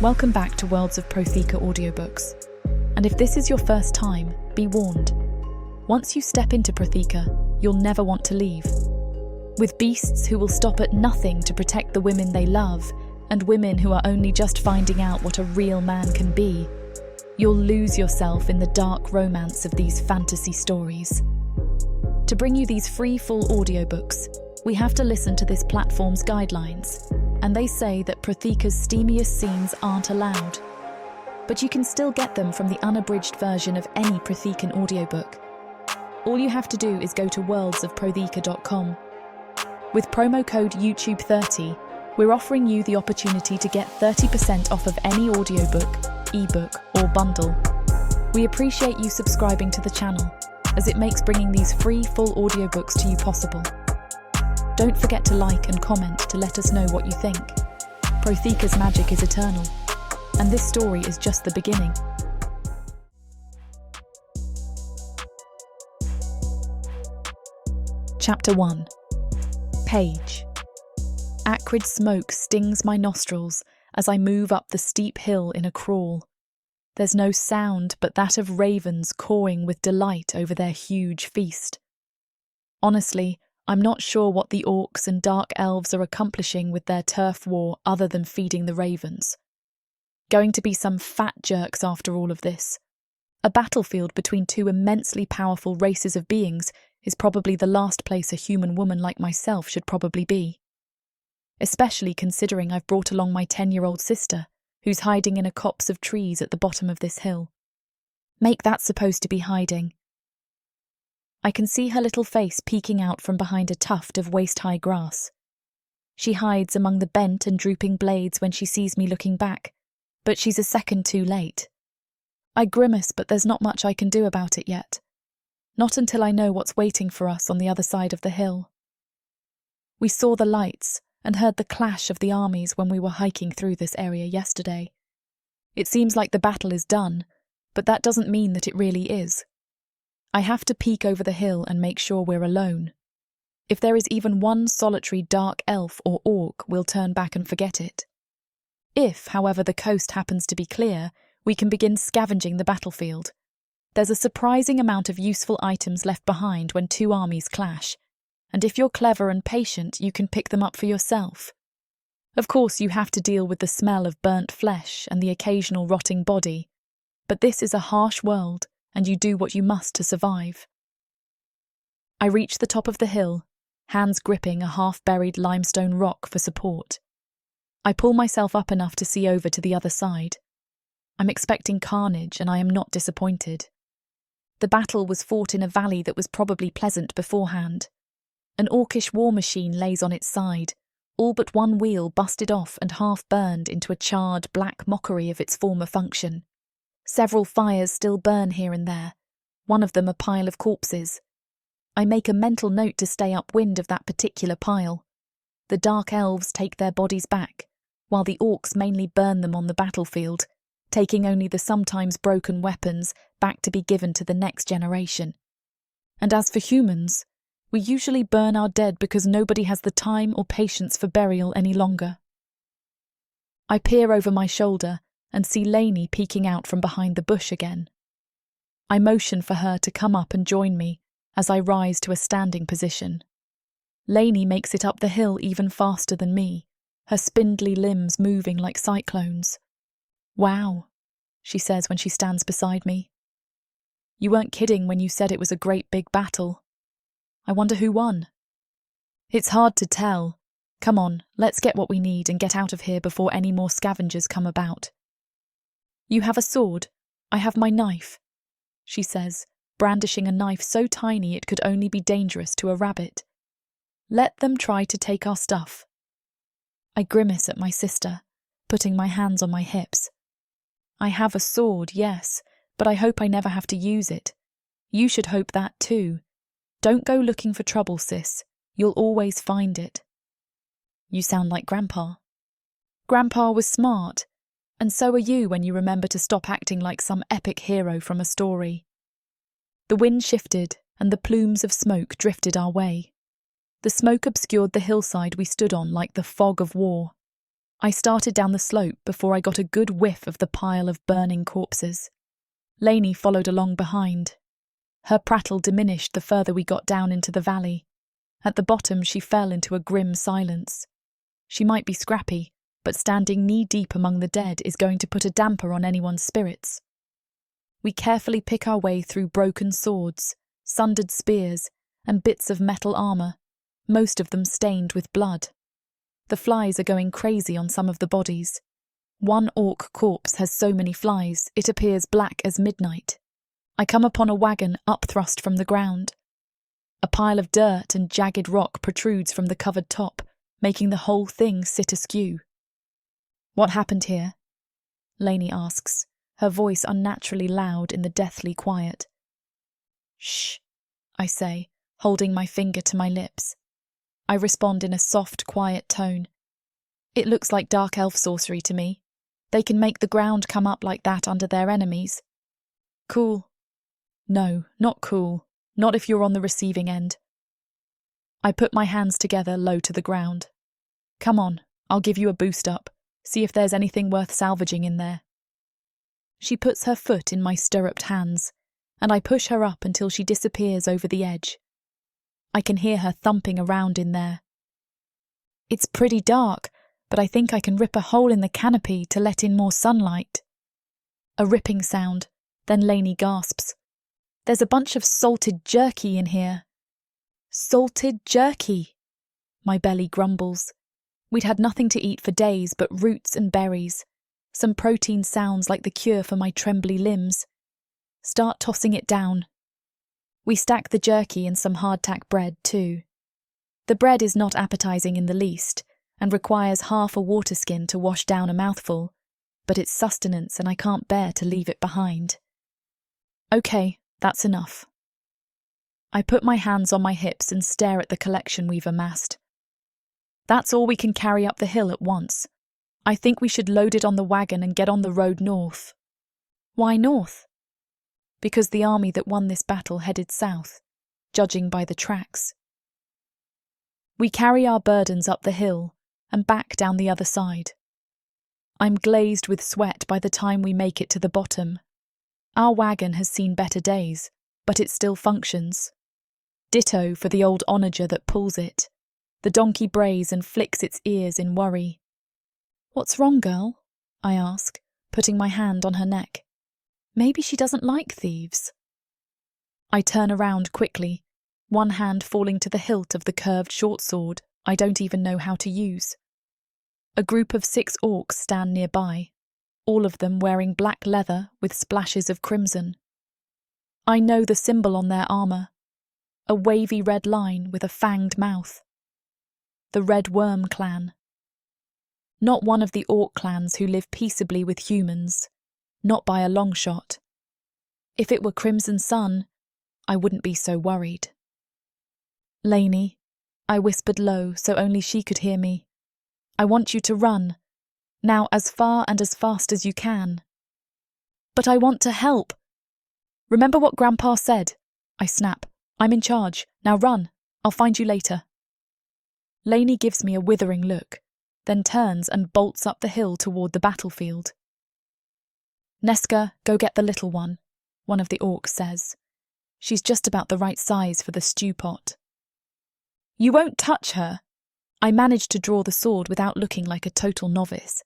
Welcome back to Worlds of Protheka audiobooks. And if this is your first time, be warned. Once you step into Protheka, you'll never want to leave. With beasts who will stop at nothing to protect the women they love, and women who are only just finding out what a real man can be, you'll lose yourself in the dark romance of these fantasy stories. To bring you these free full audiobooks, we have to listen to this platform's guidelines, and they say that Protheka's steamiest scenes aren't allowed. But you can still get them from the unabridged version of any Prothekan audiobook. All you have to do is go to worldsofprotheka.com. With promo code YouTube30, we're offering you the opportunity to get 30% off of any audiobook, ebook, or bundle. We appreciate you subscribing to the channel, as it makes bringing these free full audiobooks to you possible. Don't forget to like and comment to let us know what you think. Protheka's magic is eternal, and this story is just the beginning. Chapter 1. Paige. Acrid smoke stings my nostrils as I move up the steep hill in a crawl. There's no sound but that of ravens cawing with delight over their huge feast. Honestly, I'm not sure what the orcs and dark elves are accomplishing with their turf war other than feeding the ravens. Going to be some fat jerks after all of this. A battlefield between two immensely powerful races of beings is probably the last place a human woman like myself should probably be. Especially considering I've brought along my 10-year-old sister, who's hiding in a copse of trees at the bottom of this hill. Make that supposed to be hiding. I can see her little face peeking out from behind a tuft of waist-high grass. She hides among the bent and drooping blades when she sees me looking back, but she's a second too late. I grimace, but there's not much I can do about it yet. Not until I know what's waiting for us on the other side of the hill. We saw the lights and heard the clash of the armies when we were hiking through this area yesterday. It seems like the battle is done, but that doesn't mean that it really is. I have to peek over the hill and make sure we're alone. If there is even one solitary dark elf or orc, we'll turn back and forget it. If, however, the coast happens to be clear, we can begin scavenging the battlefield. There's a surprising amount of useful items left behind when two armies clash, and if you're clever and patient, you can pick them up for yourself. Of course, you have to deal with the smell of burnt flesh and the occasional rotting body, but this is a harsh world, and you do what you must to survive. I reach the top of the hill, hands gripping a half-buried limestone rock for support. I pull myself up enough to see over to the other side. I'm expecting carnage, and I am not disappointed. The battle was fought in a valley that was probably pleasant beforehand. An orcish war machine lays on its side, all but one wheel busted off and half burned into a charred black mockery of its former function. Several fires still burn here and there, one of them a pile of corpses. I make a mental note to stay upwind of that particular pile. The dark elves take their bodies back, while the orcs mainly burn them on the battlefield, taking only the sometimes broken weapons back to be given to the next generation. And as for humans, we usually burn our dead because nobody has the time or patience for burial any longer. I peer over my shoulder and see Lainey peeking out from behind the bush again. I motion for her to come up and join me as I rise to a standing position. Lainey makes it up the hill even faster than me, her spindly limbs moving like cyclones. "Wow," she says when she stands beside me. "You weren't kidding when you said it was a great big battle. I wonder who won." "It's hard to tell. Come on, let's get what we need and get out of here before any more scavengers come about." "You have a sword. I have my knife," she says, brandishing a knife so tiny it could only be dangerous to a rabbit. "Let them try to take our stuff." I grimace at my sister, putting my hands on my hips. "I have a sword, yes, but I hope I never have to use it. You should hope that too. Don't go looking for trouble, sis. You'll always find it." "You sound like Grandpa." "Grandpa was smart. And so are you when you remember to stop acting like some epic hero from a story." The wind shifted, and the plumes of smoke drifted our way. The smoke obscured the hillside we stood on like the fog of war. I started down the slope before I got a good whiff of the pile of burning corpses. Lainey followed along behind. Her prattle diminished the further we got down into the valley. At the bottom, she fell into a grim silence. She might be scrappy, but standing knee-deep among the dead is going to put a damper on anyone's spirits. We carefully pick our way through broken swords, sundered spears, and bits of metal armour, most of them stained with blood. The flies are going crazy on some of the bodies. One orc corpse has so many flies, it appears black as midnight. I come upon a wagon upthrust from the ground. A pile of dirt and jagged rock protrudes from the covered top, making the whole thing sit askew. "What happened here?" Lainey asks, her voice unnaturally loud in the deathly quiet. "Shh," I say, holding my finger to my lips. I respond in a soft, quiet tone. "It looks like dark elf sorcery to me. They can make the ground come up like that under their enemies." "Cool." "No, not cool. Not if you're on the receiving end." I put my hands together low to the ground. "Come on, I'll give you a boost up. See if there's anything worth salvaging in there." She puts her foot in my stirruped hands, and I push her up until she disappears over the edge. I can hear her thumping around in there. "It's pretty dark, but I think I can rip a hole in the canopy to let in more sunlight." A ripping sound, then Lainey gasps. "There's a bunch of salted jerky in here." "Salted jerky!" My belly grumbles. We'd had nothing to eat for days but roots and berries. Some protein sounds like the cure for my trembly limbs. "Start tossing it down." We stack the jerky and some hardtack bread too. The bread is not appetizing in the least, and requires half a water skin to wash down a mouthful, but it's sustenance and I can't bear to leave it behind. "Okay, that's enough." I put my hands on my hips and stare at the collection we've amassed. "That's all we can carry up the hill at once. I think we should load it on the wagon and get on the road north." "Why north?" "Because the army that won this battle headed south, judging by the tracks." We carry our burdens up the hill and back down the other side. I'm glazed with sweat by the time we make it to the bottom. Our wagon has seen better days, but it still functions. Ditto for the old onager that pulls it. The donkey brays and flicks its ears in worry. "What's wrong, girl?" I ask, putting my hand on her neck. Maybe she doesn't like thieves. I turn around quickly, one hand falling to the hilt of the curved short sword I don't even know how to use. A group of 6 orcs stand nearby, all of them wearing black leather with splashes of crimson. I know the symbol on their armour, a wavy red line with a fanged mouth. The Red Worm clan. Not one of the orc clans who live peaceably with humans, not by a long shot. If it were Crimson Sun, I wouldn't be so worried. "Lainey," I whispered low so only she could hear me. "I want you to run. Now as far and as fast as you can." "But I want to help." "Remember what Grandpa said," I snap. "I'm in charge. Now run. I'll find you later." Lainey gives me a withering look, then turns and bolts up the hill toward the battlefield. "Neska, go get the little one," one of the orcs says. "She's just about the right size for the stew pot." "You won't touch her." I manage to draw the sword without looking like a total novice,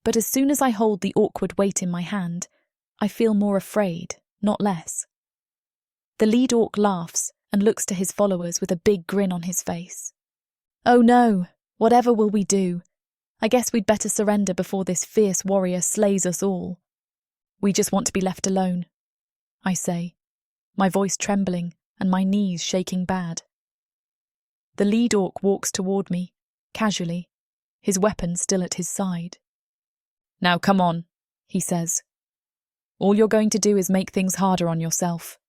but as soon as I hold the awkward weight in my hand, I feel more afraid, not less. The lead orc laughs and looks to his followers with a big grin on his face. "Oh no, whatever will we do? I guess we'd better surrender before this fierce warrior slays us all." "We just want to be left alone," I say, my voice trembling and my knees shaking bad. The lead orc walks toward me, casually, his weapon still at his side. "Now come on," he says. "All you're going to do is make things harder on yourself."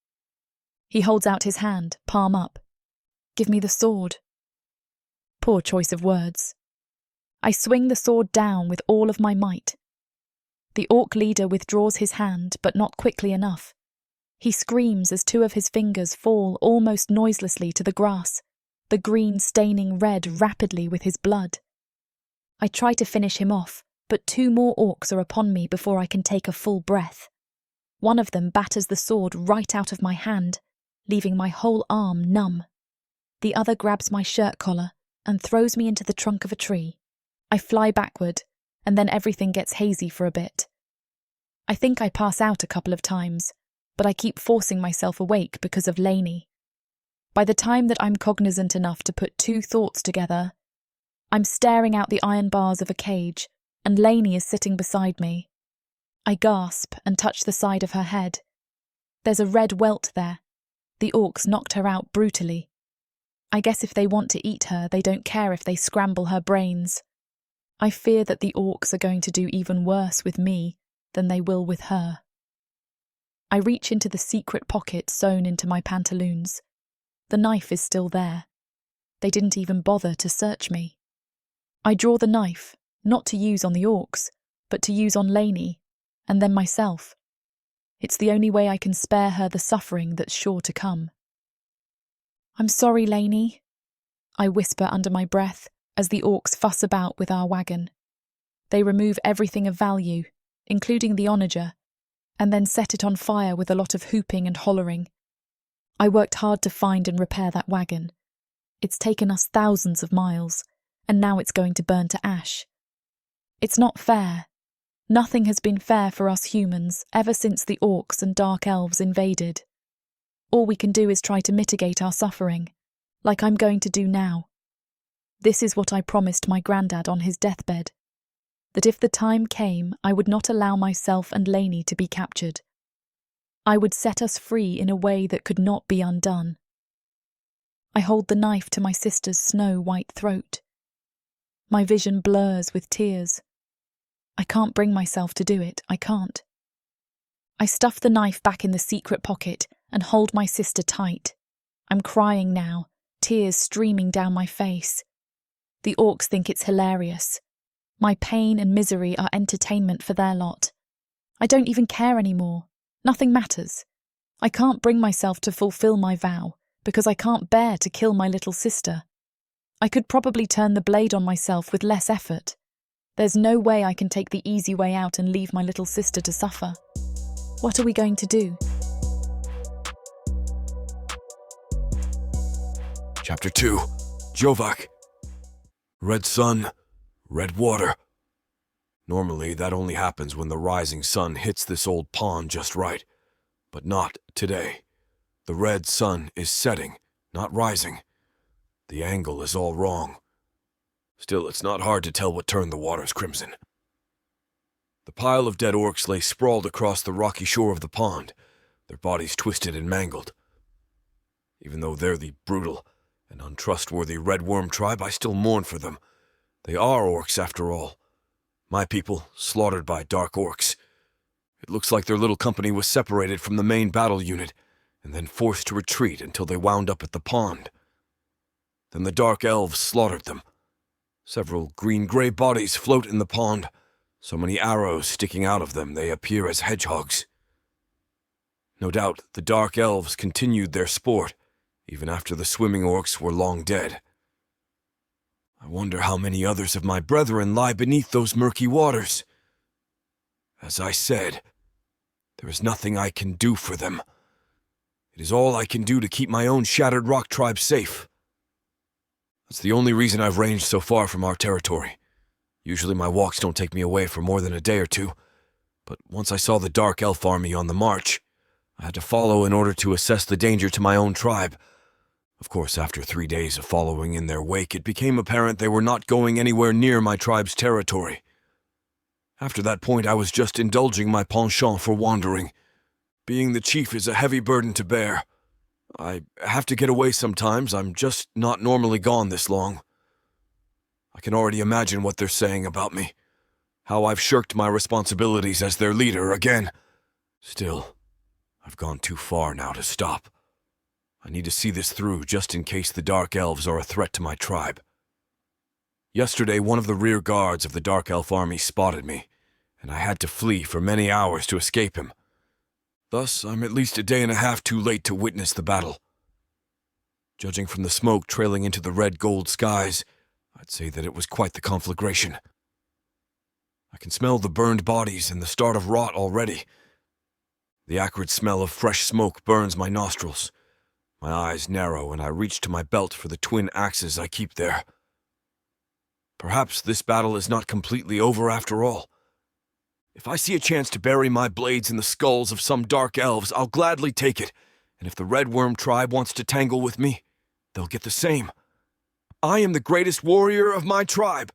He holds out his hand, palm up. "Give me the sword." Poor choice of words. I swing the sword down with all of my might. The orc leader withdraws his hand, but not quickly enough. He screams as 2 of his fingers fall almost noiselessly to the grass, the green staining red rapidly with his blood. I try to finish him off, but 2 more orcs are upon me before I can take a full breath. One of them batters the sword right out of my hand, leaving my whole arm numb. The other grabs my shirt collar and throws me into the trunk of a tree. I fly backward, and then everything gets hazy for a bit. I think I pass out a couple of times, but I keep forcing myself awake because of Lainey. By the time that I'm cognizant enough to put 2 thoughts together, I'm staring out the iron bars of a cage, and Lainey is sitting beside me. I gasp and touch the side of her head. There's a red welt there. The orcs knocked her out brutally. I guess if they want to eat her, they don't care if they scramble her brains. I fear that the orcs are going to do even worse with me than they will with her. I reach into the secret pocket sewn into my pantaloons. The knife is still there. They didn't even bother to search me. I draw the knife, not to use on the orcs, but to use on Lainey, and then myself. It's the only way I can spare her the suffering that's sure to come. "I'm sorry, Lainey," I whisper under my breath as the orcs fuss about with our wagon. They remove everything of value, including the onager, and then set it on fire with a lot of hooping and hollering. I worked hard to find and repair that wagon. It's taken us thousands of miles, and now it's going to burn to ash. It's not fair. Nothing has been fair for us humans ever since the orcs and dark elves invaded. All we can do is try to mitigate our suffering, like I'm going to do now. This is what I promised my granddad on his deathbed, that if the time came, I would not allow myself and Lainey to be captured. I would set us free in a way that could not be undone. I hold the knife to my sister's snow-white throat. My vision blurs with tears. I can't bring myself to do it, I can't. I stuff the knife back in the secret pocket and hold my sister tight. I'm crying now, tears streaming down my face. The orcs think it's hilarious. My pain and misery are entertainment for their lot. I don't even care anymore. Nothing matters. I can't bring myself to fulfill my vow because I can't bear to kill my little sister. I could probably turn the blade on myself with less effort. There's no way I can take the easy way out and leave my little sister to suffer. What are we going to do? Chapter 2. Jovak. Red sun, red water. Normally, that only happens when the rising sun hits this old pond just right. But not today. The red sun is setting, not rising. The angle is all wrong. Still, it's not hard to tell what turned the waters crimson. The pile of dead orcs lay sprawled across the rocky shore of the pond, their bodies twisted and mangled. Even though they're the brutal and untrustworthy red worm tribe, I still mourn for them. They are orcs after all. My people, slaughtered by dark orcs. It looks like their little company was separated from the main battle unit, and then forced to retreat until they wound up at the pond. Then the dark elves slaughtered them. Several green-gray bodies float in the pond, so many arrows sticking out of them they appear as hedgehogs. No doubt the dark elves continued their sport, even after the swimming orcs were long dead. I wonder how many others of my brethren lie beneath those murky waters. As I said, there is nothing I can do for them. It is all I can do to keep my own shattered rock tribe safe. That's the only reason I've ranged so far from our territory. Usually my walks don't take me away for more than a day or two, but once I saw the dark elf army on the march, I had to follow in order to assess the danger to my own tribe. Of course, after 3 days of following in their wake, it became apparent they were not going anywhere near my tribe's territory. After that point, I was just indulging my penchant for wandering. Being the chief is a heavy burden to bear. I have to get away sometimes. I'm just not normally gone this long. I can already imagine what they're saying about me. How I've shirked my responsibilities as their leader again. Still, I've gone too far now to stop. I need to see this through just in case the Dark Elves are a threat to my tribe. Yesterday, one of the rear guards of the Dark Elf army spotted me, and I had to flee for many hours to escape him. Thus, I'm at least a day and a half too late to witness the battle. Judging from the smoke trailing into the red-gold skies, I'd say that it was quite the conflagration. I can smell the burned bodies and the start of rot already. The acrid smell of fresh smoke burns my nostrils. My eyes narrow, and I reach to my belt for the twin axes I keep there. Perhaps this battle is not completely over after all. If I see a chance to bury my blades in the skulls of some dark elves, I'll gladly take it, and if the Red Worm tribe wants to tangle with me, they'll get the same. I am the greatest warrior of my tribe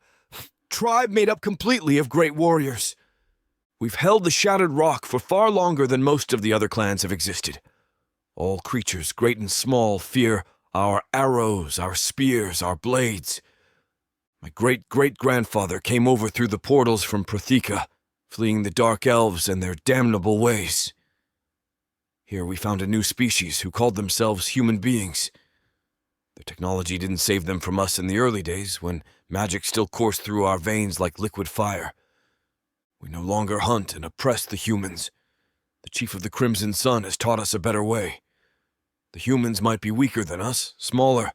made up completely of great warriors. We've held the Shattered Rock for far longer than most of the other clans have existed. All creatures, great and small, fear our arrows, our spears, our blades. My great-great-grandfather came over through the portals from Prothika, fleeing the dark elves and their damnable ways. Here we found a new species who called themselves human beings. Their technology didn't save them from us in the early days, when magic still coursed through our veins like liquid fire. We no longer hunt and oppress the humans. The Chief of the Crimson Sun has taught us a better way. The humans might be weaker than us, smaller,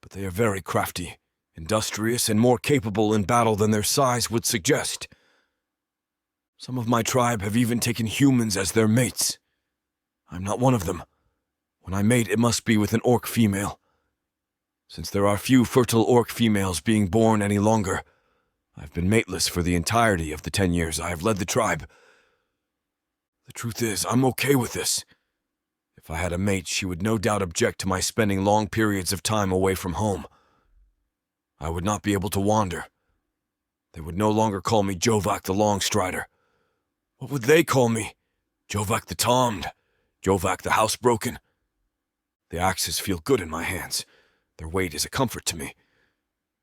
but they are very crafty, industrious, and more capable in battle than their size would suggest. Some of my tribe have even taken humans as their mates. I'm not one of them. When I mate, it must be with an orc female. Since there are few fertile orc females being born any longer, I've been mateless for the entirety of the 10 years I have led the tribe. The truth is, I'm okay with this. If I had a mate, she would no doubt object to my spending long periods of time away from home. I would not be able to wander. They would no longer call me Jovak the Longstrider. What would they call me? Jovak the Tommed? Jovak the Housebroken? The axes feel good in my hands. Their weight is a comfort to me.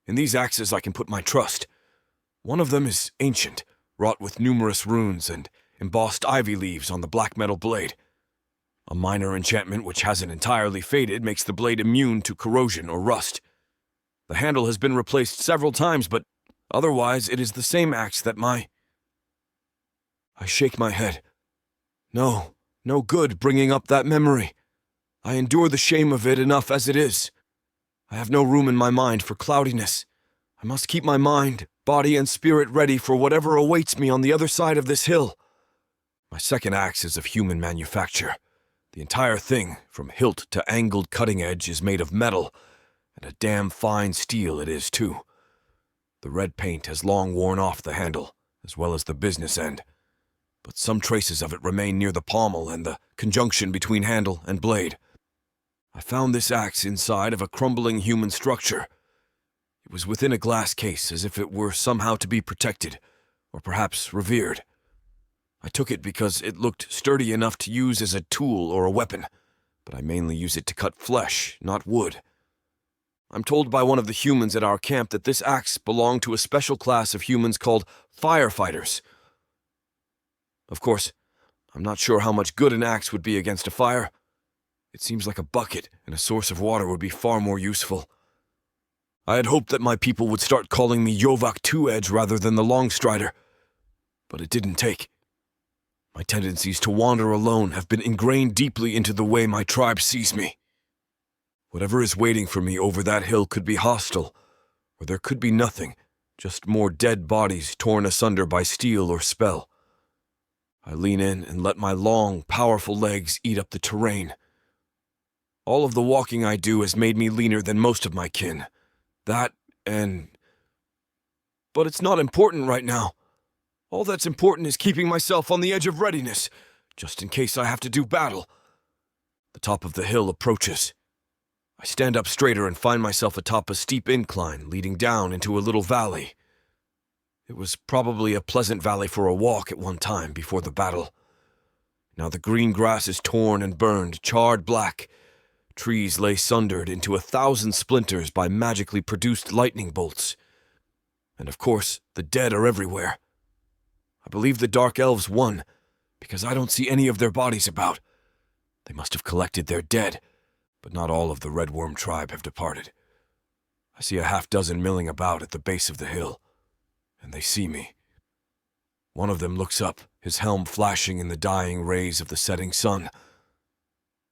In these axes I can put my trust. One of them is ancient, wrought with numerous runes and embossed ivy leaves on the black metal blade. A minor enchantment which hasn't entirely faded makes the blade immune to corrosion or rust. The handle has been replaced several times, but otherwise it is the same axe that I shake my head. No good bringing up that memory. I endure the shame of it enough as it is. I have no room in my mind for cloudiness. I must keep my mind, body, and spirit ready for whatever awaits me on the other side of this hill. My second axe is of human manufacture. The entire thing, from hilt to angled cutting edge, is made of metal, and a damn fine steel it is, too. The red paint has long worn off the handle, as well as the business end, but some traces of it remain near the pommel and the conjunction between handle and blade. I found this axe inside of a crumbling human structure. It was within a glass case, as if it were somehow to be protected, or perhaps revered. I took it because it looked sturdy enough to use as a tool or a weapon, but I mainly use it to cut flesh, not wood. I'm told by one of the humans at our camp that this axe belonged to a special class of humans called firefighters. Of course, I'm not sure how much good an axe would be against a fire. It seems like a bucket and a source of water would be far more useful. I had hoped that my people would start calling me Jovak Two-Edge rather than the Longstrider, but it didn't take. My tendencies to wander alone have been ingrained deeply into the way my tribe sees me. Whatever is waiting for me over that hill could be hostile, or there could be nothing, just more dead bodies torn asunder by steel or spell. I lean in and let my long, powerful legs eat up the terrain. All of the walking I do has made me leaner than most of my kin. But it's not important right now. All that's important is keeping myself on the edge of readiness, just in case I have to do battle. The top of the hill approaches. I stand up straighter and find myself atop a steep incline leading down into a little valley. It was probably a pleasant valley for a walk at one time before the battle. Now the green grass is torn and burned, charred black. Trees lay sundered into 1,000 splinters by magically produced lightning bolts. And of course, the dead are everywhere. I believe the Dark Elves won, because I don't see any of their bodies about. They must have collected their dead, but not all of the Red Worm tribe have departed. I see a half-dozen milling about at the base of the hill, and they see me. One of them looks up, his helm flashing in the dying rays of the setting sun.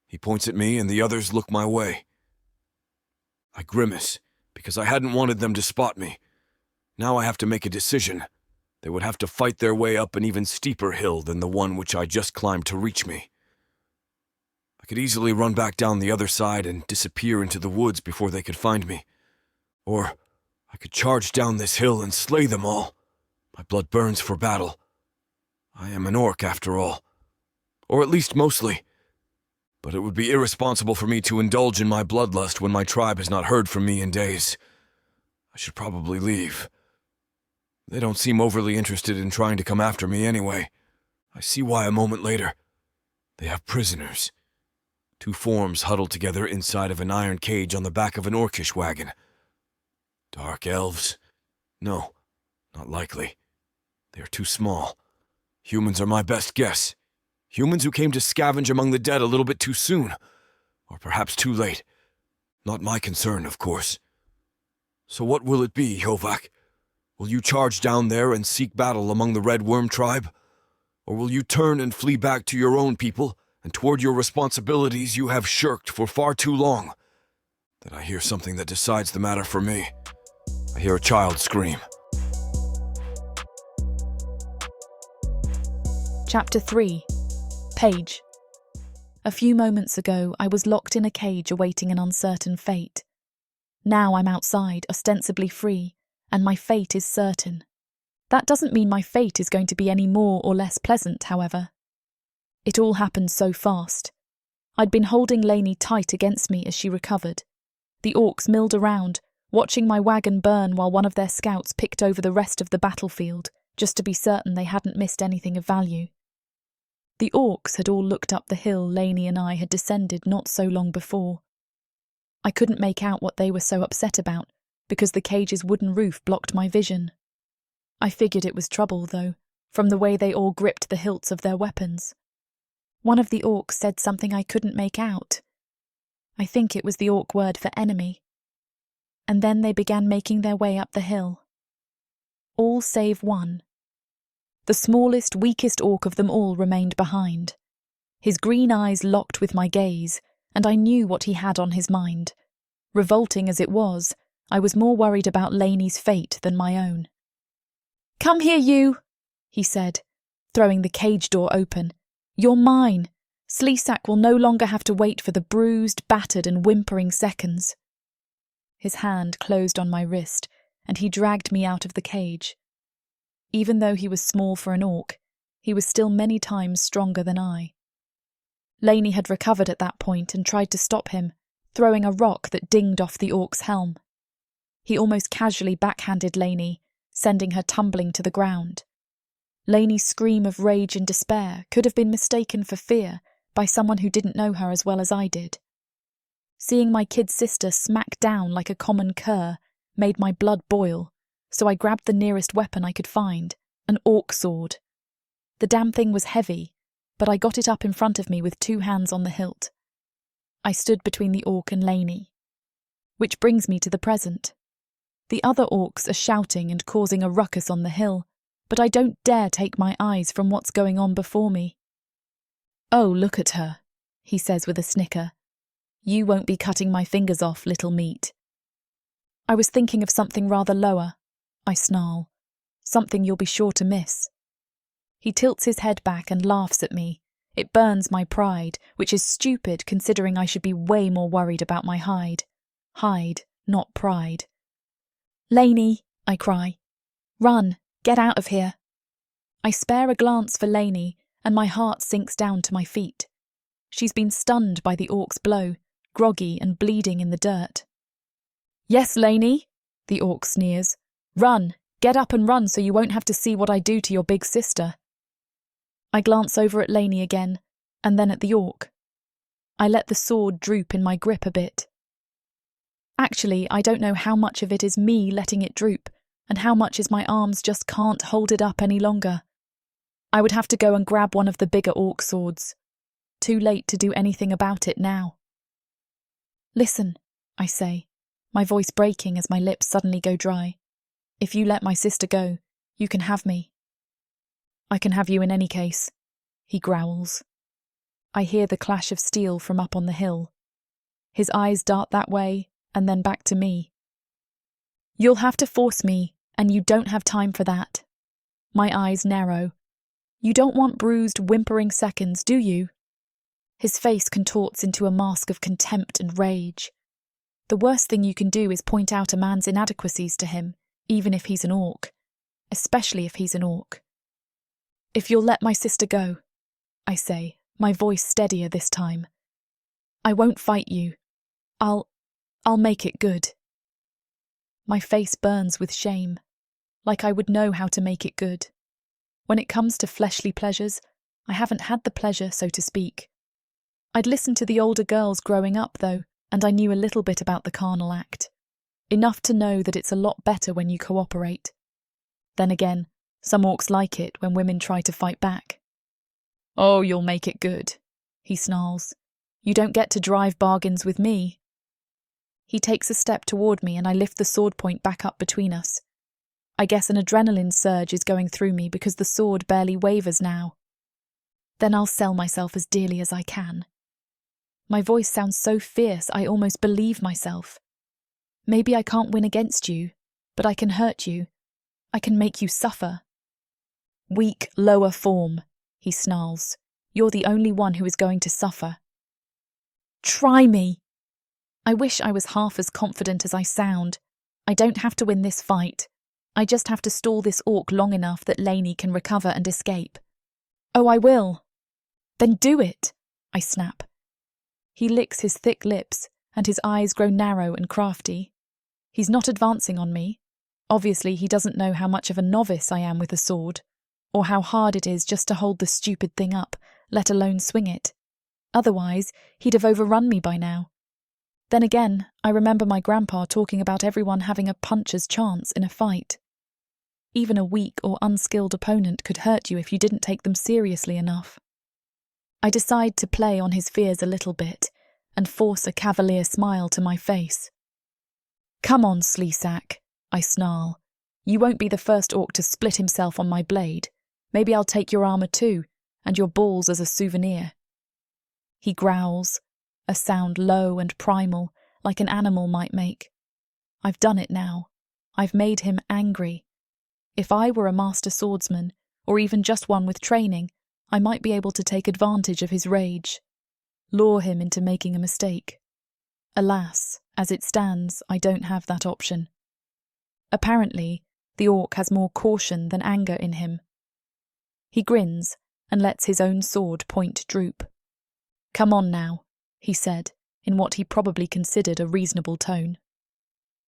He points at me, and the others look my way. I grimace, because I hadn't wanted them to spot me. Now I have to make a decision. They would have to fight their way up an even steeper hill than the one which I just climbed to reach me. I could easily run back down the other side and disappear into the woods before they could find me. Or I could charge down this hill and slay them all. My blood burns for battle. I am an orc after all. Or at least mostly. But it would be irresponsible for me to indulge in my bloodlust when my tribe has not heard from me in days. I should probably leave. They don't seem overly interested in trying to come after me anyway. I see why a moment later. They have prisoners. 2 forms huddled together inside of an iron cage on the back of an orcish wagon. Dark elves? No, not likely. They are too small. Humans are my best guess. Humans who came to scavenge among the dead a little bit too soon. Or perhaps too late. Not my concern, of course. So what will it be, Jovak? Will you charge down there and seek battle among the Red Worm tribe? Or will you turn and flee back to your own people and toward your responsibilities you have shirked for far too long? Then I hear something that decides the matter for me. I hear a child scream. Chapter 3. Paige. A few moments ago, I was locked in a cage awaiting an uncertain fate. Now I'm outside, ostensibly free, and my fate is certain. That doesn't mean my fate is going to be any more or less pleasant, however. It all happened so fast. I'd been holding Lainey tight against me as she recovered. The orcs milled around, watching my wagon burn while one of their scouts picked over the rest of the battlefield, just to be certain they hadn't missed anything of value. The orcs had all looked up the hill Lainey and I had descended not so long before. I couldn't make out what they were so upset about, because the cage's wooden roof blocked my vision. I figured it was trouble, though, from the way they all gripped the hilts of their weapons. One of the orcs said something I couldn't make out. I think it was the orc word for enemy. And then they began making their way up the hill. All save one. The smallest, weakest orc of them all remained behind. His green eyes locked with my gaze, and I knew what he had on his mind. Revolting as it was, I was more worried about Lainey's fate than my own. "Come here, you," he said, throwing the cage door open. "You're mine. Sleesack will no longer have to wait for the bruised, battered and whimpering seconds." His hand closed on my wrist, and he dragged me out of the cage. Even though he was small for an orc, he was still many times stronger than I. Lainey had recovered at that point and tried to stop him, throwing a rock that dinged off the orc's helm. He almost casually backhanded Lainey, sending her tumbling to the ground. Lainey's scream of rage and despair could have been mistaken for fear by someone who didn't know her as well as I did. Seeing my kid sister smack down like a common cur made my blood boil, so I grabbed the nearest weapon I could find, an orc sword. The damn thing was heavy, but I got it up in front of me with 2 hands on the hilt. I stood between the orc and Lainey. Which brings me to the present. The other orcs are shouting and causing a ruckus on the hill, but I don't dare take my eyes from what's going on before me. "Oh, look at her," he says with a snicker. "You won't be cutting my fingers off, little meat." "I was thinking of something rather lower," I snarl. "Something you'll be sure to miss." He tilts his head back and laughs at me. It burns my pride, which is stupid considering I should be way more worried about my hide. Hide, not pride. "Lainey," I cry. "Run, get out of here." I spare a glance for Lainey, and my heart sinks down to my feet. She's been stunned by the orc's blow, groggy and bleeding in the dirt. "Yes, Lainey," the orc sneers. "Run, get up and run so you won't have to see what I do to your big sister." I glance over at Lainey again, and then at the orc. I let the sword droop in my grip a bit. Actually, I don't know how much of it is me letting it droop, and how much is my arms just can't hold it up any longer. I would have to go and grab one of the bigger orc swords. Too late to do anything about it now. "Listen," I say, my voice breaking as my lips suddenly go dry. "If you let my sister go, you can have me." "I can have you in any case," he growls. I hear the clash of steel from up on the hill. His eyes dart that way, and then back to me. You'll have to force me, and you don't have time for that. My eyes narrow. You don't want bruised, whimpering seconds, do you? His face contorts into a mask of contempt and rage. The worst thing you can do is point out a man's inadequacies to him, even if he's an orc. Especially if he's an orc. If you'll let my sister go, I say, my voice steadier this time. I won't fight you. I'll make it good. My face burns with shame, like I would know how to make it good. When it comes to fleshly pleasures, I haven't had the pleasure, so to speak. I'd listened to the older girls growing up, though, and I knew a little bit about the carnal act. Enough to know that it's a lot better when you cooperate. Then again, some orcs like it when women try to fight back. Oh, you'll make it good, he snarls. You don't get to drive bargains with me. He takes a step toward me and I lift the sword point back up between us. I guess an adrenaline surge is going through me because the sword barely wavers now. Then I'll sell myself as dearly as I can. My voice sounds so fierce I almost believe myself. Maybe I can't win against you, but I can hurt you. I can make you suffer. Weak, lower form, he snarls. You're the only one who is going to suffer. Try me! I wish I was half as confident as I sound. I don't have to win this fight. I just have to stall this orc long enough that Lainey can recover and escape. Oh, I will. Then do it, I snap. He licks his thick lips, and his eyes grow narrow and crafty. He's not advancing on me. Obviously, he doesn't know how much of a novice I am with a sword, or how hard it is just to hold the stupid thing up, let alone swing it. Otherwise, he'd have overrun me by now. Then again, I remember my grandpa talking about everyone having a puncher's chance in a fight. Even a weak or unskilled opponent could hurt you if you didn't take them seriously enough. I decide to play on his fears a little bit and force a cavalier smile to my face. Come on, Sleesack, I snarl. You won't be the first orc to split himself on my blade. Maybe I'll take your armour too, and your balls as a souvenir. He growls, a sound low and primal, like an animal might make. I've done it now. I've made him angry. If I were a master swordsman, or even just one with training, I might be able to take advantage of his rage, lure him into making a mistake. Alas, as it stands, I don't have that option. Apparently, the orc has more caution than anger in him. He grins and lets his own sword point droop. Come on now, he said, in what he probably considered a reasonable tone.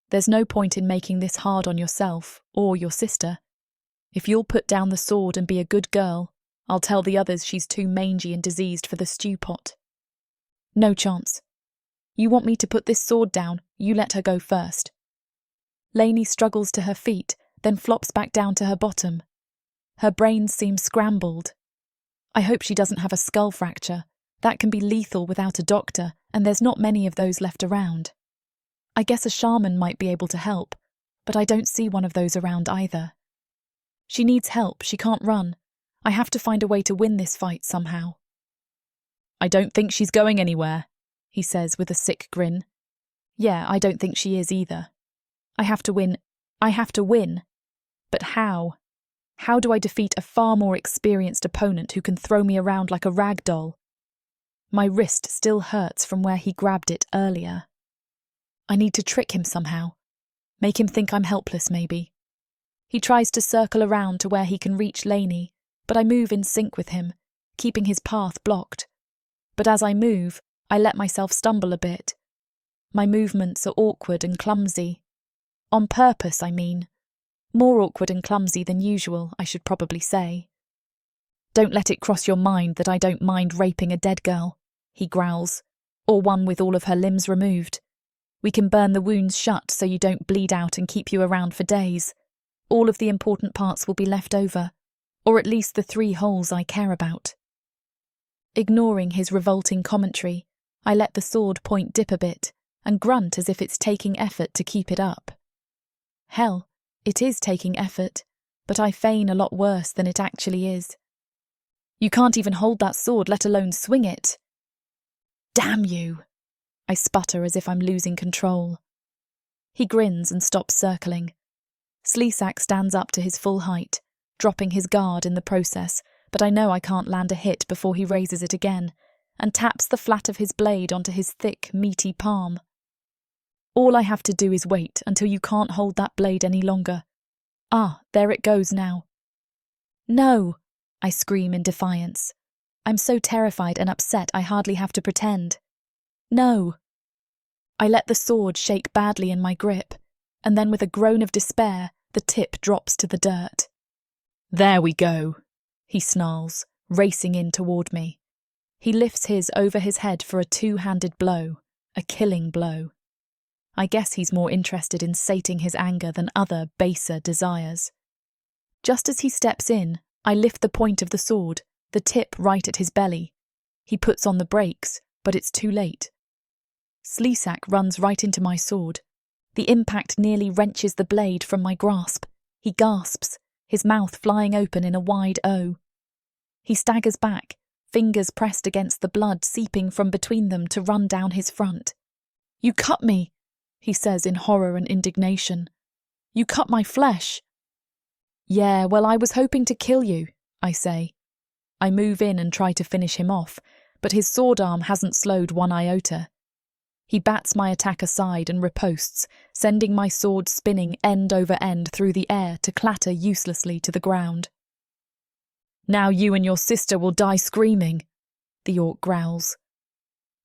There's no point in making this hard on yourself or your sister. If you'll put down the sword and be a good girl, I'll tell the others she's too mangy and diseased for the stew pot. No chance. You want me to put this sword down, you let her go first. Lainey struggles to her feet, then flops back down to her bottom. Her brains seem scrambled. I hope she doesn't have a skull fracture. That can be lethal without a doctor, and there's not many of those left around. I guess a shaman might be able to help, but I don't see one of those around either. She needs help, she can't run. I have to find a way to win this fight somehow. I don't think she's going anywhere, he says with a sick grin. Yeah, I don't think she is either. I have to win. But how? How do I defeat a far more experienced opponent who can throw me around like a rag doll? My wrist still hurts from where he grabbed it earlier. I need to trick him somehow. Make him think I'm helpless, maybe. He tries to circle around to where he can reach Lainey, but I move in sync with him, keeping his path blocked. But as I move, I let myself stumble a bit. My movements are awkward and clumsy. On purpose, I mean. More awkward and clumsy than usual, I should probably say. Don't let it cross your mind that I don't mind raping a dead girl, he growls, or one with all of her limbs removed. We can burn the wounds shut so you don't bleed out and keep you around for days. All of the important parts will be left over, or at least the 3 holes I care about. Ignoring his revolting commentary, I let the sword point dip a bit and grunt as if it's taking effort to keep it up. Hell, it is taking effort, but I feign a lot worse than it actually is. You can't even hold that sword, let alone swing it. Damn you! I sputter as if I'm losing control. He grins and stops circling. Sleesak stands up to his full height, dropping his guard in the process, but I know I can't land a hit before he raises it again, and taps the flat of his blade onto his thick, meaty palm. All I have to do is wait until you can't hold that blade any longer. Ah, there it goes now. No, I scream in defiance. I'm so terrified and upset I hardly have to pretend. No. I let the sword shake badly in my grip, and then with a groan of despair, the tip drops to the dirt. There we go, he snarls, racing in toward me. He lifts his over his head for a two-handed blow, a killing blow. I guess he's more interested in sating his anger than other, baser desires. Just as he steps in, I lift the point of the sword, the tip right at his belly. He puts on the brakes, but it's too late. Sleesak runs right into my sword. The impact nearly wrenches the blade from my grasp. He gasps, his mouth flying open in a wide O. He staggers back, fingers pressed against the blood seeping from between them to run down his front. You cut me, he says in horror and indignation. You cut my flesh. Yeah, well, I was hoping to kill you, I say. I move in and try to finish him off, but his sword arm hasn't slowed one iota. He bats my attack aside and riposts, sending my sword spinning end over end through the air to clatter uselessly to the ground. Now you and your sister will die screaming, the orc growls.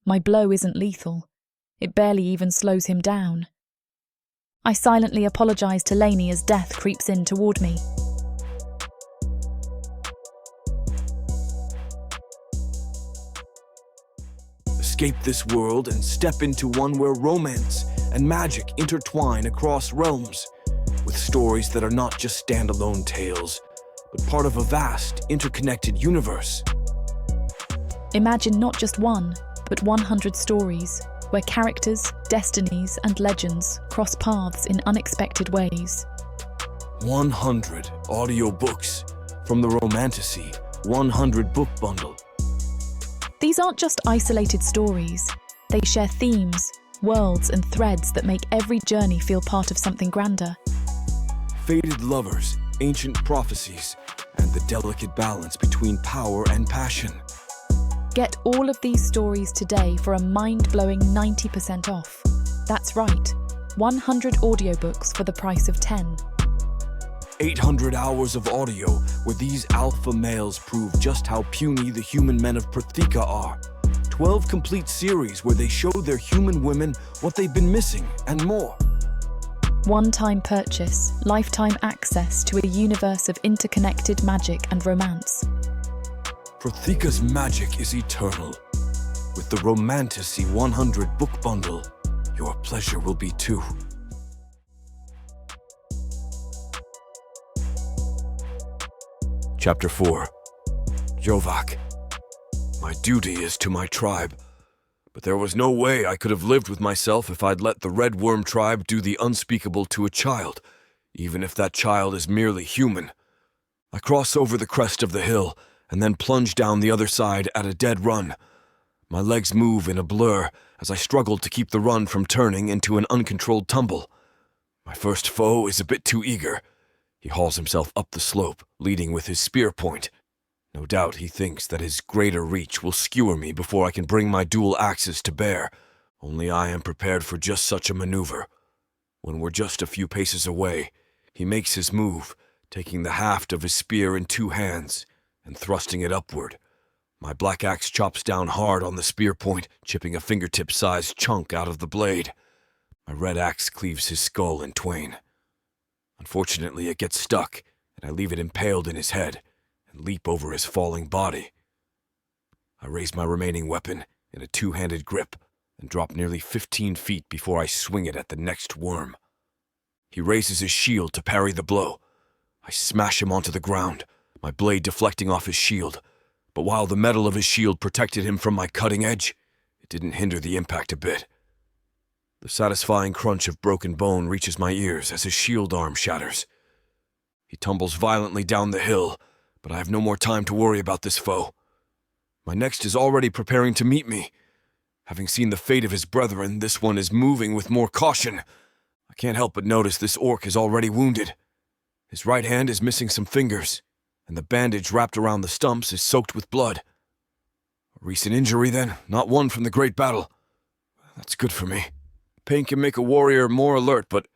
My blow isn't lethal. It barely even slows him down. I silently apologise to Lainey as death creeps in toward me. Escape this world and step into one where romance and magic intertwine across realms, with stories that are not just standalone tales, but part of a vast, interconnected universe. Imagine not just one, but 100 stories, where characters, destinies, and legends cross paths in unexpected ways. 100 audiobooks from the Romantasy 100 book bundle. These aren't just isolated stories. They share themes, worlds, and threads that make every journey feel part of something grander. Fated lovers, ancient prophecies, and the delicate balance between power and passion. Get all of these stories today for a mind-blowing 90% off. That's right, 100 audiobooks for the price of 10. 800 hours of audio where these alpha males prove just how puny the human men of Prathika are. 12 complete series where they show their human women what they've been missing and more. One-time purchase, lifetime access to a universe of interconnected magic and romance. Prathika's magic is eternal. With the Romantasy 100 book bundle, your pleasure will be too. Chapter 4. Jovak. My duty is to my tribe, but there was no way I could have lived with myself if I'd let the Red Worm tribe do the unspeakable to a child, even if that child is merely human. I cross over the crest of the hill and then plunge down the other side at a dead run. My legs move in a blur as I struggle to keep the run from turning into an uncontrolled tumble. My first foe is a bit too eager. He hauls himself up the slope, leading with his spear point. No doubt he thinks that his greater reach will skewer me before I can bring my dual axes to bear. Only I am prepared for just such a maneuver. When we're just a few paces away, he makes his move, taking the haft of his spear in two hands and thrusting it upward. My black axe chops down hard on the spear point, chipping a fingertip-sized chunk out of the blade. My red axe cleaves his skull in twain. Unfortunately, it gets stuck, and I leave it impaled in his head and leap over his falling body. I raise my remaining weapon in a two-handed grip and drop nearly 15 feet before I swing it at the next worm. He raises his shield to parry the blow. I smash him onto the ground, my blade deflecting off his shield, but while the metal of his shield protected him from my cutting edge, it didn't hinder the impact a bit. The satisfying crunch of broken bone reaches my ears as his shield arm shatters. He tumbles violently down the hill, but I have no more time to worry about this foe. My next is already preparing to meet me. Having seen the fate of his brethren, this one is moving with more caution. I can't help but notice this orc is already wounded. His right hand is missing some fingers, and the bandage wrapped around the stumps is soaked with blood. A recent injury, then, not one from the great battle. That's good for me. Pain can make a warrior more alert, but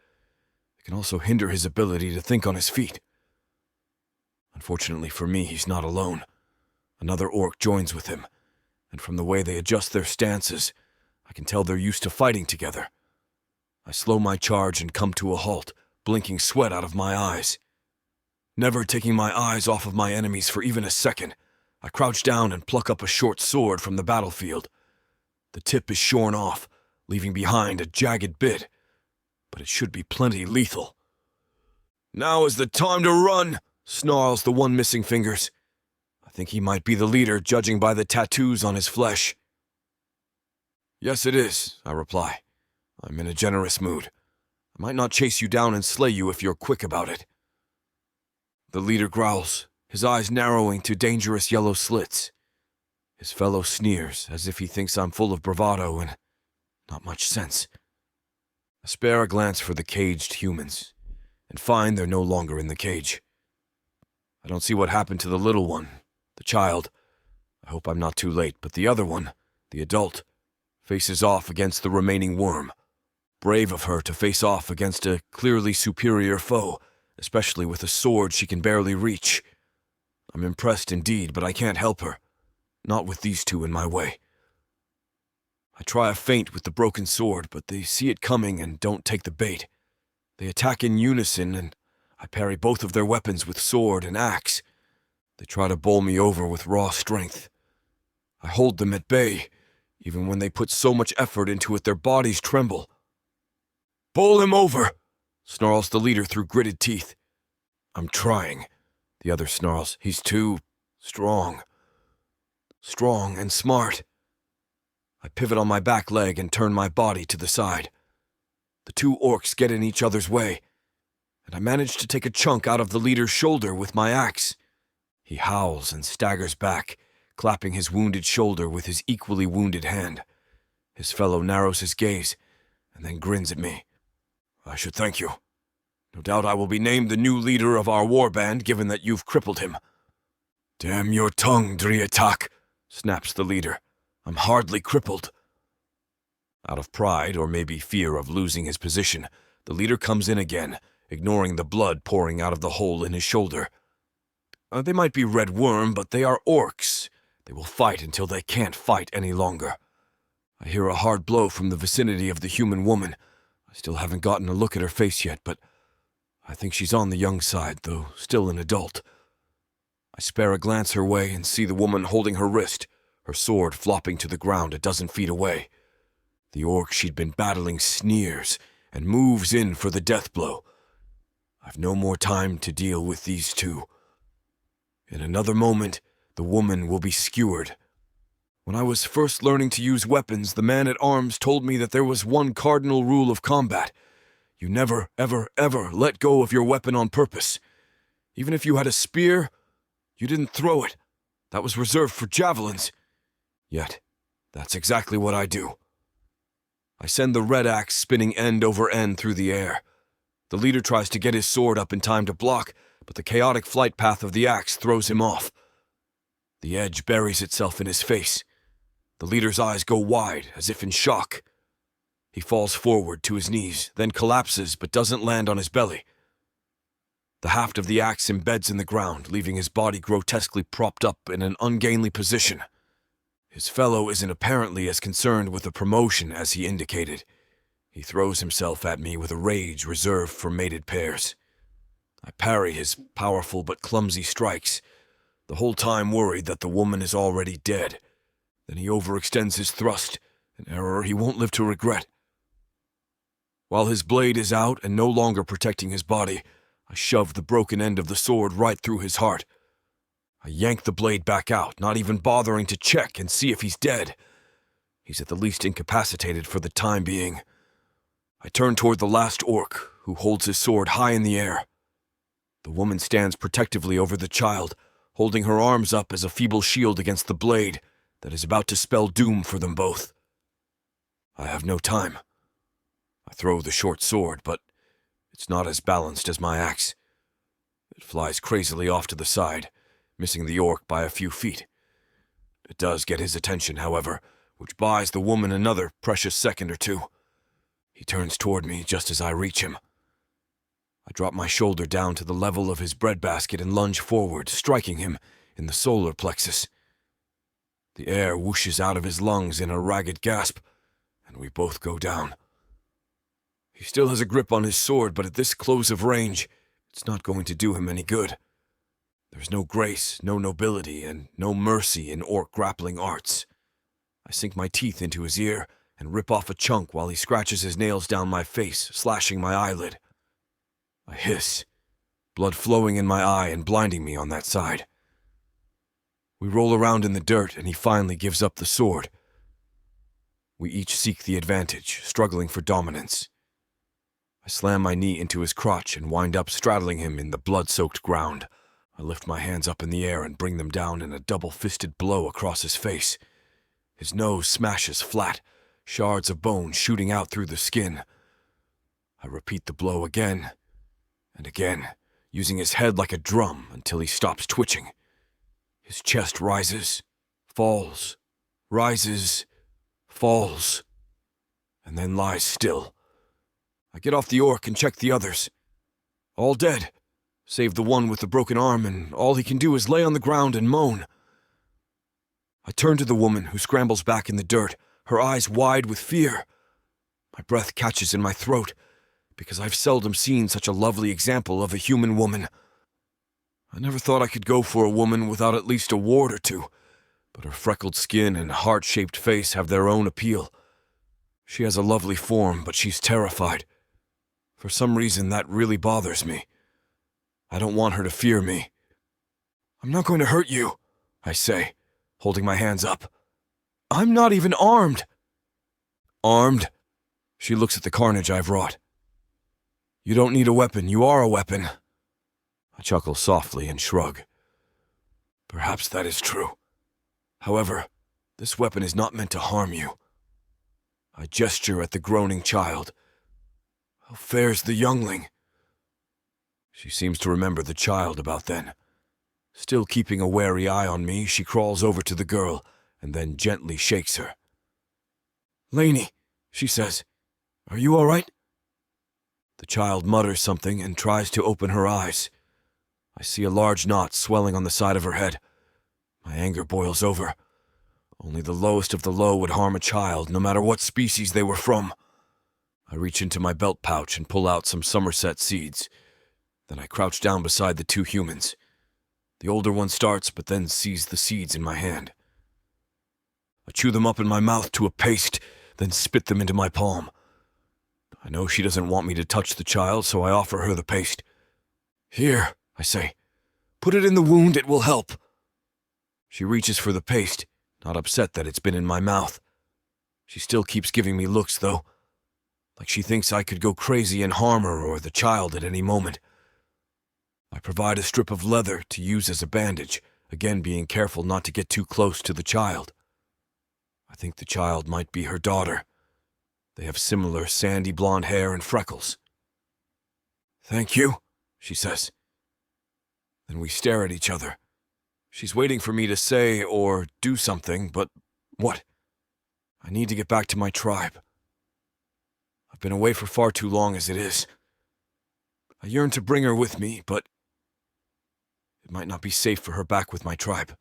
it can also hinder his ability to think on his feet. Unfortunately for me, he's not alone. Another orc joins with him, and from the way they adjust their stances, I can tell they're used to fighting together. I slow my charge and come to a halt, blinking sweat out of my eyes. Never taking my eyes off of my enemies for even a second, I crouch down and pluck up a short sword from the battlefield. The tip is shorn off, leaving behind a jagged bit, but it should be plenty lethal. "Now is the time to run," snarls the one missing fingers. I think he might be the leader, judging by the tattoos on his flesh. "Yes, it is," I reply. "I'm in a generous mood. I might not chase you down and slay you if you're quick about it." The leader growls, his eyes narrowing to dangerous yellow slits. His fellow sneers, as if he thinks I'm full of bravado and not much sense. I spare a glance for the caged humans, and find they're no longer in the cage. I don't see what happened to the little one, the child. I hope I'm not too late, but the other one, the adult, faces off against the remaining worm. Brave of her to face off against a clearly superior foe, especially with a sword she can barely reach. I'm impressed indeed, but I can't help her. Not with these two in my way. I try a feint with the broken sword, but they see it coming and don't take the bait. They attack in unison, and I parry both of their weapons with sword and axe. They try to bowl me over with raw strength. I hold them at bay. Even when they put so much effort into it, their bodies tremble. "Bowl him over," snarls the leader through gritted teeth. "I'm trying," the other snarls. "He's too strong. Strong and smart." I pivot on my back leg and turn my body to the side. The two orcs get in each other's way, and I manage to take a chunk out of the leader's shoulder with my axe. He howls and staggers back, clapping his wounded shoulder with his equally wounded hand. His fellow narrows his gaze, and then grins at me. "I should thank you. No doubt I will be named the new leader of our warband, given that you've crippled him." "Damn your tongue, Driatak," snaps the leader. "I'm hardly crippled." Out of pride, or maybe fear of losing his position, the leader comes in again, ignoring the blood pouring out of the hole in his shoulder. They might be red worm, but they are orcs. They will fight until they can't fight any longer. I hear a hard blow from the vicinity of the human woman. I still haven't gotten a look at her face yet, but I think she's on the young side, though still an adult. I spare a glance her way and see the woman holding her wrist, her sword flopping to the ground a dozen feet away. The orc she'd been battling sneers and moves in for the death blow. I've no more time to deal with these two. In another moment, the woman will be skewered. When I was first learning to use weapons, the man-at-arms told me that there was one cardinal rule of combat. You never, ever, ever let go of your weapon on purpose. Even if you had a spear, you didn't throw it. That was reserved for javelins. Yet, that's exactly what I do. I send the red axe spinning end over end through the air. The leader tries to get his sword up in time to block, but the chaotic flight path of the axe throws him off. The edge buries itself in his face. The leader's eyes go wide, as if in shock. He falls forward to his knees, then collapses but doesn't land on his belly. The haft of the axe embeds in the ground, leaving his body grotesquely propped up in an ungainly position. His fellow isn't apparently as concerned with the promotion as he indicated. He throws himself at me with a rage reserved for mated pairs. I parry his powerful but clumsy strikes, the whole time worried that the woman is already dead. Then he overextends his thrust, an error he won't live to regret. While his blade is out and no longer protecting his body, I shove the broken end of the sword right through his heart. I yank the blade back out, not even bothering to check and see if he's dead. He's at the least incapacitated for the time being. I turn toward the last orc, who holds his sword high in the air. The woman stands protectively over the child, holding her arms up as a feeble shield against the blade that is about to spell doom for them both. I have no time. I throw the short sword, but it's not as balanced as my axe. It flies crazily off to the side, missing the orc by a few feet. It does get his attention, however, which buys the woman another precious second or two. He turns toward me just as I reach him. I drop my shoulder down to the level of his breadbasket and lunge forward, striking him in the solar plexus. The air whooshes out of his lungs in a ragged gasp, and we both go down. He still has a grip on his sword, but at this close of range, it's not going to do him any good. There's no grace, no nobility, and no mercy in orc grappling arts. I sink my teeth into his ear and rip off a chunk while he scratches his nails down my face, slashing my eyelid. I hiss, blood flowing in my eye and blinding me on that side. We roll around in the dirt, and he finally gives up the sword. We each seek the advantage, struggling for dominance. I slam my knee into his crotch and wind up straddling him in the blood-soaked ground. I lift my hands up in the air and bring them down in a double-fisted blow across his face. His nose smashes flat, shards of bone shooting out through the skin. I repeat the blow again and again, using his head like a drum until he stops twitching. His chest rises, falls, rises, falls, and then lies still. I get off the orc and check the others. All dead, save the one with the broken arm, and all he can do is lay on the ground and moan. I turn to the woman, who scrambles back in the dirt, her eyes wide with fear. My breath catches in my throat, because I've seldom seen such a lovely example of a human woman. I never thought I could go for a woman without at least a ward or two, but her freckled skin and heart-shaped face have their own appeal. She has a lovely form, but she's terrified. For some reason, that really bothers me. I don't want her to fear me. "I'm not going to hurt you," I say, holding my hands up. "I'm not even armed." "Armed?" She looks at the carnage I've wrought. "You don't need a weapon. You are a weapon." I chuckle softly and shrug. Perhaps that is true. However, this weapon is not meant to harm you. I gesture at the groaning child. "How fares the youngling?" She seems to remember the child about then. Still keeping a wary eye on me, she crawls over to the girl and then gently shakes her. "Lainey," she says, "are you all right?" The child mutters something and tries to open her eyes. I see a large knot swelling on the side of her head. My anger boils over. Only the lowest of the low would harm a child, no matter what species they were from. I reach into my belt pouch and pull out some Somerset seeds. Then I crouch down beside the two humans. The older one starts, but then sees the seeds in my hand. I chew them up in my mouth to a paste, then spit them into my palm. I know she doesn't want me to touch the child, so I offer her the paste. "Here," I say. "Put it in the wound, it will help." She reaches for the paste, not upset that it's been in my mouth. She still keeps giving me looks, though, like she thinks I could go crazy and harm her or the child at any moment. I provide a strip of leather to use as a bandage, again being careful not to get too close to the child. I think the child might be her daughter. They have similar sandy blonde hair and freckles. "Thank you," she says. Then we stare at each other. She's waiting for me to say or do something, but what? I need to get back to my tribe. I've been away for far too long as it is. I yearn to bring her with me, but it might not be safe for her back with my tribe.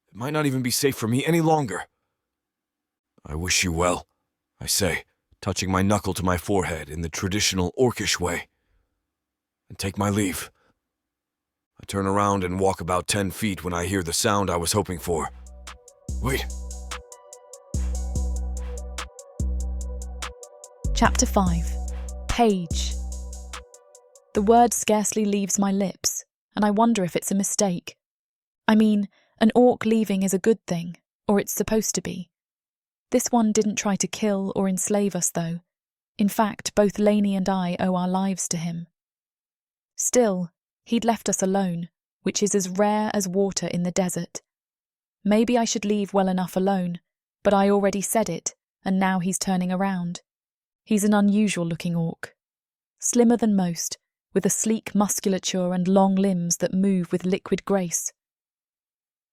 It might not even be safe for me any longer. "I wish you well," I say, touching my knuckle to my forehead in the traditional orcish way, and take my leave. I turn around and walk about 10 feet when I hear the sound I was hoping for. Wait. Chapter 5. Paige. The word scarcely leaves my lips, and I wonder if it's a mistake. I mean, an orc leaving is a good thing, or it's supposed to be. This one didn't try to kill or enslave us, though. In fact, both Lainey and I owe our lives to him. Still, he'd left us alone, which is as rare as water in the desert. Maybe I should leave well enough alone, but I already said it, and now he's turning around. He's an unusual-looking orc. Slimmer than most, with a sleek musculature and long limbs that move with liquid grace.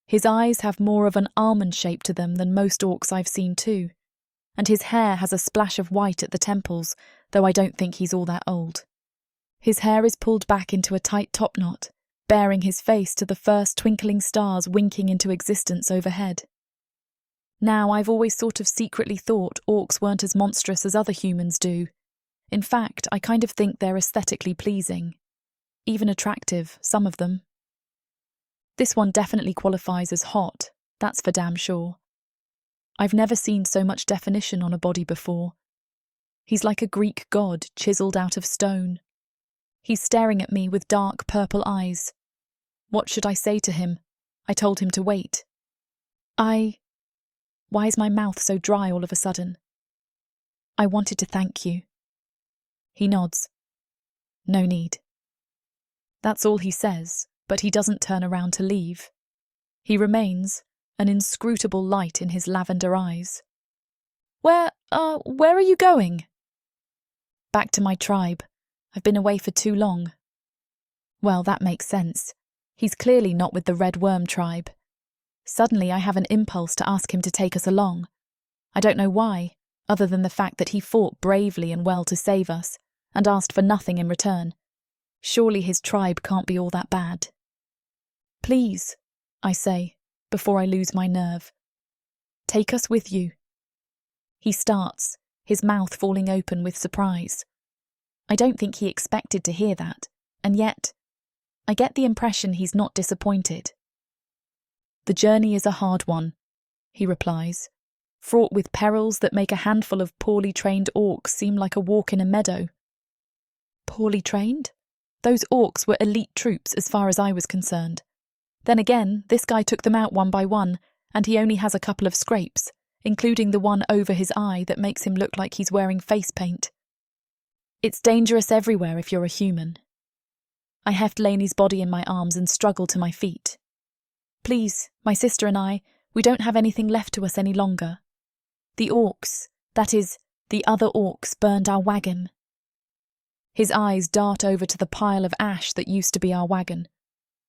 His eyes have more of an almond shape to them than most orcs I've seen too, and his hair has a splash of white at the temples, though I don't think he's all that old. His hair is pulled back into a tight topknot, baring his face to the first twinkling stars winking into existence overhead. Now, I've always sort of secretly thought orcs weren't as monstrous as other humans do. In fact, I kind of think they're aesthetically pleasing. Even attractive, some of them. This one definitely qualifies as hot, that's for damn sure. I've never seen so much definition on a body before. He's like a Greek god chiselled out of stone. He's staring at me with dark purple eyes. What should I say to him? I told him to wait. Why is my mouth so dry all of a sudden? I wanted to thank you. He nods. No need. That's all he says, but he doesn't turn around to leave. He remains, an inscrutable light in his lavender eyes. Where are you going? Back to my tribe. I've been away for too long. Well, that makes sense. He's clearly not with the Red Worm tribe. Suddenly I have an impulse to ask him to take us along. I don't know why, other than the fact that he fought bravely and well to save us, and asked for nothing in return. Surely his tribe can't be all that bad. Please, I say, before I lose my nerve. Take us with you. He starts, his mouth falling open with surprise. I don't think he expected to hear that, and yet, I get the impression he's not disappointed. The journey is a hard one, he replies, fraught with perils that make a handful of poorly trained orcs seem like a walk in a meadow. Poorly trained? Those orcs were elite troops as far as I was concerned. Then again, this guy took them out one by one, and he only has a couple of scrapes, including the one over his eye that makes him look like he's wearing face paint. It's dangerous everywhere if you're a human. I heft Lainey's body in my arms and struggle to my feet. Please, my sister and I, we don't have anything left to us any longer. The orcs, that is, the other orcs, burned our wagon. His eyes dart over to the pile of ash that used to be our wagon.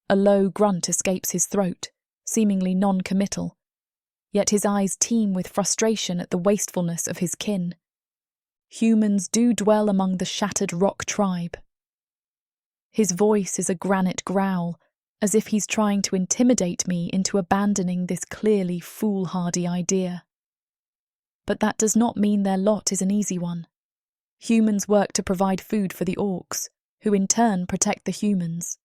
A low grunt escapes his throat, seemingly non-committal. Yet his eyes teem with frustration at the wastefulness of his kin. Humans do dwell among the shattered rock tribe. His voice is a granite growl, as if he's trying to intimidate me into abandoning this clearly foolhardy idea. But that does not mean their lot is an easy one. Humans work to provide food for the orcs, who in turn protect the humans.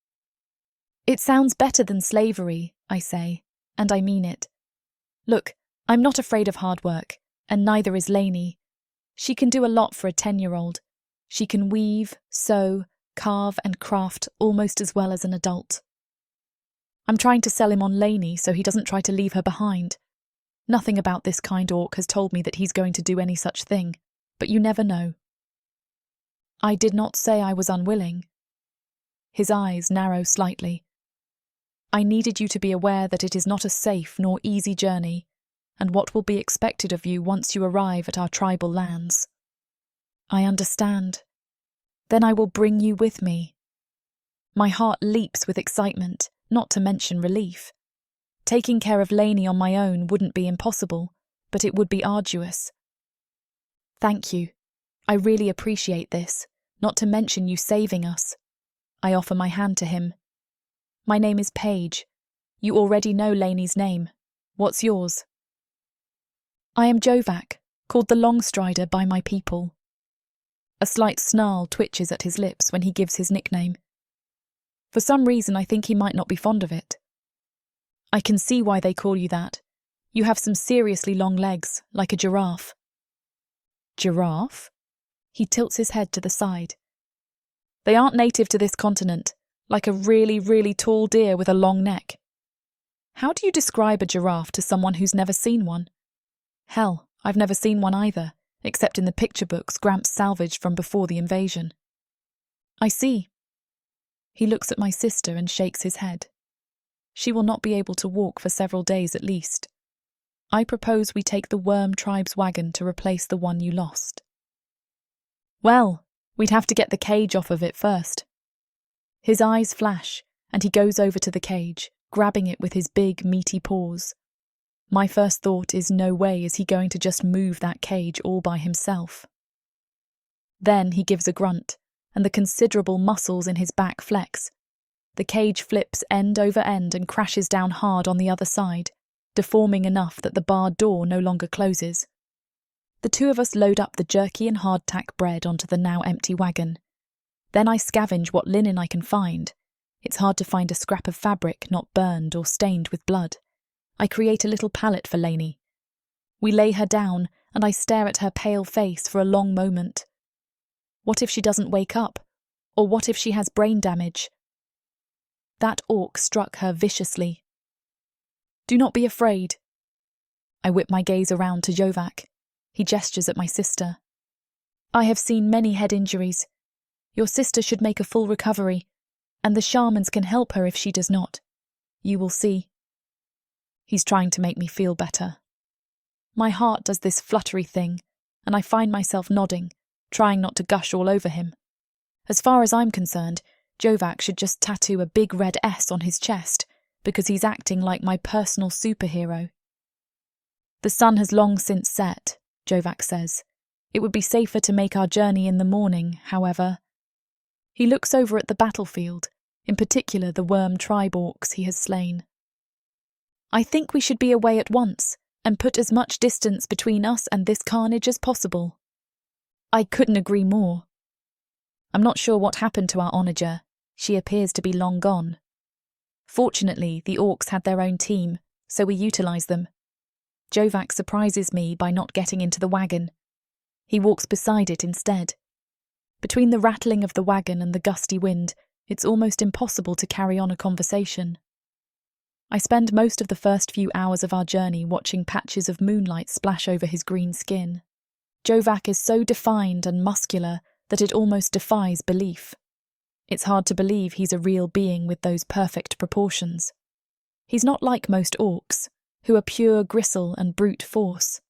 It sounds better than slavery, I say, and I mean it. Look, I'm not afraid of hard work, and neither is Lainey. She can do a lot for a 10-year-old. She can weave, sew, carve and craft almost as well as an adult. I'm trying to sell him on Lainey so he doesn't try to leave her behind. Nothing about this kind orc has told me that he's going to do any such thing, but you never know. I did not say I was unwilling. His eyes narrow slightly. I needed you to be aware that it is not a safe nor easy journey, and what will be expected of you once you arrive at our tribal lands. I understand. Then I will bring you with me. My heart leaps with excitement, not to mention relief. Taking care of Lainey on my own wouldn't be impossible, but it would be arduous. Thank you. I really appreciate this, not to mention you saving us. I offer my hand to him. My name is Paige. You already know Lainey's name. What's yours? I am Jovak, called the Longstrider by my people. A slight snarl twitches at his lips when he gives his nickname. For some reason I think he might not be fond of it. I can see why they call you that. You have some seriously long legs, like a giraffe. Giraffe? He tilts his head to the side. They aren't native to this continent, like a really, really tall deer with a long neck. How do you describe a giraffe to someone who's never seen one? Hell, I've never seen one either, except in the picture books Gramps salvaged from before the invasion. I see. He looks at my sister and shakes his head. She will not be able to walk for several days at least. I propose we take the Worm tribe's wagon to replace the one you lost. Well, we'd have to get the cage off of it first. His eyes flash, and he goes over to the cage, grabbing it with his big, meaty paws. My first thought is no way is he going to just move that cage all by himself. Then he gives a grunt, and the considerable muscles in his back flex. The cage flips end over end and crashes down hard on the other side, deforming enough that the barred door no longer closes. The two of us load up the jerky and hardtack bread onto the now empty wagon. Then I scavenge what linen I can find. It's hard to find a scrap of fabric not burned or stained with blood. I create a little pallet for Lainey. We lay her down, and I stare at her pale face for a long moment. What if she doesn't wake up? Or what if she has brain damage? That orc struck her viciously. Do not be afraid. I whip my gaze around to Jovak. He gestures at my sister. I have seen many head injuries. Your sister should make a full recovery, and the shamans can help her if she does not. You will see. He's trying to make me feel better. My heart does this fluttery thing, and I find myself nodding, trying not to gush all over him. As far as I'm concerned, Jovak should just tattoo a big red S on his chest, because he's acting like my personal superhero. The sun has long since set, Jovak says. It would be safer to make our journey in the morning, however. He looks over at the battlefield, in particular the worm tribe orcs he has slain. I think we should be away at once, and put as much distance between us and this carnage as possible. I couldn't agree more. I'm not sure what happened to our onager. She appears to be long gone. Fortunately, the orcs had their own team, so we utilised them. Jovak surprises me by not getting into the wagon. He walks beside it instead. Between the rattling of the wagon and the gusty wind, it's almost impossible to carry on a conversation. I spend most of the first few hours of our journey watching patches of moonlight splash over his green skin. Jovak is so defined and muscular that it almost defies belief. It's hard to believe he's a real being with those perfect proportions. He's not like most orcs, who are pure gristle and brute force.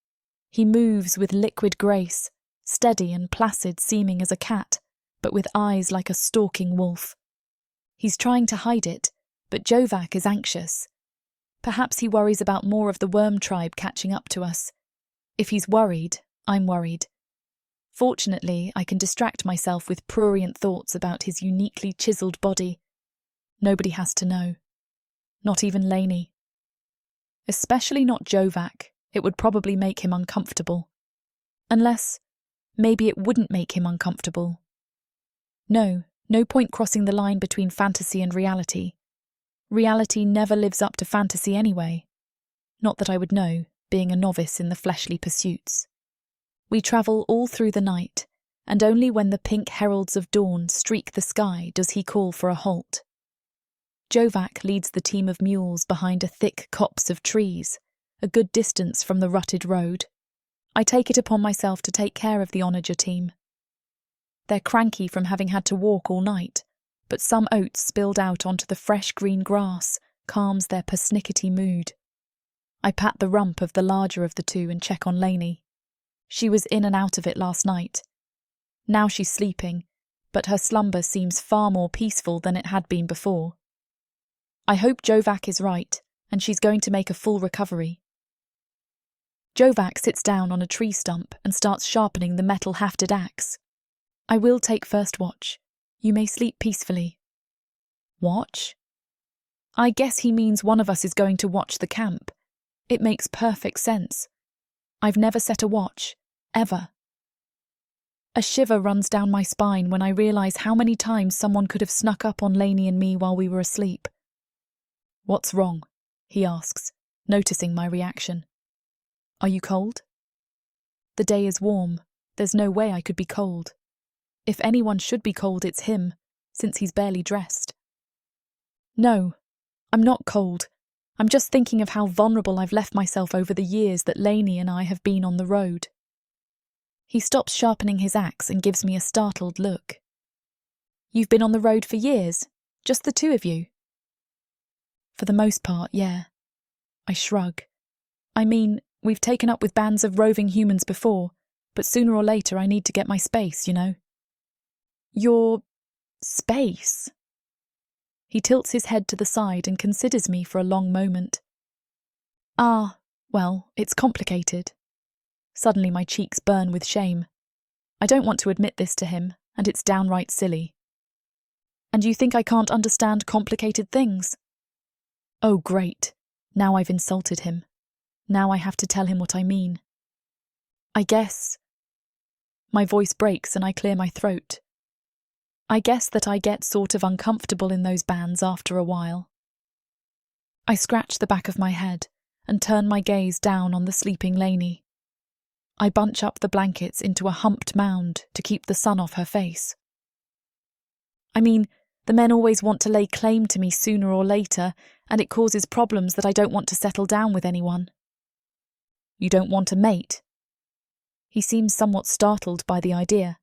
He moves with liquid grace, steady and placid seeming as a cat, but with eyes like a stalking wolf. He's trying to hide it, but Jovak is anxious. Perhaps he worries about more of the worm tribe catching up to us. If he's worried, I'm worried. Fortunately, I can distract myself with prurient thoughts about his uniquely chiselled body. Nobody has to know. Not even Lainey. Especially not Jovak. It would probably make him uncomfortable. Unless, maybe it wouldn't make him uncomfortable. No point crossing the line between fantasy and reality. Reality never lives up to fantasy anyway. Not that I would know, being a novice in the fleshly pursuits. We travel all through the night, and only when the pink heralds of dawn streak the sky does he call for a halt. Jovak leads the team of mules behind a thick copse of trees, a good distance from the rutted road. I take it upon myself to take care of the onager team. They're cranky from having had to walk all night, but some oats spilled out onto the fresh green grass calms their persnickety mood. I pat the rump of the larger of the two and check on Lainey. She was in and out of it last night. Now she's sleeping, but her slumber seems far more peaceful than it had been before. I hope Jovak is right, and she's going to make a full recovery. Jovak sits down on a tree stump and starts sharpening the metal-hafted axe. I will take first watch. You may sleep peacefully. Watch? I guess he means one of us is going to watch the camp. It makes perfect sense. I've never set a watch, ever. A shiver runs down my spine when I realise how many times someone could have snuck up on Lainey and me while we were asleep. What's wrong? He asks, noticing my reaction. Are you cold? The day is warm. There's no way I could be cold. If anyone should be cold, it's him, since he's barely dressed. No, I'm not cold. I'm just thinking of how vulnerable I've left myself over the years that Lainey and I have been on the road. He stops sharpening his axe and gives me a startled look. You've been on the road for years? Just the two of you? For the most part, yeah. I shrug. I mean, we've taken up with bands of roving humans before, but sooner or later I need to get my space, you know. Your space? He tilts his head to the side and considers me for a long moment. Well, it's complicated. Suddenly my cheeks burn with shame. I don't want to admit this to him, and it's downright silly. And you think I can't understand complicated things? Oh, great. Now I've insulted him. Now I have to tell him what I mean. I guess... My voice breaks and I clear my throat. I guess that I get sort of uncomfortable in those bands after a while. I scratch the back of my head and turn my gaze down on the sleeping Lainey. I bunch up the blankets into a humped mound to keep the sun off her face. I mean, the men always want to lay claim to me sooner or later, and it causes problems that I don't want to settle down with anyone. You don't want a mate? He seems somewhat startled by the idea.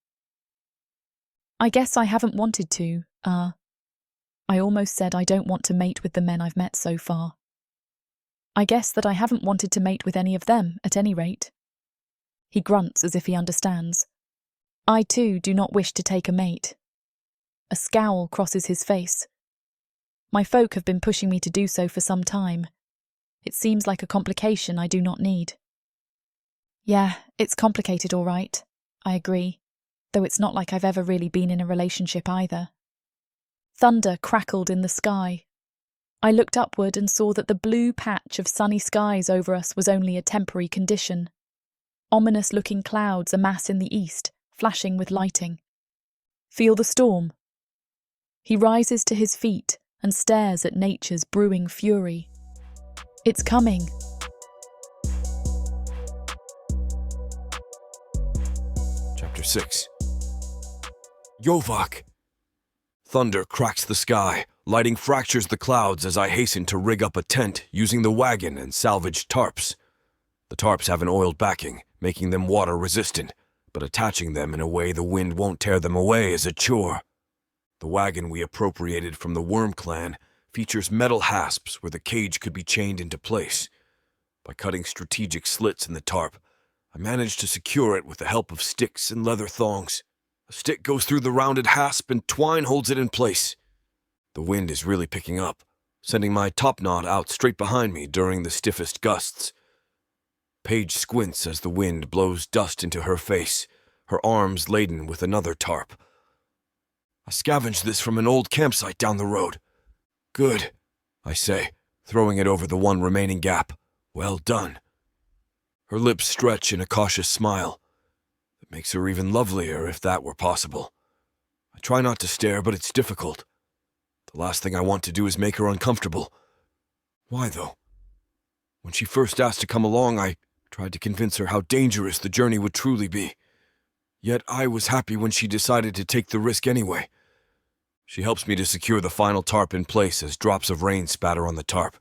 I guess I haven't wanted to, I almost said I don't want to mate with the men I've met so far. I guess that I haven't wanted to mate with any of them, at any rate. He grunts as if he understands. I too do not wish to take a mate. A scowl crosses his face. My folk have been pushing me to do so for some time. It seems like a complication I do not need. Yeah, it's complicated all right, I agree, though it's not like I've ever really been in a relationship either. Thunder crackled in the sky. I looked upward and saw that the blue patch of sunny skies over us was only a temporary condition. Ominous-looking clouds amass in the east, flashing with lighting. Feel the storm? He rises to his feet and stares at nature's brewing fury. It's coming. Chapter 6. Jovak! Thunder cracks the sky, lighting fractures the clouds as I hasten to rig up a tent using the wagon and salvaged tarps. The tarps have an oiled backing, making them water-resistant, but attaching them in a way the wind won't tear them away is a chore. The wagon we appropriated from the Worm clan features metal hasps where the cage could be chained into place. By cutting strategic slits in the tarp, I managed to secure it with the help of sticks and leather thongs. A stick goes through the rounded hasp and twine holds it in place. The wind is really picking up, sending my topknot out straight behind me during the stiffest gusts. Paige squints as the wind blows dust into her face, her arms laden with another tarp. I scavenged this from an old campsite down the road. Good, I say, throwing it over the one remaining gap. Well done. Her lips stretch in a cautious smile. It makes her even lovelier if that were possible. I try not to stare, but it's difficult. The last thing I want to do is make her uncomfortable. Why, though? When she first asked to come along, I tried to convince her how dangerous the journey would truly be. Yet I was happy when she decided to take the risk anyway. She helps me to secure the final tarp in place as drops of rain spatter on the tarp.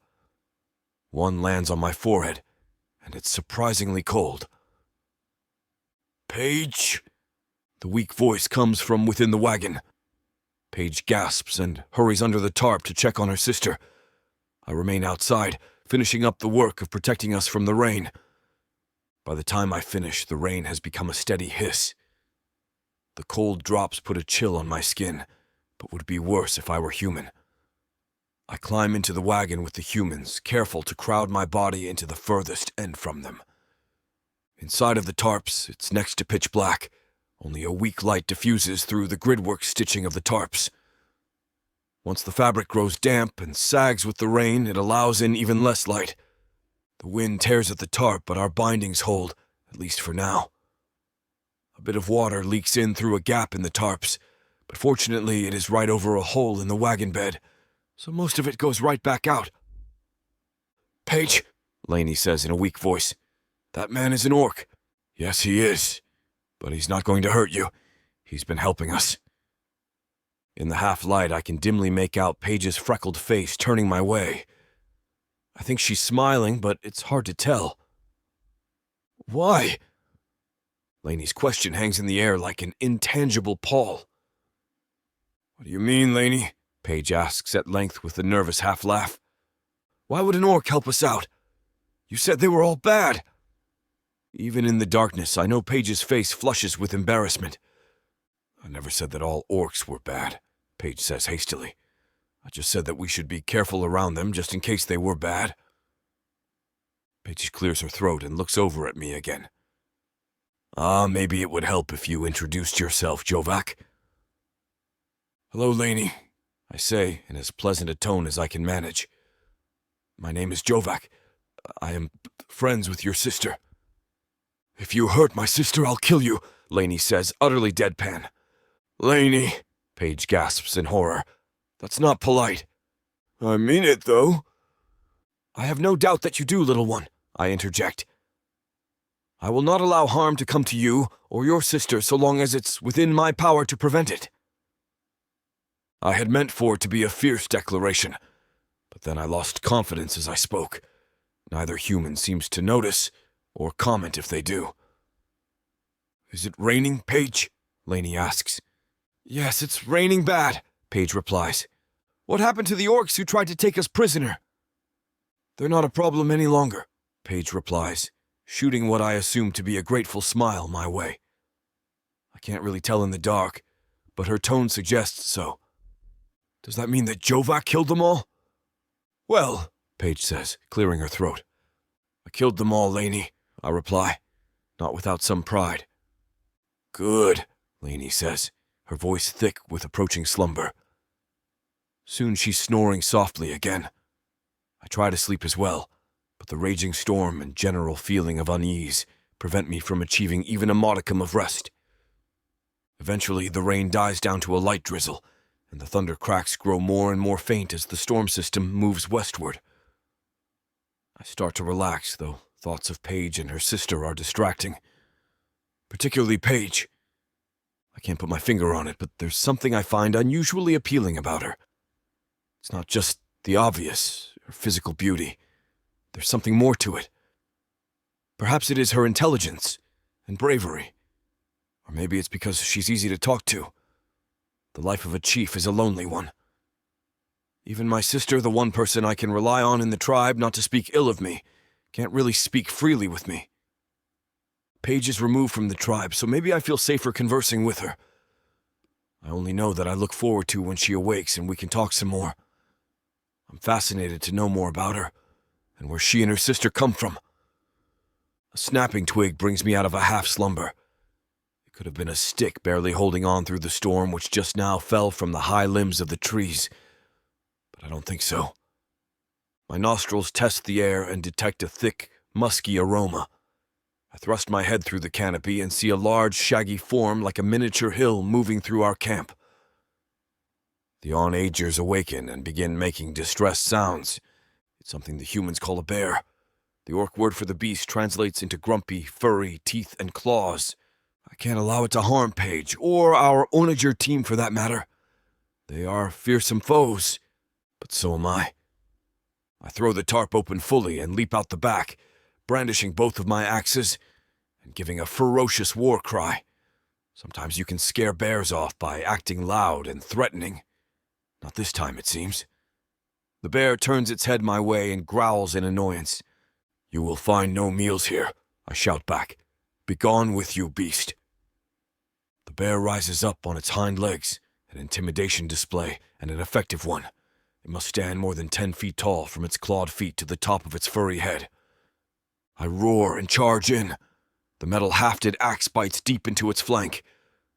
One lands on my forehead, and it's surprisingly cold. Paige? The weak voice comes from within the wagon. Paige gasps and hurries under the tarp to check on her sister. I remain outside, finishing up the work of protecting us from the rain. By the time I finish, the rain has become a steady hiss. The cold drops put a chill on my skin, but would be worse if I were human. I climb into the wagon with the humans, careful to crowd my body into the furthest end from them. Inside of the tarps, it's next to pitch black. Only a weak light diffuses through the gridwork stitching of the tarps. Once the fabric grows damp and sags with the rain, it allows in even less light. The wind tears at the tarp, but our bindings hold, at least for now. A bit of water leaks in through a gap in the tarps, but fortunately it is right over a hole in the wagon bed, so most of it goes right back out. Paige, Lainey says in a weak voice, that man is an orc. Yes, he is, but he's not going to hurt you. He's been helping us. In the half-light, I can dimly make out Paige's freckled face turning my way. I think she's smiling, but it's hard to tell. Why? Lainey's question hangs in the air like an intangible pall. What do you mean, Lainey? Paige asks at length with a nervous half-laugh. Why would an orc help us out? You said they were all bad. Even in the darkness, I know Paige's face flushes with embarrassment. I never said that all orcs were bad, Paige says hastily. I just said that we should be careful around them just in case they were bad. Paige clears her throat and looks over at me again. Maybe it would help if you introduced yourself, Jovak. Hello, Lainey, I say in as pleasant a tone as I can manage. My name is Jovak. I am friends with your sister. If you hurt my sister, I'll kill you, Lainey says, utterly deadpan. Lainey, Paige gasps in horror. That's not polite. I mean it, though. I have no doubt that you do, little one, I interject. I will not allow harm to come to you or your sister so long as it's within my power to prevent it. I had meant for it to be a fierce declaration, but then I lost confidence as I spoke. Neither human seems to notice or comment if they do. Is it raining, Paige? Lainey asks. Yes, it's raining bad, Paige replies. What happened to the orcs who tried to take us prisoner? They're not a problem any longer, Paige replies, shooting what I assume to be a grateful smile my way. I can't really tell in the dark, but her tone suggests so. Does that mean that Jovak killed them all? Well, Paige says, clearing her throat. I killed them all, Lainey, I reply, not without some pride. Good, Lainey says, her voice thick with approaching slumber. Soon she's snoring softly again. I try to sleep as well, but the raging storm and general feeling of unease prevent me from achieving even a modicum of rest. Eventually, the rain dies down to a light drizzle, and the thunder cracks grow more and more faint as the storm system moves westward. I start to relax, though thoughts of Paige and her sister are distracting. Particularly Paige. I can't put my finger on it, but there's something I find unusually appealing about her. It's not just the obvious, her physical beauty. There's something more to it. Perhaps it is her intelligence and bravery. Or maybe it's because she's easy to talk to. The life of a chief is a lonely one. Even my sister, the one person I can rely on in the tribe not to speak ill of me, can't really speak freely with me. Paige is removed from the tribe, so maybe I feel safer conversing with her. I only know that I look forward to when she awakes and we can talk some more. I'm fascinated to know more about her, and where she and her sister come from. A snapping twig brings me out of a half-slumber. It could have been a stick barely holding on through the storm which just now fell from the high limbs of the trees. But I don't think so. My nostrils test the air and detect a thick, musky aroma. I thrust my head through the canopy and see a large, shaggy form like a miniature hill moving through our camp. The on-agers awaken and begin making distressed sounds. It's something the humans call a bear. The orc word for the beast translates into grumpy, furry teeth and claws. I can't allow it to harm Paige, or our onager team for that matter. They are fearsome foes, but so am I. I throw the tarp open fully and leap out the back, brandishing both of my axes and giving a ferocious war cry. Sometimes you can scare bears off by acting loud and threatening. Not this time, it seems. The bear turns its head my way and growls in annoyance. You will find no meals here, I shout back. Begone with you, beast. The bear rises up on its hind legs, an intimidation display and an effective one. It must stand more than 10 feet tall from its clawed feet to the top of its furry head. I roar and charge in. The metal-hafted axe bites deep into its flank.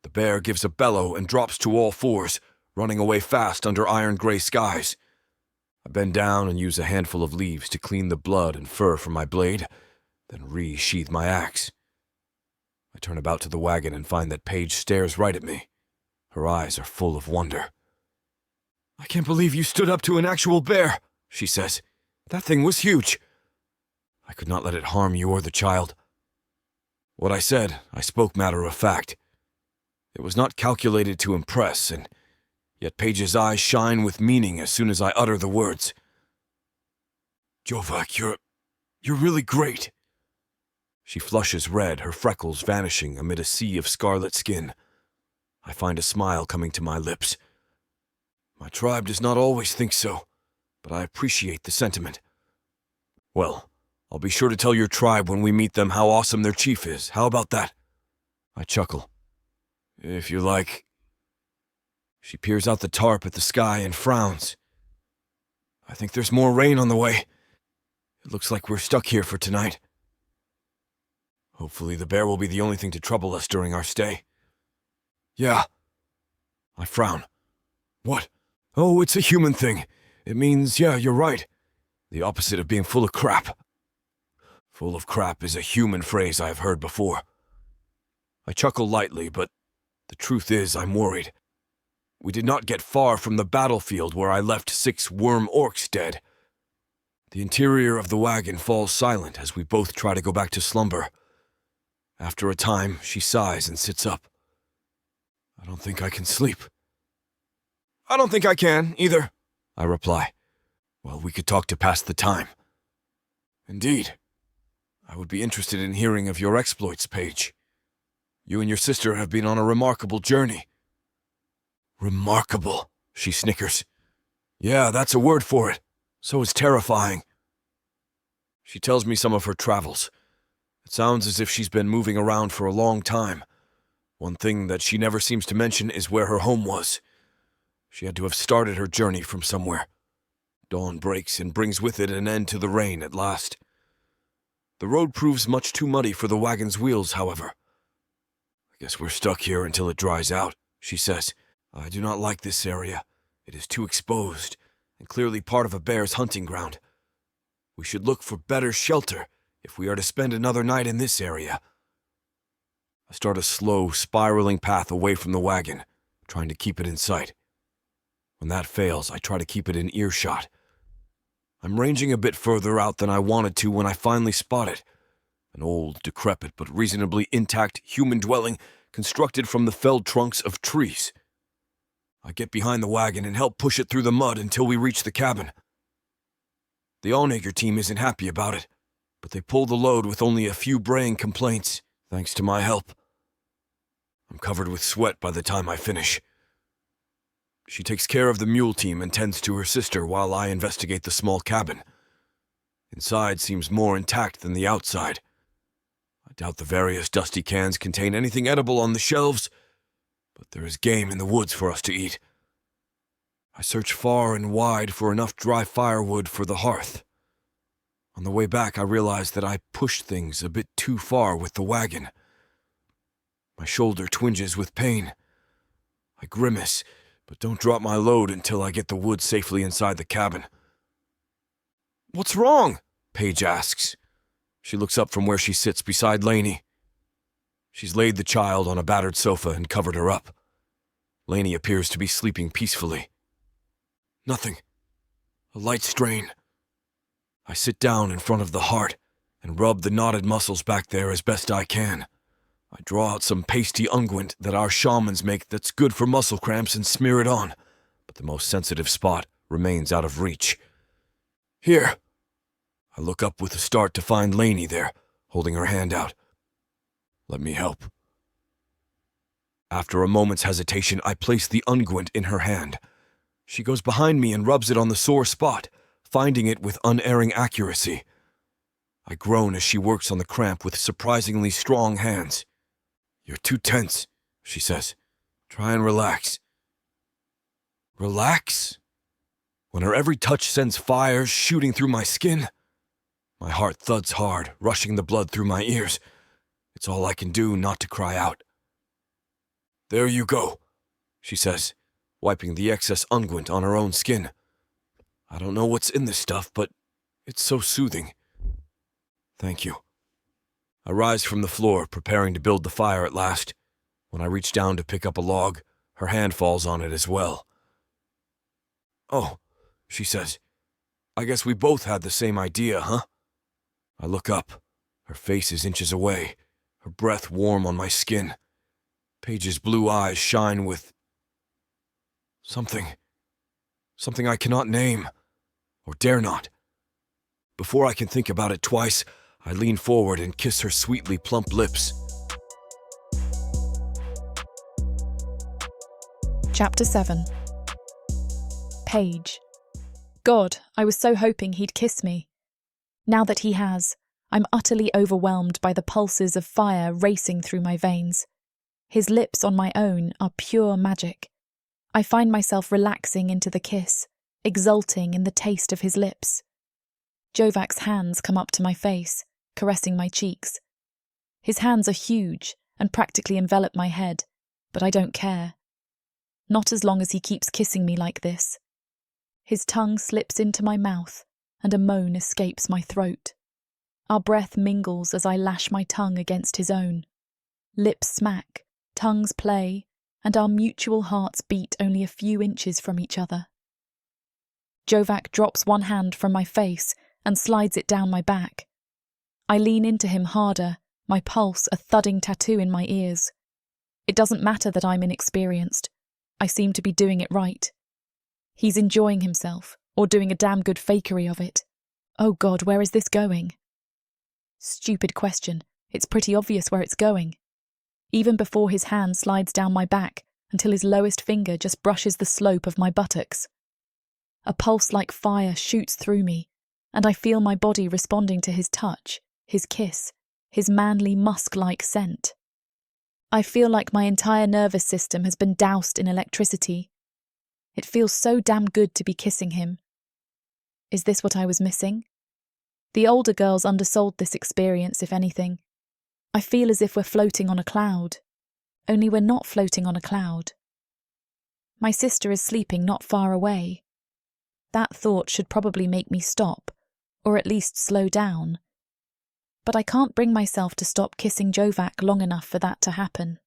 The bear gives a bellow and drops to all fours, running away fast under iron-gray skies. I bend down and use a handful of leaves to clean the blood and fur from my blade, then re-sheathe my axe. I turn about to the wagon and find that Paige stares right at me. Her eyes are full of wonder. I can't believe you stood up to an actual bear, she says. That thing was huge. I could not let it harm you or the child. What I said, I spoke matter of fact. It was not calculated to impress, and yet Paige's eyes shine with meaning as soon as I utter the words. Jovak, you're really great. She flushes red, her freckles vanishing amid a sea of scarlet skin. I find a smile coming to my lips. My tribe does not always think so, but I appreciate the sentiment. Well, I'll be sure to tell your tribe when we meet them how awesome their chief is. How about that? I chuckle. If you like. She peers out the tarp at the sky and frowns. I think there's more rain on the way. It looks like we're stuck here for tonight. Hopefully the bear will be the only thing to trouble us during our stay. Yeah. I frown. What? Oh, it's a human thing. It means, yeah, you're right. The opposite of being full of crap. Full of crap is a human phrase I've heard before. I chuckle lightly, but the truth is I'm worried. We did not get far from the battlefield where I left 6 worm orcs dead. The interior of the wagon falls silent as we both try to go back to slumber. After a time, she sighs and sits up. I don't think I can sleep. I don't think I can, either, I reply. Well, we could talk to pass the time. Indeed. I would be interested in hearing of your exploits, Paige. You and your sister have been on a remarkable journey. Remarkable, she snickers. Yeah, that's a word for it. So is terrifying. She tells me some of her travels. It sounds as if she's been moving around for a long time. One thing that she never seems to mention is where her home was. She had to have started her journey from somewhere. Dawn breaks and brings with it an end to the rain at last. The road proves much too muddy for the wagon's wheels, however. I guess we're stuck here until it dries out, she says. I do not like this area. It is too exposed, and clearly part of a bear's hunting ground. We should look for better shelter if we are to spend another night in this area. I start a slow, spiraling path away from the wagon, trying to keep it in sight. When that fails, I try to keep it in earshot. I'm ranging a bit further out than I wanted to when I finally spot it. An old, decrepit, but reasonably intact human dwelling constructed from the felled trunks of trees. I get behind the wagon and help push it through the mud until we reach the cabin. The Allnager team isn't happy about it, but they pull the load with only a few braying complaints, thanks to my help. I'm covered with sweat by the time I finish. She takes care of the mule team and tends to her sister while I investigate the small cabin. Inside seems more intact than the outside. I doubt the various dusty cans contain anything edible on the shelves, but there is game in the woods for us to eat. I search far and wide for enough dry firewood for the hearth. On the way back, I realize that I pushed things a bit too far with the wagon. My shoulder twinges with pain. I grimace, but don't drop my load until I get the wood safely inside the cabin. What's wrong? Paige asks. She looks up from where she sits beside Lainey. She's laid the child on a battered sofa and covered her up. Lainey appears to be sleeping peacefully. Nothing. A light strain. I sit down in front of the heart and rub the knotted muscles back there as best I can. I draw out some pasty unguent that our shamans make that's good for muscle cramps and smear it on, but the most sensitive spot remains out of reach. Here. I look up with a start to find Lainey there, holding her hand out. Let me help. After a moment's hesitation, I place the unguent in her hand. She goes behind me and rubs it on the sore spot, finding it with unerring accuracy. I groan as she works on the cramp with surprisingly strong hands. You're too tense, she says. Try and relax. Relax? When her every touch sends fires shooting through my skin, my heart thuds hard, rushing the blood through my ears. It's all I can do not to cry out. There you go, she says, wiping the excess unguent on her own skin. I don't know what's in this stuff, but it's so soothing. Thank you. I rise from the floor, preparing to build the fire at last. When I reach down to pick up a log, her hand falls on it as well. Oh, she says. I guess we both had the same idea, huh? I look up. Her face is inches away, her breath warm on my skin. Paige's blue eyes shine with something I cannot name, or dare not. Before I can think about it twice, I lean forward and kiss her sweetly plump lips. Chapter 7. Paige. God, I was so hoping he'd kiss me. Now that he has, I'm utterly overwhelmed by the pulses of fire racing through my veins. His lips on my own are pure magic. I find myself relaxing into the kiss, exulting in the taste of his lips. Jovak's hands come up to my face, caressing my cheeks. His hands are huge and practically envelop my head, but I don't care. Not as long as he keeps kissing me like this. His tongue slips into my mouth, and a moan escapes my throat. Our breath mingles as I lash my tongue against his own. Lips smack, tongues play, and our mutual hearts beat only a few inches from each other. Jovak drops one hand from my face and slides it down my back. I lean into him harder, my pulse a thudding tattoo in my ears. It doesn't matter that I'm inexperienced. I seem to be doing it right. He's enjoying himself, or doing a damn good fakery of it. Oh God, where is this going? Stupid question. It's pretty obvious where it's going. Even before his hand slides down my back until his lowest finger just brushes the slope of my buttocks. A pulse like fire shoots through me, and I feel my body responding to his touch, his kiss, his manly musk-like scent. I feel like my entire nervous system has been doused in electricity. It feels so damn good to be kissing him. Is this what I was missing? The older girls undersold this experience, if anything. I feel as if we're floating on a cloud, only we're not floating on a cloud. My sister is sleeping not far away. That thought should probably make me stop, or at least slow down. But I can't bring myself to stop kissing Jovak long enough for that to happen.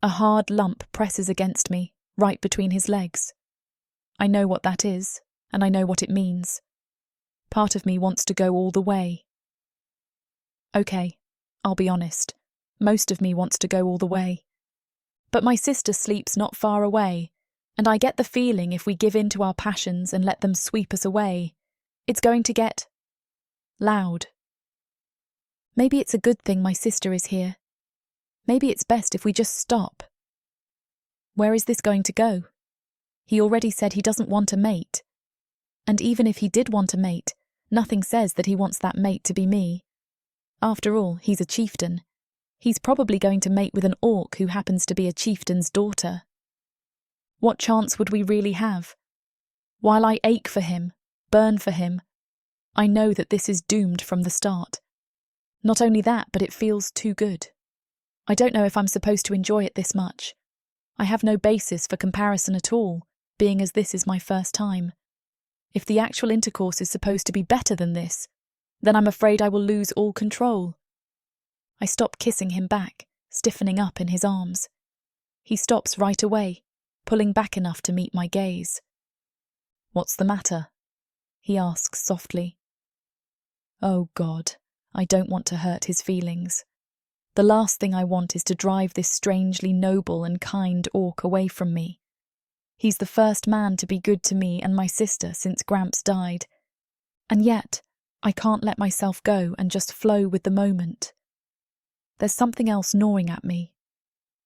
A hard lump presses against me, right between his legs. I know what that is, and I know what it means. Part of me wants to go all the way. Okay, I'll be honest. Most of me wants to go all the way. But my sister sleeps not far away, and I get the feeling if we give in to our passions and let them sweep us away, it's going to get loud. Maybe it's a good thing my sister is here. Maybe it's best if we just stop. Where is this going to go? He already said he doesn't want a mate. And even if he did want a mate, nothing says that he wants that mate to be me. After all, he's a chieftain. He's probably going to mate with an orc who happens to be a chieftain's daughter. What chance would we really have? While I ache for him, burn for him, I know that this is doomed from the start. Not only that, but it feels too good. I don't know if I'm supposed to enjoy it this much. I have no basis for comparison at all, being as this is my first time. If the actual intercourse is supposed to be better than this, then I'm afraid I will lose all control. I stop kissing him back, stiffening up in his arms. He stops right away, pulling back enough to meet my gaze. "What's the matter?" he asks softly. Oh God, I don't want to hurt his feelings. The last thing I want is to drive this strangely noble and kind orc away from me. He's the first man to be good to me and my sister since Gramps died. And yet, I can't let myself go and just flow with the moment. There's something else gnawing at me.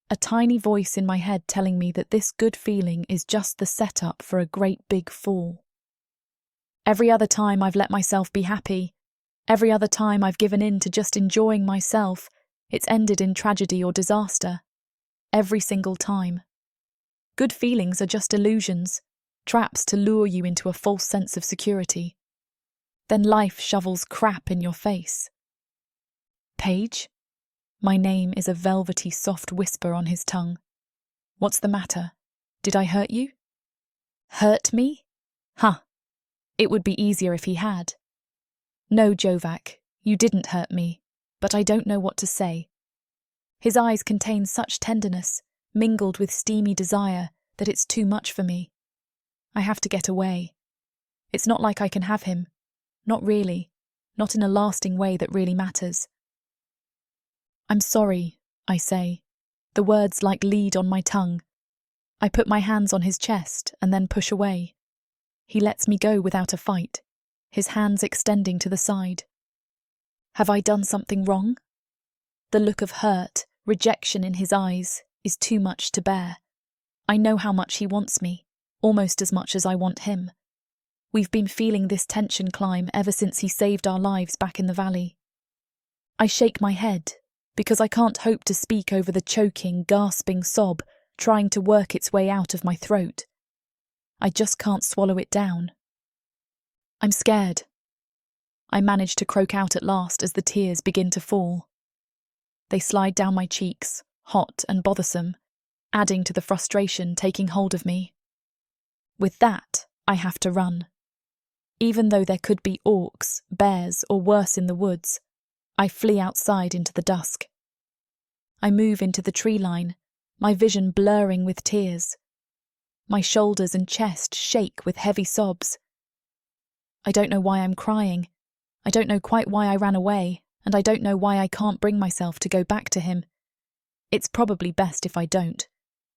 A tiny voice in my head telling me that this good feeling is just the setup for a great big fall. Every other time I've let myself be happy, every other time I've given in to just enjoying myself, it's ended in tragedy or disaster. Every single time. Good feelings are just illusions, traps to lure you into a false sense of security. Then life shovels crap in your face. Paige? My name is a velvety soft whisper on his tongue. What's the matter? Did I hurt you? Hurt me? Huh. It would be easier if he had. No, Jovak, you didn't hurt me, but I don't know what to say. His eyes contain such tenderness, mingled with steamy desire, that it's too much for me. I have to get away. It's not like I can have him. Not really. Not in a lasting way that really matters. I'm sorry, I say, the words like lead on my tongue. I put my hands on his chest and then push away. He lets me go without a fight, his hands extending to the side. Have I done something wrong? The look of hurt, rejection in his eyes is too much to bear. I know how much he wants me, almost as much as I want him. We've been feeling this tension climb ever since he saved our lives back in the valley. I shake my head, because I can't hope to speak over the choking, gasping sob trying to work its way out of my throat. I just can't swallow it down. I'm scared. I manage to croak out at last as the tears begin to fall. They slide down my cheeks, hot and bothersome, adding to the frustration taking hold of me. With that, I have to run. Even though there could be orcs, bears, or worse in the woods, I flee outside into the dusk. I move into the tree line, my vision blurring with tears. My shoulders and chest shake with heavy sobs. I don't know why I'm crying. I don't know quite why I ran away, and I don't know why I can't bring myself to go back to him. It's probably best if I don't,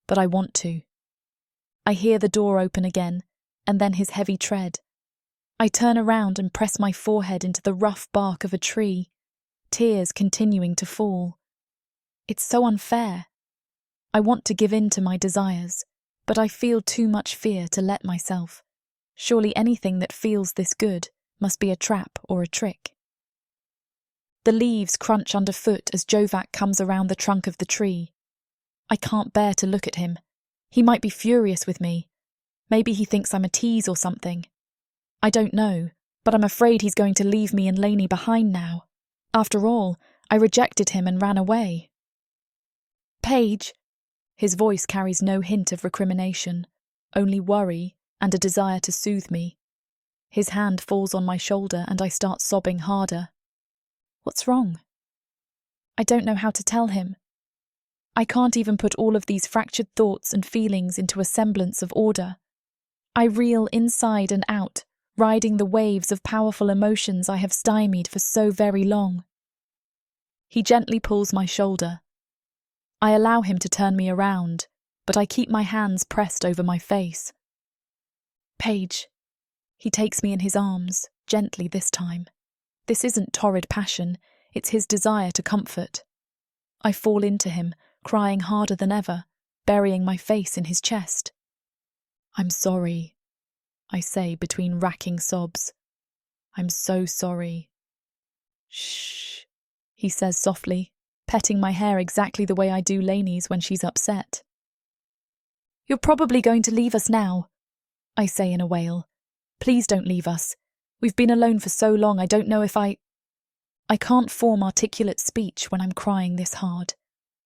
but I want to. I hear the door open again, and then his heavy tread. I turn around and press my forehead into the rough bark of a tree, tears continuing to fall. It's so unfair. I want to give in to my desires, but I feel too much fear to let myself. Surely anything that feels this good must be a trap or a trick. The leaves crunch underfoot as Jovak comes around the trunk of the tree. I can't bear to look at him. He might be furious with me. Maybe he thinks I'm a tease or something. I don't know, but I'm afraid he's going to leave me and Lainey behind now. After all, I rejected him and ran away. Paige. His voice carries no hint of recrimination, only worry and a desire to soothe me. His hand falls on my shoulder and I start sobbing harder. What's wrong? I don't know how to tell him. I can't even put all of these fractured thoughts and feelings into a semblance of order. I reel inside and out, riding the waves of powerful emotions I have stymied for so very long. He gently pulls my shoulder. I allow him to turn me around, but I keep my hands pressed over my face. Paige. He takes me in his arms, gently this time. This isn't torrid passion, it's his desire to comfort. I fall into him, crying harder than ever, burying my face in his chest. I'm sorry, I say between racking sobs. I'm so sorry. Shh, he says softly, petting my hair exactly the way I do Lainey's when she's upset. You're probably going to leave us now, I say in a wail. Please don't leave us. We've been alone for so long, I don't know if I can't form articulate speech when I'm crying this hard.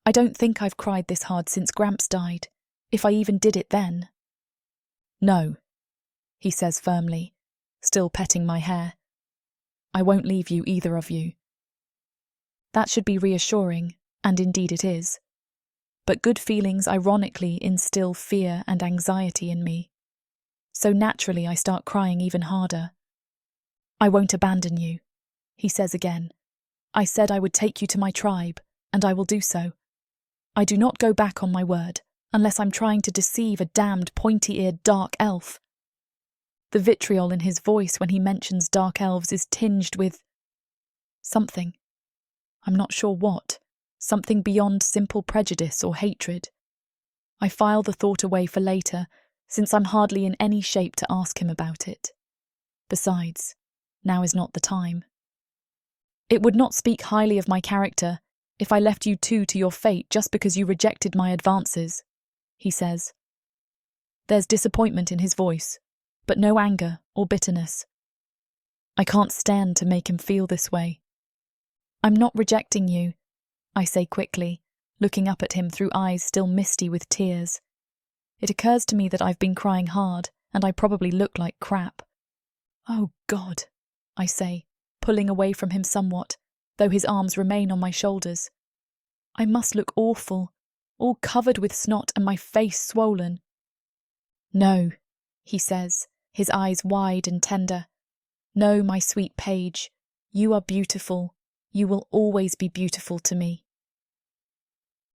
I don't think I've cried this hard since Gramps died, if I even did it then. No, he says firmly, still petting my hair. I won't leave you, either of you. That should be reassuring, and indeed it is. But good feelings ironically instill fear and anxiety in me. So naturally I start crying even harder. I won't abandon you, he says again. I said I would take you to my tribe, and I will do so. I do not go back on my word, unless I'm trying to deceive a damned pointy-eared dark elf. The vitriol in his voice when he mentions dark elves is tinged with something. I'm not sure what, something beyond simple prejudice or hatred. I file the thought away for later, since I'm hardly in any shape to ask him about it. Besides, now is not the time. It would not speak highly of my character if I left you two to your fate just because you rejected my advances, he says. There's disappointment in his voice, but no anger or bitterness. I can't stand to make him feel this way. I'm not rejecting you, I say quickly, looking up at him through eyes still misty with tears. It occurs to me that I've been crying hard, and I probably look like crap. Oh God, I say, pulling away from him somewhat, though his arms remain on my shoulders. I must look awful, all covered with snot and my face swollen. No, he says, his eyes wide and tender. No, my sweet Paige, you are beautiful. You will always be beautiful to me.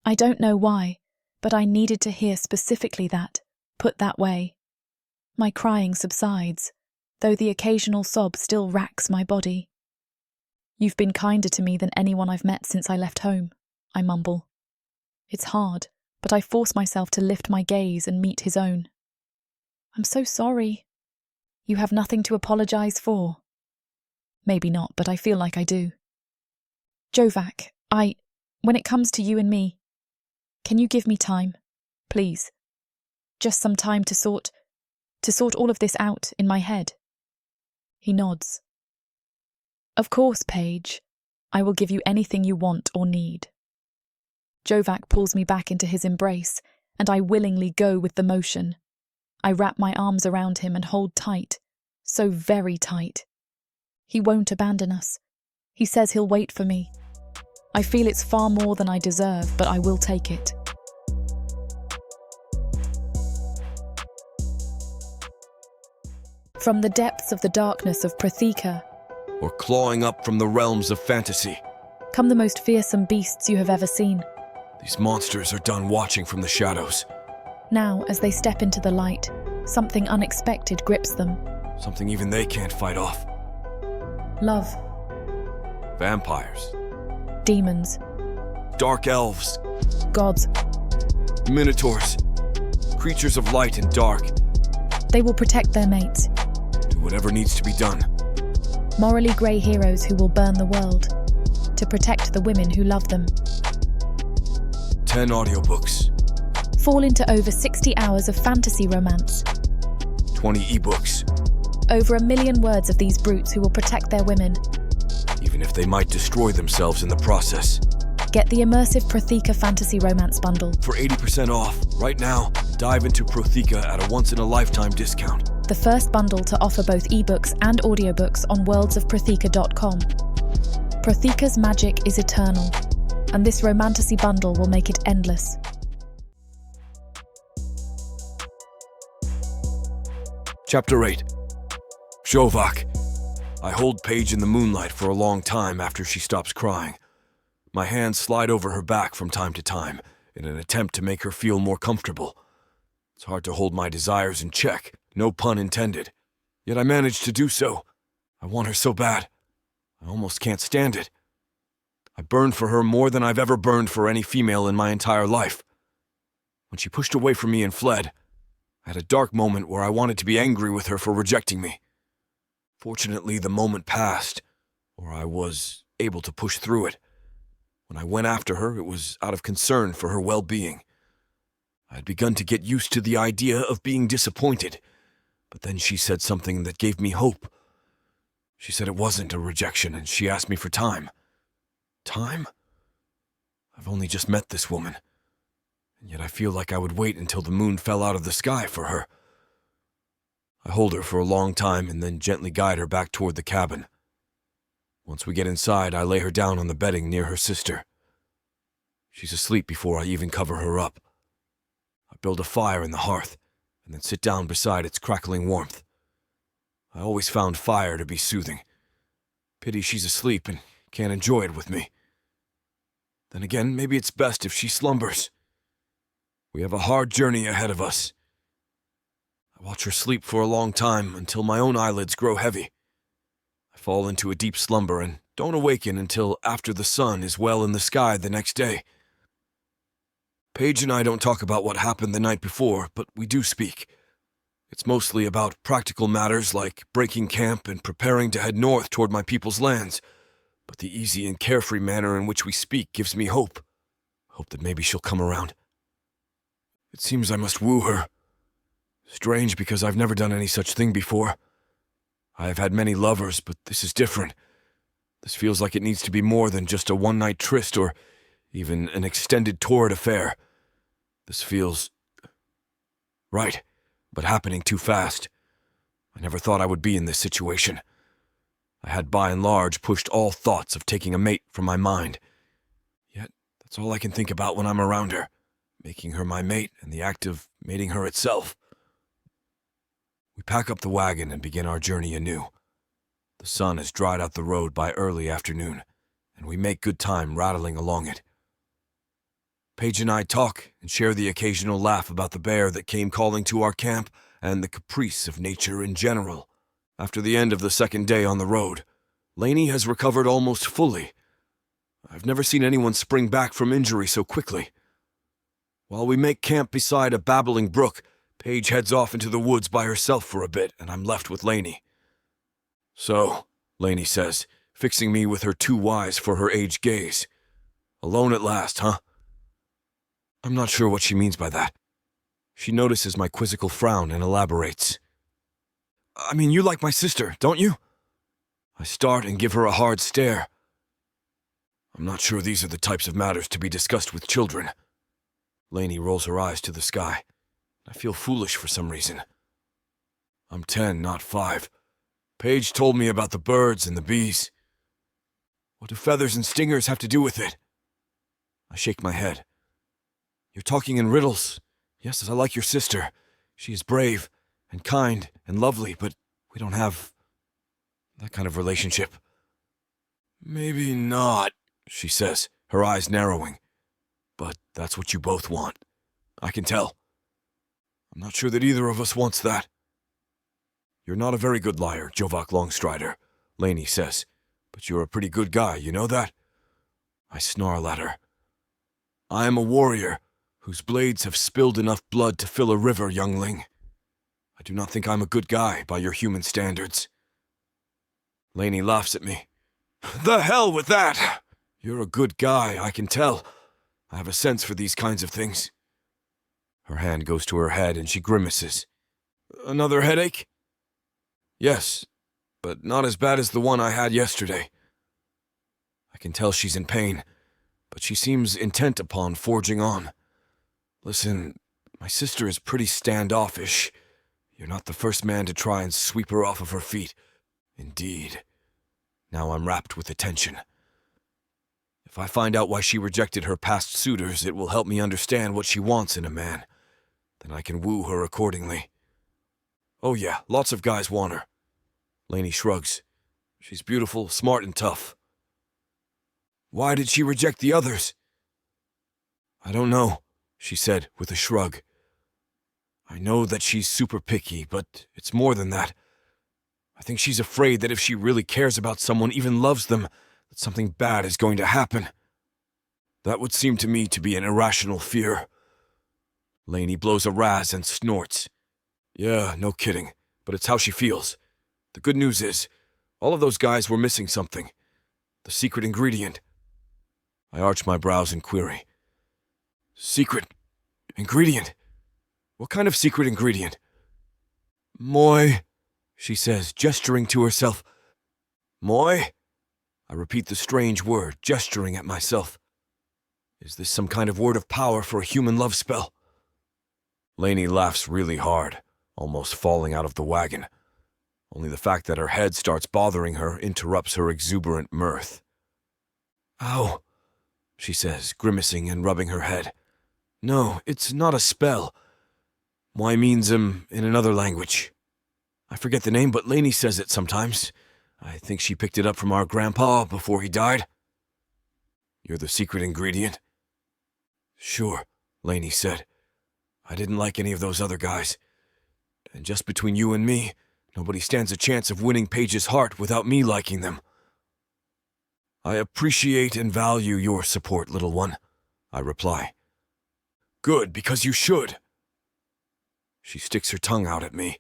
I don't know why, but I needed to hear specifically that, put that way. My crying subsides, though the occasional sob still racks my body. You've been kinder to me than anyone I've met since I left home, I mumble. It's hard, but I force myself to lift my gaze and meet his own. I'm so sorry. You have nothing to apologize for. Maybe not, but I feel like I do. Jovak, when it comes to you and me, can you give me time, please? Just some time to sort all of this out in my head. He nods. Of course, Paige. I will give you anything you want or need. Jovak pulls me back into his embrace, and I willingly go with the motion. I wrap my arms around him and hold tight, so very tight. He won't abandon us. He says he'll wait for me. I feel it's far more than I deserve, but I will take it. From the depths of the darkness of Prathika, or clawing up from the realms of fantasy, come the most fearsome beasts you have ever seen. These monsters are done watching from the shadows. Now, as they step into the light, something unexpected grips them. Something even they can't fight off. Love. Vampires. Demons. Dark elves. Gods. Minotaurs. Creatures of light and dark. They will protect their mates. Do whatever needs to be done. Morally grey heroes who will burn the world to protect the women who love them. 10 audiobooks. Fall into over 60 hours of fantasy romance. 20 ebooks. Over 1 million words of these brutes who will protect their women. Even if they might destroy themselves in the process. Get the immersive Prathika Fantasy Romance Bundle. For 80% off, right now, dive into Prathika at a once-in-a-lifetime discount. The first bundle to offer both ebooks and audiobooks on worldsofprathika.com. Prathika's magic is eternal, and this romantasy bundle will make it endless. Chapter 8. Jovak. I hold Paige in the moonlight for a long time after she stops crying. My hands slide over her back from time to time in an attempt to make her feel more comfortable. It's hard to hold my desires in check, no pun intended. Yet I manage to do so. I want her so bad. I almost can't stand it. I burn for her more than I've ever burned for any female in my entire life. When she pushed away from me and fled, I had a dark moment where I wanted to be angry with her for rejecting me. Fortunately, the moment passed, or I was able to push through it. When I went after her, it was out of concern for her well-being. I had begun to get used to the idea of being disappointed, but then she said something that gave me hope. She said it wasn't a rejection, and she asked me for time. Time? I've only just met this woman, and yet I feel like I would wait until the moon fell out of the sky for her. I hold her for a long time and then gently guide her back toward the cabin. Once we get inside, I lay her down on the bedding near her sister. She's asleep before I even cover her up. I build a fire in the hearth and then sit down beside its crackling warmth. I always found fire to be soothing. Pity she's asleep and can't enjoy it with me. Then again, maybe it's best if she slumbers. We have a hard journey ahead of us. I watch her sleep for a long time until my own eyelids grow heavy. I fall into a deep slumber and don't awaken until after the sun is well in the sky the next day. Paige and I don't talk about what happened the night before, but we do speak. It's mostly about practical matters like breaking camp and preparing to head north toward my people's lands, but the easy and carefree manner in which we speak gives me hope. Hope that maybe she'll come around. It seems I must woo her. Strange, because I've never done any such thing before. I have had many lovers, but this is different. This feels like it needs to be more than just a one-night tryst or even an extended torrid affair. This feels right, but happening too fast. I never thought I would be in this situation. I had by and large pushed all thoughts of taking a mate from my mind. Yet, that's all I can think about when I'm around her, making her my mate and the act of mating her itself. We pack up the wagon and begin our journey anew. The sun has dried out the road by early afternoon, and we make good time rattling along it. Paige and I talk and share the occasional laugh about the bear that came calling to our camp and the caprice of nature in general. After the end of the second day on the road, Lainey has recovered almost fully. I've never seen anyone spring back from injury so quickly. While we make camp beside a babbling brook, Paige heads off into the woods by herself for a bit, and I'm left with Lainey. So, Lainey says, fixing me with her too wise for her age gaze. Alone at last, huh? I'm not sure what she means by that. She notices my quizzical frown and elaborates. I mean, you like my sister, don't you? I start and give her a hard stare. I'm not sure these are the types of matters to be discussed with children. Lainey rolls her eyes to the sky. I feel foolish for some reason. I'm 10, not 5. Paige told me about the birds and the bees. What do feathers and stingers have to do with it? I shake my head. You're talking in riddles. Yes, I like your sister. She is brave and kind and lovely, but we don't have that kind of relationship. Maybe not, she says, her eyes narrowing. But that's what you both want. I can tell. I'm not sure that either of us wants that. You're not a very good liar, Jovak Longstrider, Lainey says. But you're a pretty good guy, you know that? I snarl at her. I am a warrior whose blades have spilled enough blood to fill a river, youngling. I do not think I'm a good guy by your human standards. Lainey laughs at me. The hell with that! You're a good guy, I can tell. I have a sense for these kinds of things. Her hand goes to her head and she grimaces. Another headache? Yes, but not as bad as the one I had yesterday. I can tell she's in pain, but she seems intent upon forging on. Listen, my sister is pretty standoffish. You're not the first man to try and sweep her off of her feet. Indeed. Now I'm rapt with attention. If I find out why she rejected her past suitors, it will help me understand what she wants in a man. Then I can woo her accordingly. Oh yeah, lots of guys want her. Lainey shrugs. She's beautiful, smart, and tough. Why did she reject the others? I don't know, she said with a shrug. I know that she's super picky, but it's more than that. I think she's afraid that if she really cares about someone, even loves them, that something bad is going to happen. That would seem to me to be an irrational fear. Lainey blows a raz and snorts. Yeah, no kidding, but it's how she feels. The good news is, all of those guys were missing something. The secret ingredient. I arch my brows in query. Secret ingredient? What kind of secret ingredient? Moi, she says, gesturing to herself. Moi? I repeat the strange word, gesturing at myself. Is this some kind of word of power for a human love spell? Lainey laughs really hard, almost falling out of the wagon. Only the fact that her head starts bothering her interrupts her exuberant mirth. Ow, she says, grimacing and rubbing her head. No, it's not a spell. Moi means in another language. I forget the name, but Lainey says it sometimes. I think she picked it up from our grandpa before he died. You're the secret ingredient? Sure, Lainey said. I didn't like any of those other guys. And just between you and me, nobody stands a chance of winning Paige's heart without me liking them. I appreciate and value your support, little one, I reply. Good, because you should. She sticks her tongue out at me.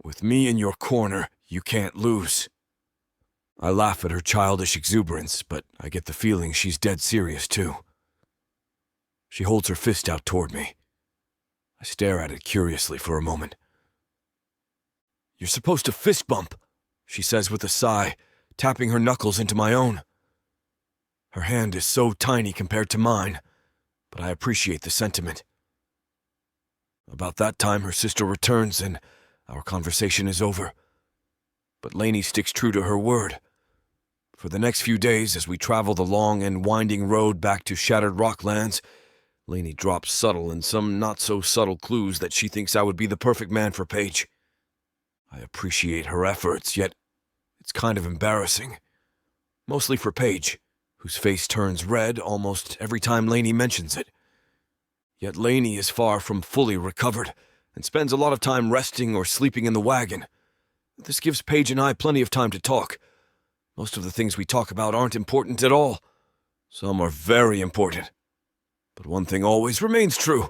With me in your corner, you can't lose. I laugh at her childish exuberance, but I get the feeling she's dead serious, too. She holds her fist out toward me. I stare at it curiously for a moment. You're supposed to fist bump, she says with a sigh, tapping her knuckles into my own. Her hand is so tiny compared to mine, but I appreciate the sentiment. About that time, her sister returns and our conversation is over. But Lainey sticks true to her word. For the next few days, as we travel the long and winding road back to Shattered Rocklands, Lainey drops subtle and some not-so-subtle clues that she thinks I would be the perfect man for Paige. I appreciate her efforts, yet it's kind of embarrassing. Mostly for Paige, whose face turns red almost every time Lainey mentions it. Yet Lainey is far from fully recovered and spends a lot of time resting or sleeping in the wagon. This gives Paige and I plenty of time to talk. Most of the things we talk about aren't important at all. Some are very important. But one thing always remains true.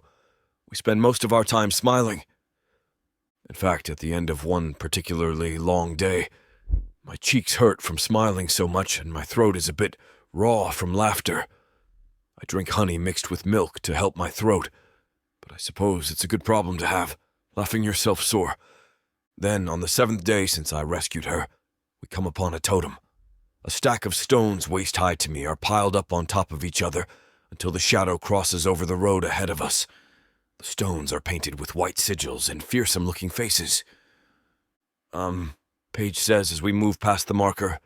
We spend most of our time smiling. In fact, at the end of one particularly long day, My cheeks hurt from smiling so much, and my throat is a bit raw from laughter. I drink honey mixed with milk to help my throat, but I suppose it's a good problem to have, laughing yourself sore. Then, on the 7th day since I rescued her, we come upon a totem. A stack of stones waist-high to me are piled up on top of each other until the shadow crosses over the road ahead of us. The stones are painted with white sigils and fearsome-looking faces. Paige says as we move past the marker,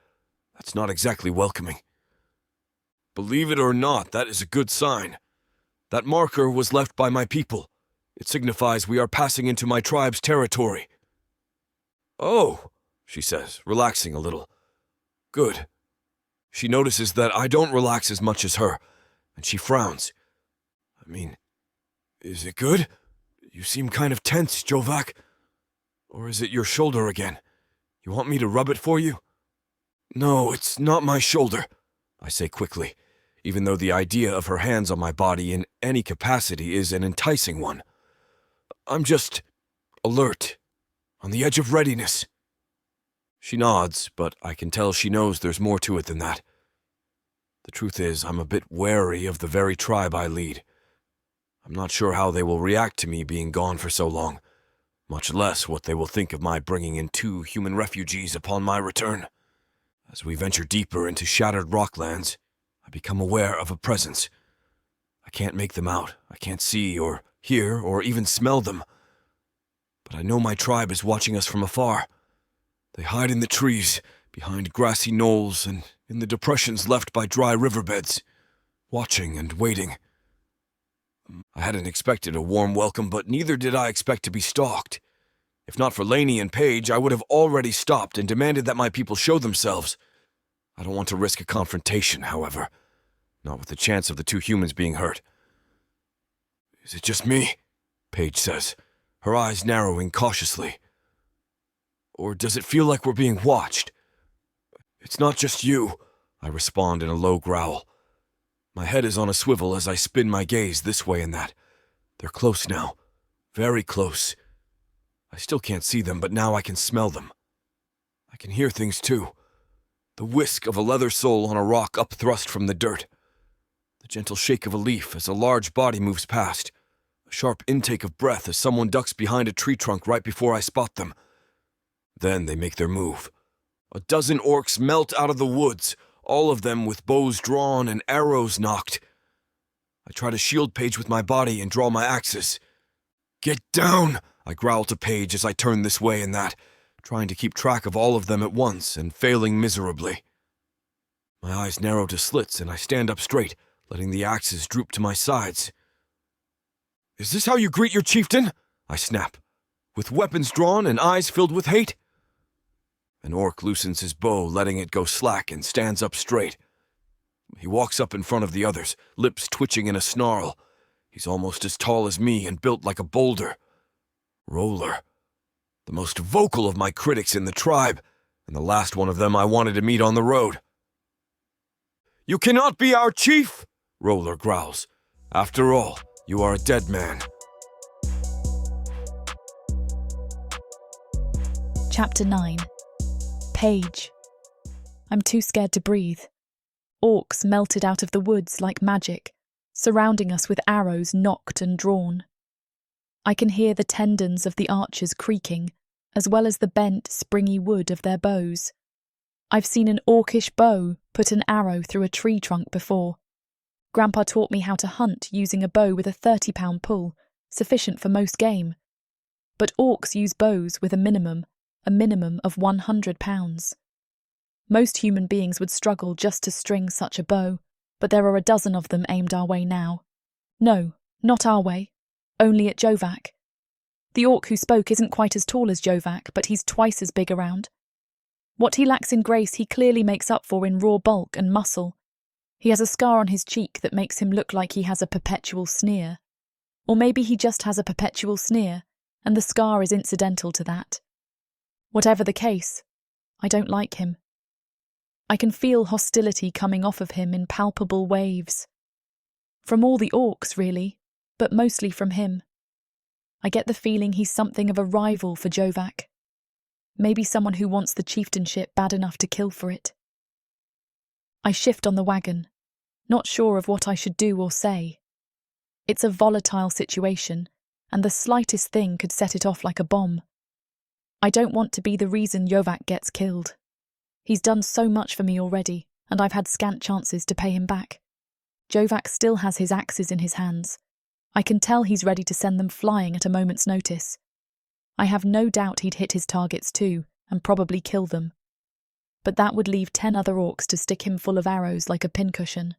that's not exactly welcoming. Believe it or not, that is a good sign. That marker was left by my people. It signifies we are passing into my tribe's territory. Oh, she says, relaxing a little. Good. She notices that I don't relax as much as her, and she frowns. I mean, is it good? You seem kind of tense, Jovak. Or is it your shoulder again? You want me to rub it for you? No, it's not my shoulder, I say quickly, even though the idea of her hands on my body in any capacity is an enticing one. I'm just alert, on the edge of readiness. She nods, but I can tell she knows there's more to it than that. The truth is, I'm a bit wary of the very tribe I lead. I'm not sure how they will react to me being gone for so long, much less what they will think of my bringing in 2 human refugees upon my return. As we venture deeper into shattered rocklands, I become aware of a presence. I can't make them out. I can't see or hear or even smell them. But I know my tribe is watching us from afar. They hide in the trees, behind grassy knolls, and in the depressions left by dry riverbeds, watching and waiting. I hadn't expected a warm welcome, but neither did I expect to be stalked. If not for Lainey and Paige, I would have already stopped and demanded that my people show themselves. I don't want to risk a confrontation, however, not with the chance of the 2 humans being hurt. Is it just me? Paige says, her eyes narrowing cautiously. Or does it feel like we're being watched? It's not just you, I respond in a low growl. My head is on a swivel as I spin my gaze this way and that. They're close now. Very close. I still can't see them, but now I can smell them. I can hear things too. The whisk of a leather sole on a rock upthrust from the dirt. The gentle shake of a leaf as a large body moves past. A sharp intake of breath as someone ducks behind a tree trunk right before I spot them. Then they make their move. A dozen orcs melt out of the woods, all of them with bows drawn and arrows nocked. I try to shield Paige with my body and draw my axes. Get down, I growl to Paige as I turn this way and that, trying to keep track of all of them at once and failing miserably. My eyes narrow to slits and I stand up straight, letting the axes droop to my sides. Is this how you greet your chieftain? I snap, with weapons drawn and eyes filled with hate. An orc loosens his bow, letting it go slack, and stands up straight. He walks up in front of the others, lips twitching in a snarl. He's almost as tall as me and built like a boulder. Roller. The most vocal of my critics in the tribe, and the last one of them I wanted to meet on the road. You cannot be our chief, Roller growls. After all, you are a dead man. Chapter 9. Paige. I'm too scared to breathe. Orcs melted out of the woods like magic, surrounding us with arrows nocked and drawn. I can hear the tendons of the archers creaking, as well as the bent, springy wood of their bows. I've seen an orcish bow put an arrow through a tree trunk before. Grandpa taught me how to hunt using a bow with a 30-pound pull, sufficient for most game. But orcs use bows with a minimum of 100 pounds. Most human beings would struggle just to string such a bow, but there are a dozen of them aimed our way now. No, not our way. Only at Jovak. The orc who spoke isn't quite as tall as Jovak, but he's twice as big around. What he lacks in grace he clearly makes up for in raw bulk and muscle. He has a scar on his cheek that makes him look like he has a perpetual sneer. Or maybe he just has a perpetual sneer, and the scar is incidental to that. Whatever the case, I don't like him. I can feel hostility coming off of him in palpable waves. From all the orcs, really, but mostly from him. I get the feeling he's something of a rival for Jovak. Maybe someone who wants the chieftainship bad enough to kill for it. I shift on the wagon, not sure of what I should do or say. It's a volatile situation, and the slightest thing could set it off like a bomb. I don't want to be the reason Jovak gets killed. He's done so much for me already, and I've had scant chances to pay him back. Jovak still has his axes in his hands. I can tell he's ready to send them flying at a moment's notice. I have no doubt he'd hit his targets too, and probably kill them. But that would leave 10 other orcs to stick him full of arrows like a pincushion.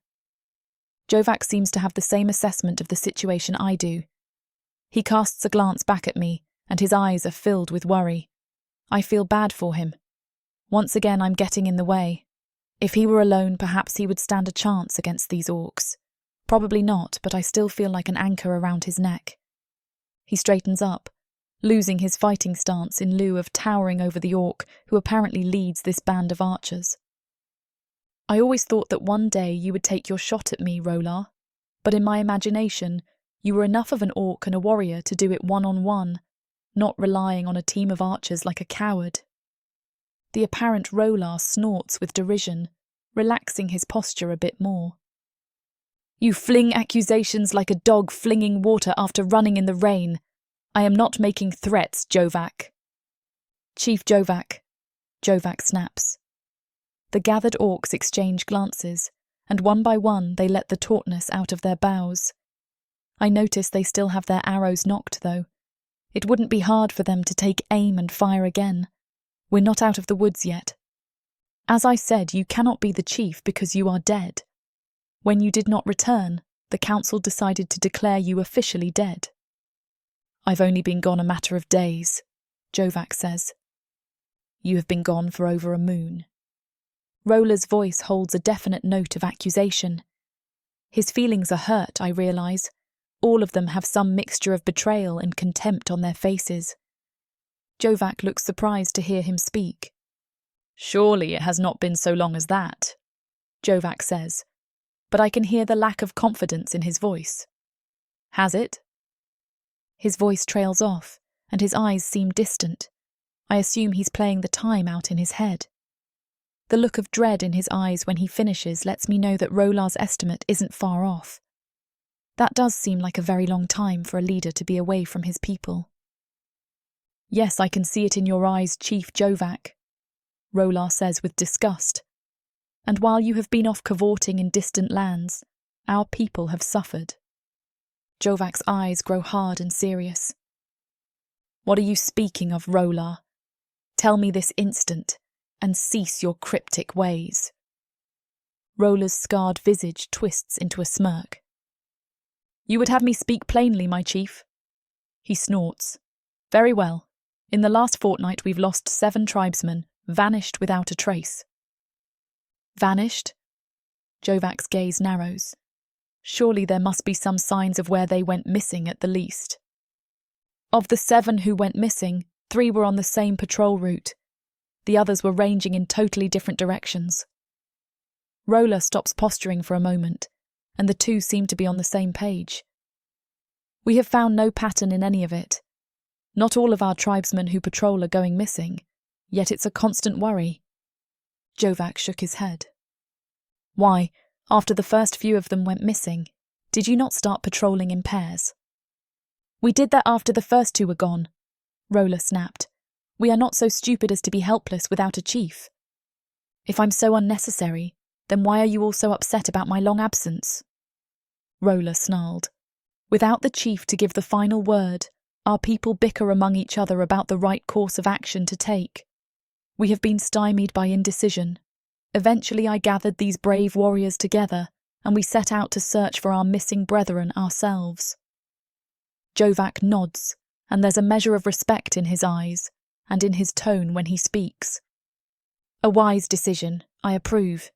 Jovak seems to have the same assessment of the situation I do. He casts a glance back at me, and his eyes are filled with worry. I feel bad for him. Once again, I'm getting in the way. If he were alone, perhaps he would stand a chance against these orcs. Probably not, but I still feel like an anchor around his neck. He straightens up, losing his fighting stance in lieu of towering over the orc who apparently leads this band of archers. I always thought that one day you would take your shot at me, Rolar, but in my imagination, you were enough of an orc and a warrior to do it one-on-one, not relying on a team of archers like a coward. The apparent Rolar snorts with derision, relaxing his posture a bit more. You fling accusations like a dog flinging water after running in the rain. I am not making threats, Jovak. Chief Jovak, Jovak snaps. The gathered orcs exchange glances, and one by one they let the tautness out of their bows. I notice they still have their arrows nocked, though. It wouldn't be hard for them to take aim and fire again. We're not out of the woods yet. As I said, you cannot be the chief because you are dead. When you did not return, the council decided to declare you officially dead. I've only been gone a matter of days, Jovak says. You have been gone for over a moon. Rolar's voice holds a definite note of accusation. His feelings are hurt, I realise. All of them have some mixture of betrayal and contempt on their faces. Jovak looks surprised to hear him speak. Surely it has not been so long as that, Jovak says, but I can hear the lack of confidence in his voice. Has it? His voice trails off, and his eyes seem distant. I assume he's playing the time out in his head. The look of dread in his eyes when he finishes lets me know that Rolar's estimate isn't far off. That does seem like a very long time for a leader to be away from his people. Yes, I can see it in your eyes, Chief Jovak, Rolar says with disgust. And while you have been off cavorting in distant lands, our people have suffered. Jovak's eyes grow hard and serious. What are you speaking of, Rolar? Tell me this instant, and cease your cryptic ways. Rolar's scarred visage twists into a smirk. You would have me speak plainly, my chief? He snorts. Very well. In the last fortnight we've lost 7 tribesmen, vanished without a trace. Vanished? Jovak's gaze narrows. Surely there must be some signs of where they went missing at the least. Of the 7 who went missing, 3 were on the same patrol route. The others were ranging in totally different directions. Rolar stops posturing for a moment, and the 2 seem to be on the same page. We have found no pattern in any of it. Not all of our tribesmen who patrol are going missing, yet it's a constant worry. Jovak shook his head. Why, after the first few of them went missing, did you not start patrolling in pairs? We did that after the first 2 were gone, Rolar snapped. We are not so stupid as to be helpless without a chief. If I'm so unnecessary, then why are you all so upset about my long absence? Rolar snarled. Without the chief to give the final word, our people bicker among each other about the right course of action to take. We have been stymied by indecision. Eventually I gathered these brave warriors together, and we set out to search for our missing brethren ourselves. Jovak nods, and there's a measure of respect in his eyes, and in his tone when he speaks. A wise decision, I approve.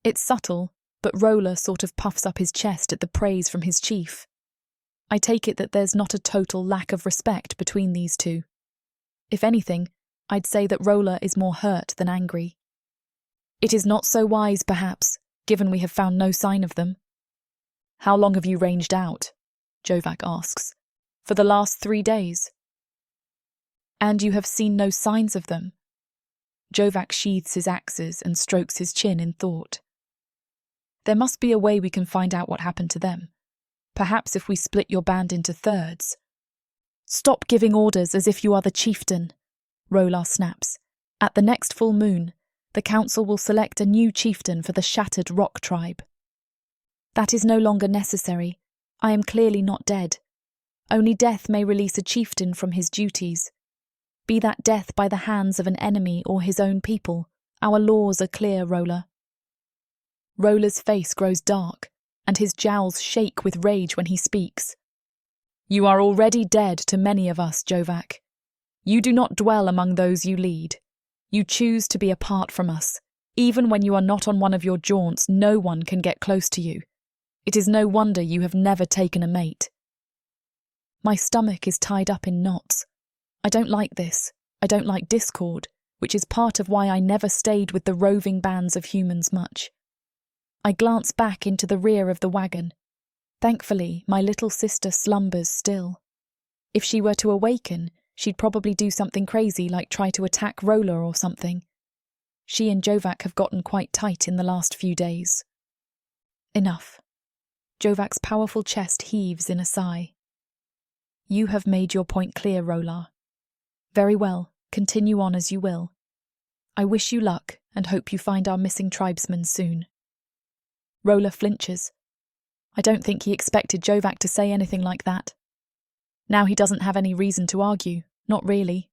It's subtle, but Rolar sort of puffs up his chest at the praise from his chief. I take it that there's not a total lack of respect between these 2. If anything, I'd say that Rolar is more hurt than angry. It is not so wise, perhaps, given we have found no sign of them. How long have you ranged out? Jovak asks. For the last 3 days. And you have seen no signs of them, Jovak sheathes his axes and strokes his chin in thought. There must be a way we can find out what happened to them. Perhaps if we split your band into thirds. Stop giving orders as if you are the chieftain, Rolar snaps. At the next full moon, the council will select a new chieftain for the Shattered Rock tribe. That is no longer necessary. I am clearly not dead. Only death may release a chieftain from his duties. Be that death by the hands of an enemy or his own people, our laws are clear, Rolar. Rolar's face grows dark, and his jowls shake with rage when he speaks. You are already dead to many of us, Jovak. You do not dwell among those you lead. You choose to be apart from us. Even when you are not on one of your jaunts, no one can get close to you. It is no wonder you have never taken a mate. My stomach is tied up in knots. I don't like this. I don't like discord, which is part of why I never stayed with the roving bands of humans much. I glance back into the rear of the wagon. Thankfully, my little sister slumbers still. If she were to awaken, she'd probably do something crazy like try to attack Rolar or something. She and Jovak have gotten quite tight in the last few days. Enough. Jovak's powerful chest heaves in a sigh. You have made your point clear, Rolar. Very well, continue on as you will. I wish you luck and hope you find our missing tribesmen soon. Rolar flinches. I don't think he expected Jovak to say anything like that. Now he doesn't have any reason to argue, not really.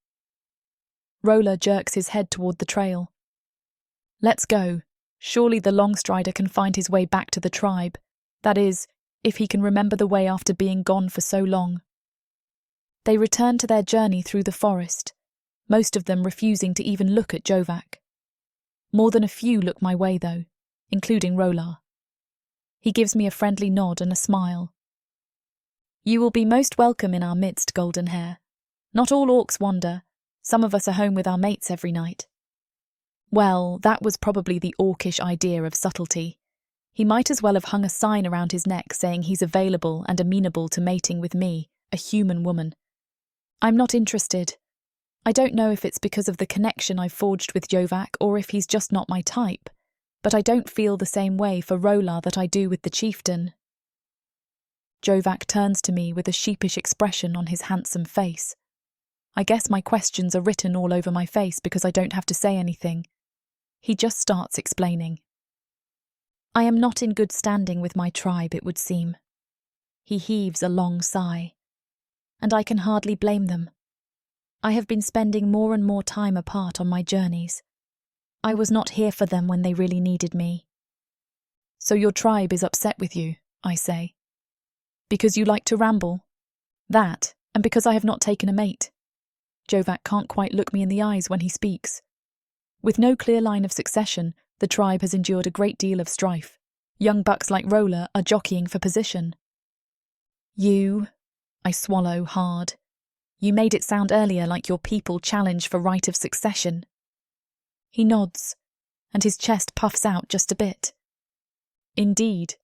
Rolar jerks his head toward the trail. Let's go. Surely the Longstrider can find his way back to the tribe. That is, if he can remember the way after being gone for so long. They return to their journey through the forest, most of them refusing to even look at Jovak. More than a few look my way, though, including Rolar. He gives me a friendly nod and a smile. You will be most welcome in our midst, Golden Hair. Not all orcs wander. Some of us are home with our mates every night. Well, that was probably the orcish idea of subtlety. He might as well have hung a sign around his neck saying he's available and amenable to mating with me, a human woman. I'm not interested. I don't know if it's because of the connection I've forged with Jovak or if he's just not my type, but I don't feel the same way for Rolar that I do with the chieftain. Jovak turns to me with a sheepish expression on his handsome face. I guess my questions are written all over my face because I don't have to say anything. He just starts explaining. I am not in good standing with my tribe, it would seem. He heaves a long sigh. And I can hardly blame them. I have been spending more and more time apart on my journeys. I was not here for them when they really needed me. So your tribe is upset with you, I say. Because you like to ramble? That, and because I have not taken a mate. Jovak can't quite look me in the eyes when he speaks. With no clear line of succession, the tribe has endured a great deal of strife. Young bucks like Rolar are jockeying for position. You, I swallow hard. You made it sound earlier like your people challenge for right of succession. He nods, and his chest puffs out just a bit. Indeed,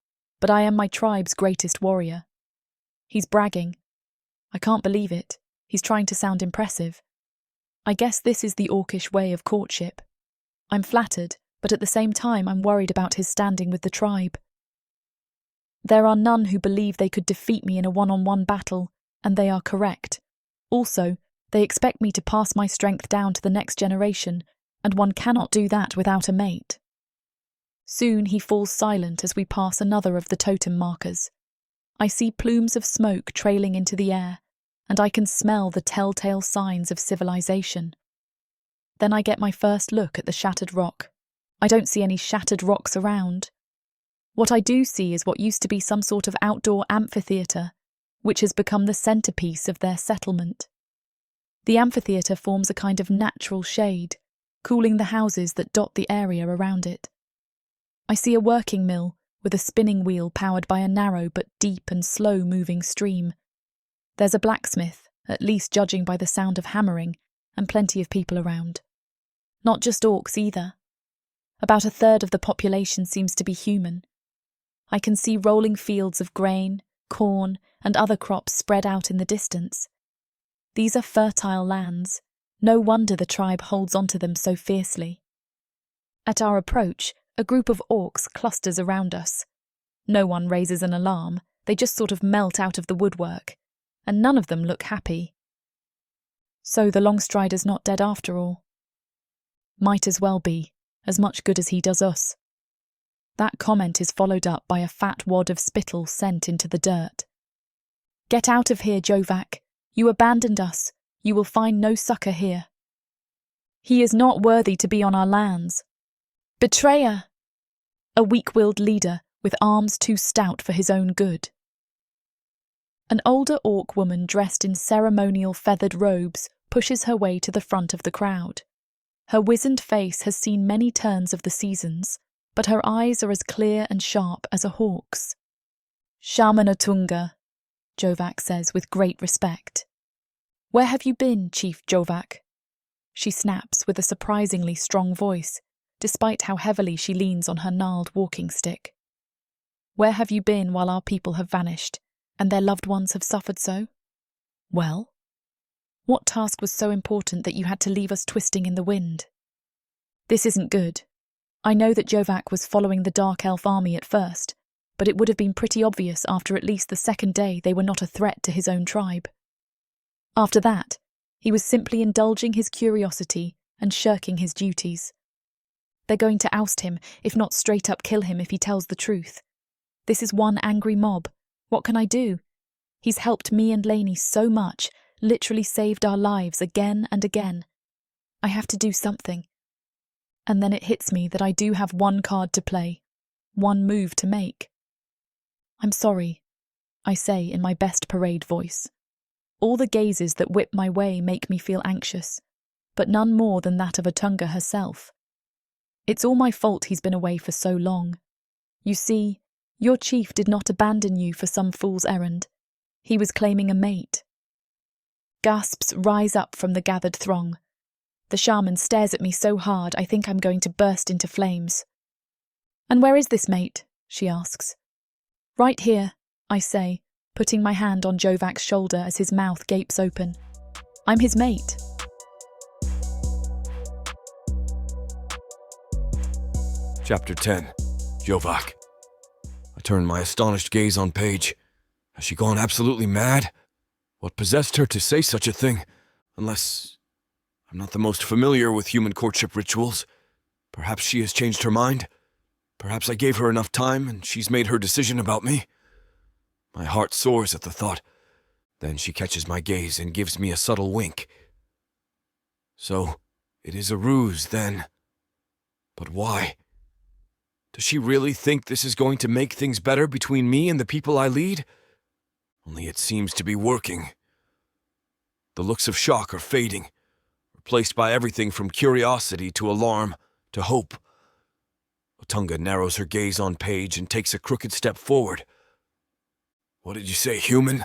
but I am my tribe's greatest warrior. He's bragging. I can't believe it. He's trying to sound impressive. I guess this is the orcish way of courtship. I'm flattered, but at the same time I'm worried about his standing with the tribe. There are none who believe they could defeat me in a one-on-one battle, and they are correct. Also, they expect me to pass my strength down to the next generation, and one cannot do that without a mate. Soon he falls silent as we pass another of the totem markers. I see plumes of smoke trailing into the air, and I can smell the telltale signs of civilization. Then I get my first look at the shattered rock. I don't see any shattered rocks around. What I do see is what used to be some sort of outdoor amphitheatre, which has become the centrepiece of their settlement. The amphitheatre forms a kind of natural shade, cooling the houses that dot the area around it. I see a working mill with a spinning wheel powered by a narrow but deep and slow-moving stream. There's a blacksmith, at least judging by the sound of hammering, and plenty of people around. Not just orcs either. About a third of the population seems to be human. I can see rolling fields of grain, corn, and other crops spread out in the distance. These are fertile lands, No wonder the tribe holds onto them so fiercely. At our approach, a group of orcs clusters around us. No one raises an alarm, they just sort of melt out of the woodwork, and none of them look happy. So the Longstrider's not dead after all. Might as well be, as much good as he does us. That comment is followed up by a fat wad of spittle sent into the dirt. Get out of here, Jovak. You abandoned us. You will find no succour here. He is not worthy to be on our lands. Betrayer! A weak-willed leader with arms too stout for his own good. An older orc woman dressed in ceremonial feathered robes pushes her way to the front of the crowd. Her wizened face has seen many turns of the seasons, but her eyes are as clear and sharp as a hawk's. Shaman Otunga, Jovak says with great respect. Where have you been, Chief Jovak? She snaps with a surprisingly strong voice, despite how heavily she leans on her gnarled walking stick. Where have you been while our people have vanished, and their loved ones have suffered so? Well? What task was so important that you had to leave us twisting in the wind? This isn't good. I know that Jovak was following the Dark Elf army at first, but it would have been pretty obvious after at least the second day they were not a threat to his own tribe. After that, he was simply indulging his curiosity and shirking his duties. They're going to oust him, if not straight up kill him if he tells the truth. This is one angry mob. What can I do? He's helped me and Lainey so much, literally saved our lives again and again. I have to do something. And then it hits me that I do have one card to play, one move to make. I'm sorry, I say in my best parade voice. All the gazes that whip my way make me feel anxious, but none more than that of Otunga herself. It's all my fault he's been away for so long. You see, your chief did not abandon you for some fool's errand. He was claiming a mate. Gasps rise up from the gathered throng. The shaman stares at me so hard I think I'm going to burst into flames. And where is this mate? She asks. Right here, I say, putting my hand on Jovak's shoulder as his mouth gapes open. I'm his mate. Chapter 10. Jovak. I turn my astonished gaze on Paige. Has she gone absolutely mad? What possessed her to say such a thing? Unless I'm not the most familiar with human courtship rituals. Perhaps she has changed her mind. Perhaps I gave her enough time and she's made her decision about me. My heart soars at the thought. Then she catches my gaze and gives me a subtle wink. So, it is a ruse, then. But why? Does she really think this is going to make things better between me and the people I lead? Only it seems to be working. The looks of shock are fading, replaced by everything from curiosity to alarm to hope. Otunga narrows her gaze on Paige and takes a crooked step forward. What did you say, human?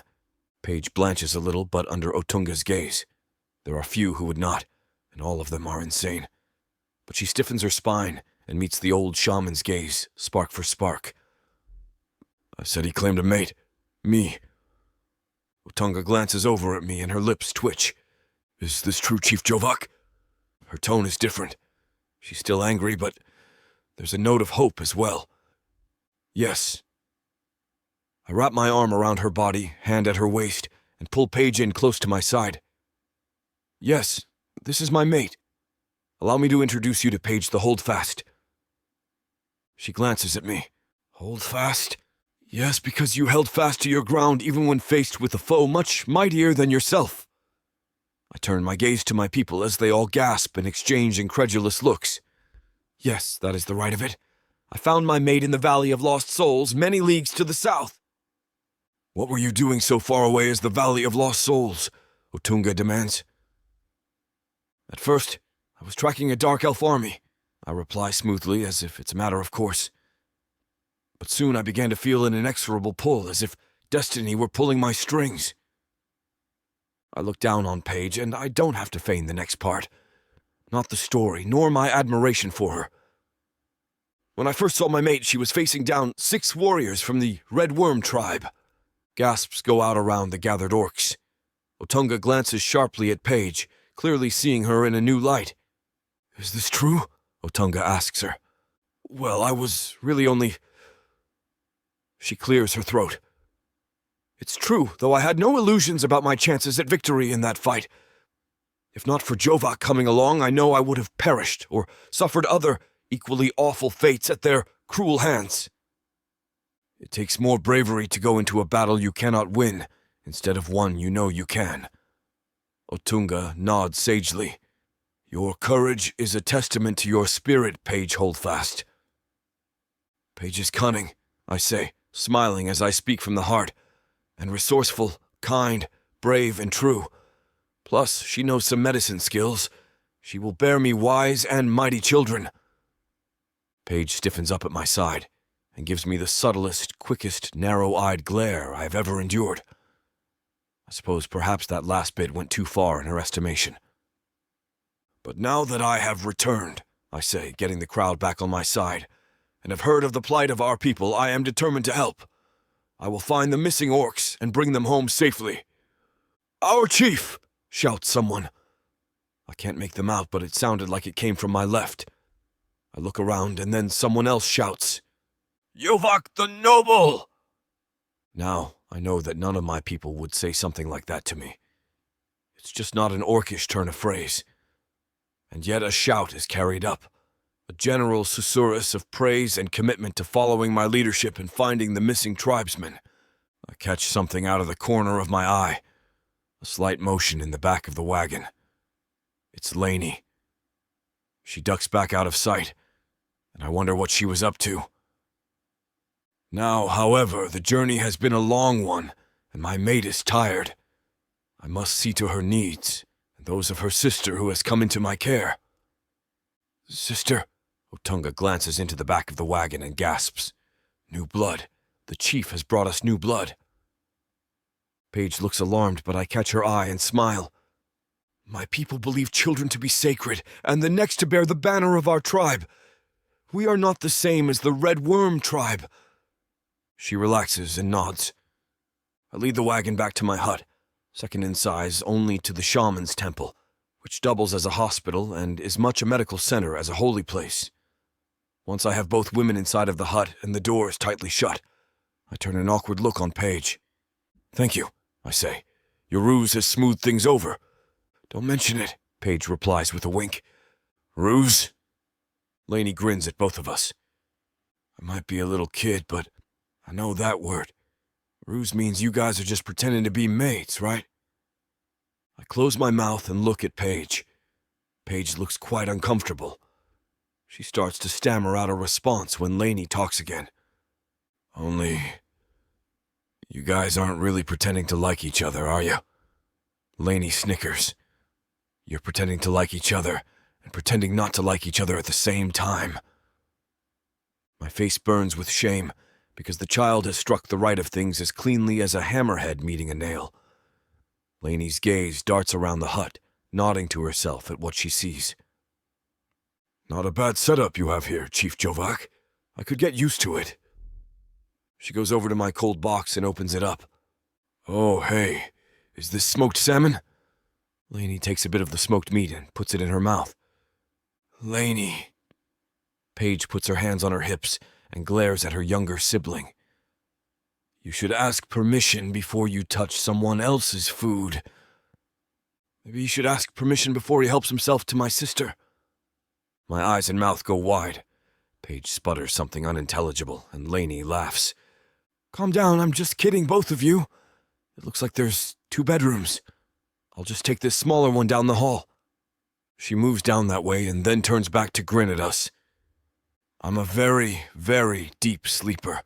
Paige blanches a little, but under Otunga's gaze. There are few who would not, and all of them are insane. But she stiffens her spine and meets the old shaman's gaze, spark for spark. I said he claimed a mate. Me. Otunga glances over at me and her lips twitch. Is this true, Chief Jovak? Her tone is different. She's still angry, but there's a note of hope as well. Yes. I wrap my arm around her body, hand at her waist, and pull Paige in close to my side. Yes, this is my mate. Allow me to introduce you to Paige the Holdfast. She glances at me. Holdfast? Yes, because you held fast to your ground even when faced with a foe much mightier than yourself. I turn my gaze to my people as they all gasp and exchange incredulous looks. Yes, that is the right of it. I found my mate in the Valley of Lost Souls, many leagues to the south. What were you doing so far away as the Valley of Lost Souls? Otunga demands. At first, I was tracking a Dark Elf army, I reply smoothly as if it's a matter of course. But soon I began to feel an inexorable pull, as if destiny were pulling my strings. I look down on Paige, and I don't have to feign the next part. Not the story, nor my admiration for her. When I first saw my mate, she was facing down 6 warriors from the Red Worm tribe. Gasps go out around the gathered orcs. Otunga glances sharply at Paige, clearly seeing her in a new light. "Is this true?" Otunga asks her. "Well, I was really only—" She clears her throat. "It's true, though I had no illusions about my chances at victory in that fight. If not for Jovak coming along, I know I would have perished or suffered other equally awful fates at their cruel hands. It takes more bravery to go into a battle you cannot win instead of one you know you can." Otunga nods sagely. "Your courage is a testament to your spirit, Paige Holdfast." "Paige is cunning," I say, smiling as I speak from the heart, "and resourceful, kind, brave, and true. Plus, she knows some medicine skills. She will bear me wise and mighty children." Paige stiffens up at my side and gives me the subtlest, quickest, narrow-eyed glare I have ever endured. I suppose perhaps that last bit went too far in her estimation. "But now that I have returned," I say, getting the crowd back on my side, "and have heard of the plight of our people, I am determined to help. I will find the missing orcs and bring them home safely." "Our chief!" shouts someone. I can't make them out, but it sounded like it came from my left. I look around, and then someone else shouts, "Jovak the Noble!" Now, I know that none of my people would say something like that to me. It's just not an orcish turn of phrase. And yet a shout is carried up, a general susurrus of praise and commitment to following my leadership and finding the missing tribesmen. I catch something out of the corner of my eye, a slight motion in the back of the wagon. It's Lainey. She ducks back out of sight, and I wonder what she was up to. Now, however, the journey has been a long one, and my mate is tired. I must see to her needs, and those of her sister who has come into my care. "Sister," Otunga glances into the back of the wagon and gasps. "New blood. The chief has brought us new blood." Paige looks alarmed, but I catch her eye and smile. "My people believe children to be sacred, and the next to bear the banner of our tribe. We are not the same as the Red Worm tribe." She relaxes and nods. I lead the wagon back to my hut, second in size only to the shaman's temple, which doubles as a hospital and is much a medical center as a holy place. Once I have both women inside of the hut and the doors tightly shut, I turn an awkward look on Paige. "Thank you," I say. "Your ruse has smoothed things over." "Don't mention it," Paige replies with a wink. "Ruse?" Lainey grins at both of us. "I might be a little kid, but I know that word. Ruse means you guys are just pretending to be maids, right?" I close my mouth and look at Paige. Paige looks quite uncomfortable. She starts to stammer out a response when Lainey talks again. "Only, you guys aren't really pretending to like each other, are you?" Lainey snickers. "You're pretending to like each other and pretending not to like each other at the same time." My face burns with shame, because the child has struck the right of things as cleanly as a hammerhead meeting a nail. Lainey's gaze darts around the hut, nodding to herself at what she sees. "Not a bad setup you have here, Chief Jovak. I could get used to it." She goes over to my cold box and opens it up. "Oh, hey, is this smoked salmon?" Lainey takes a bit of the smoked meat and puts it in her mouth. "Lainey." Paige puts her hands on her hips and glares at her younger sibling. "You should ask permission before you touch someone else's food. Maybe he should ask permission before he helps himself to my sister." My eyes and mouth go wide. Paige sputters something unintelligible, and Lainey laughs. "Calm down, I'm just kidding, both of you. It looks like there's 2 bedrooms. I'll just take this smaller one down the hall." She moves down that way and then turns back to grin at us. "I'm a very, very deep sleeper.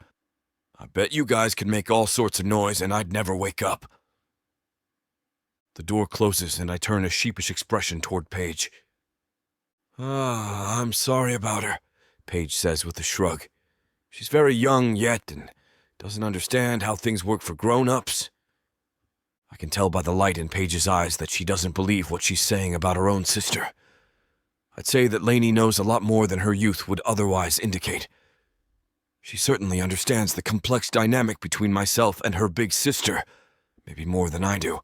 I bet you guys could make all sorts of noise and I'd never wake up." The door closes and I turn a sheepish expression toward Paige. "I'm sorry about her," Paige says with a shrug. "She's very young yet and doesn't understand how things work for grown-ups." I can tell by the light in Paige's eyes that she doesn't believe what she's saying about her own sister. I'd say that Lainey knows a lot more than her youth would otherwise indicate. She certainly understands the complex dynamic between myself and her big sister, maybe more than I do.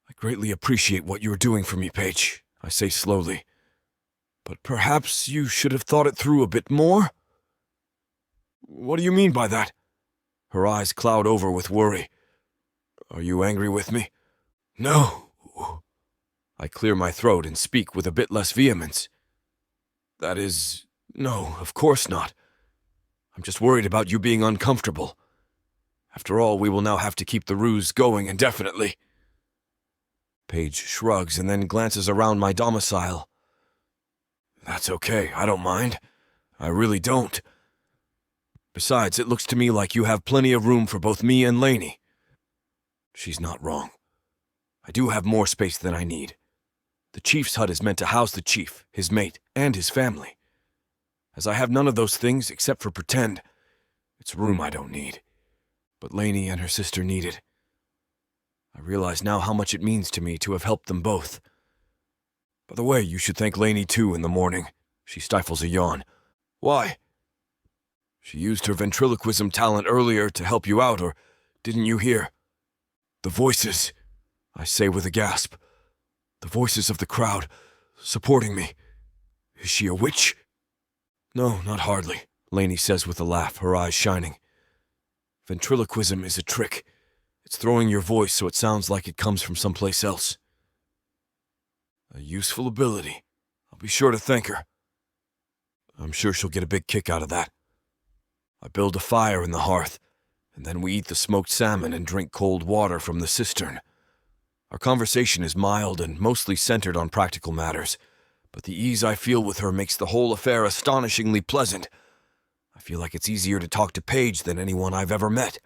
I greatly appreciate what you are doing for me, Paige, I say slowly. But perhaps you should have thought it through a bit more? What do you mean by that? Her eyes cloud over with worry. Are you angry with me? No. I clear my throat and speak with a bit less vehemence. That is, no, of course not. I'm just worried about you being uncomfortable. After all, we will now have to keep the ruse going indefinitely. Paige shrugs and then glances around my domicile. That's okay, I don't mind. I really don't. Besides, it looks to me like you have plenty of room for both me and Lainey. She's not wrong. I do have more space than I need. The chief's hut is meant to house the chief, his mate, and his family. As I have none of those things except for pretend, it's room I don't need. But Lainey and her sister need it. I realize now how much it means to me to have helped them both. By the way, you should thank Lainey too in the morning. She stifles a yawn. Why? She used her ventriloquism talent earlier to help you out, or didn't you hear? The voices, I say with a gasp. The voices of the crowd, supporting me. Is she a witch? No, not hardly, Lainey says with a laugh, her eyes shining. Ventriloquism is a trick. It's throwing your voice so it sounds like it comes from someplace else. A useful ability. I'll be sure to thank her. I'm sure she'll get a big kick out of that. I build a fire in the hearth, and then we eat the smoked salmon and drink cold water from the cistern. Our conversation is mild and mostly centered on practical matters, but the ease I feel with her makes the whole affair astonishingly pleasant. I feel like it's easier to talk to Paige than anyone I've ever met.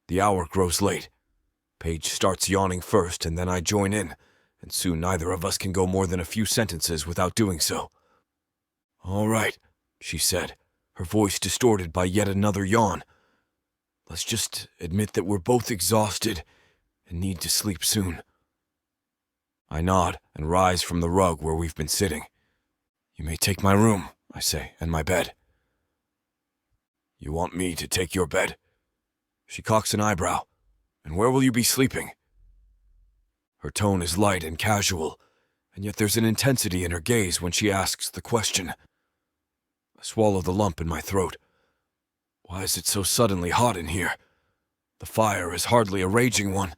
The hour grows late. Paige starts yawning first, and then I join in, and soon neither of us can go more than a few sentences without doing so. All right, she said, her voice distorted by yet another yawn. Let's just admit that we're both exhausted and need to sleep soon. I nod and rise from the rug where we've been sitting. You may take my room, I say, and my bed. You want me to take your bed? She cocks an eyebrow. And where will you be sleeping? Her tone is light and casual, and yet there's an intensity in her gaze when she asks the question. I swallow the lump in my throat. Why is it so suddenly hot in here? The fire is hardly a raging one.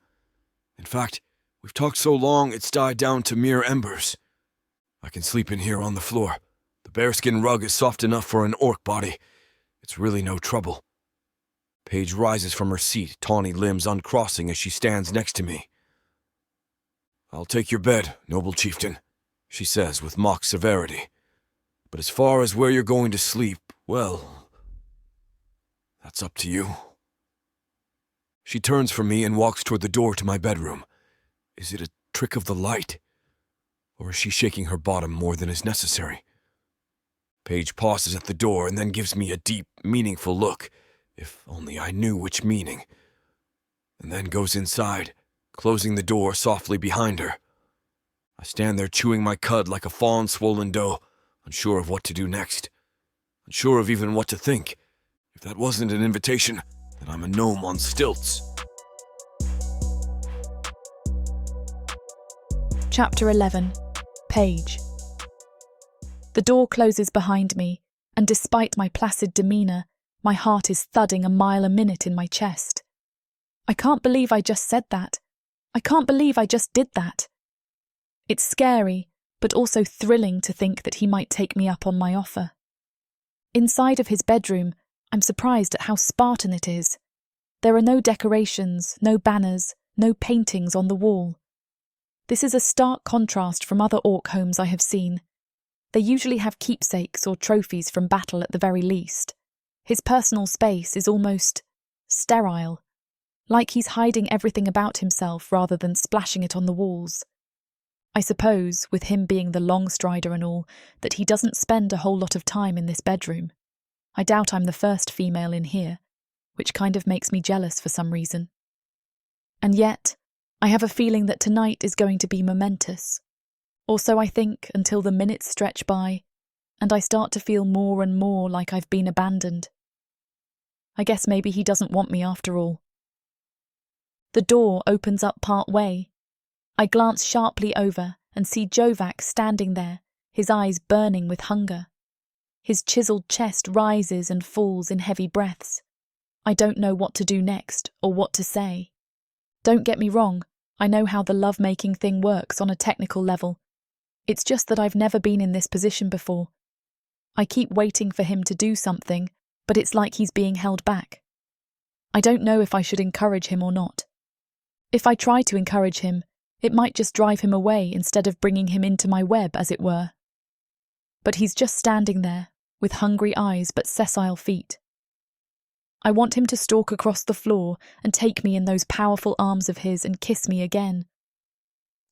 In fact, we've talked so long it's died down to mere embers. I can sleep in here on the floor. The bearskin rug is soft enough for an orc body. It's really no trouble. Paige rises from her seat, tawny limbs uncrossing as she stands next to me. I'll take your bed, noble chieftain, she says with mock severity. But as far as where you're going to sleep, well, that's up to you. She turns from me and walks toward the door to my bedroom. Is it a trick of the light? Or is she shaking her bottom more than is necessary? Paige pauses at the door and then gives me a deep, meaningful look, if only I knew which meaning, and then goes inside, closing the door softly behind her. I stand there chewing my cud like a fawn swollen doe, unsure of what to do next, unsure of even what to think. If that wasn't an invitation, then I'm a gnome on stilts. Chapter 11. Paige. The door closes behind me, and despite my placid demeanour, my heart is thudding a mile a minute in my chest. I can't believe I just said that. I can't believe I just did that. It's scary, but also thrilling to think that he might take me up on my offer. Inside of his bedroom, I'm surprised at how Spartan it is. There are no decorations, no banners, no paintings on the wall. This is a stark contrast from other orc homes I have seen. They usually have keepsakes or trophies from battle at the very least. His personal space is almost sterile, like he's hiding everything about himself rather than splashing it on the walls. I suppose, with him being the long strider and all, that he doesn't spend a whole lot of time in this bedroom. I doubt I'm the first female in here, which kind of makes me jealous for some reason. And yet, I have a feeling that tonight is going to be momentous. Or so I think until the minutes stretch by, and I start to feel more and more like I've been abandoned. I guess maybe he doesn't want me after all. The door opens up part way. I glance sharply over and see Jovak standing there, his eyes burning with hunger. His chiseled chest rises and falls in heavy breaths. I don't know what to do next or what to say. Don't get me wrong, I know how the love-making thing works on a technical level. It's just that I've never been in this position before. I keep waiting for him to do something, but it's like he's being held back. I don't know if I should encourage him or not. If I try to encourage him, it might just drive him away instead of bringing him into my web, as it were. But he's just standing there, with hungry eyes but sessile feet. I want him to stalk across the floor and take me in those powerful arms of his and kiss me again.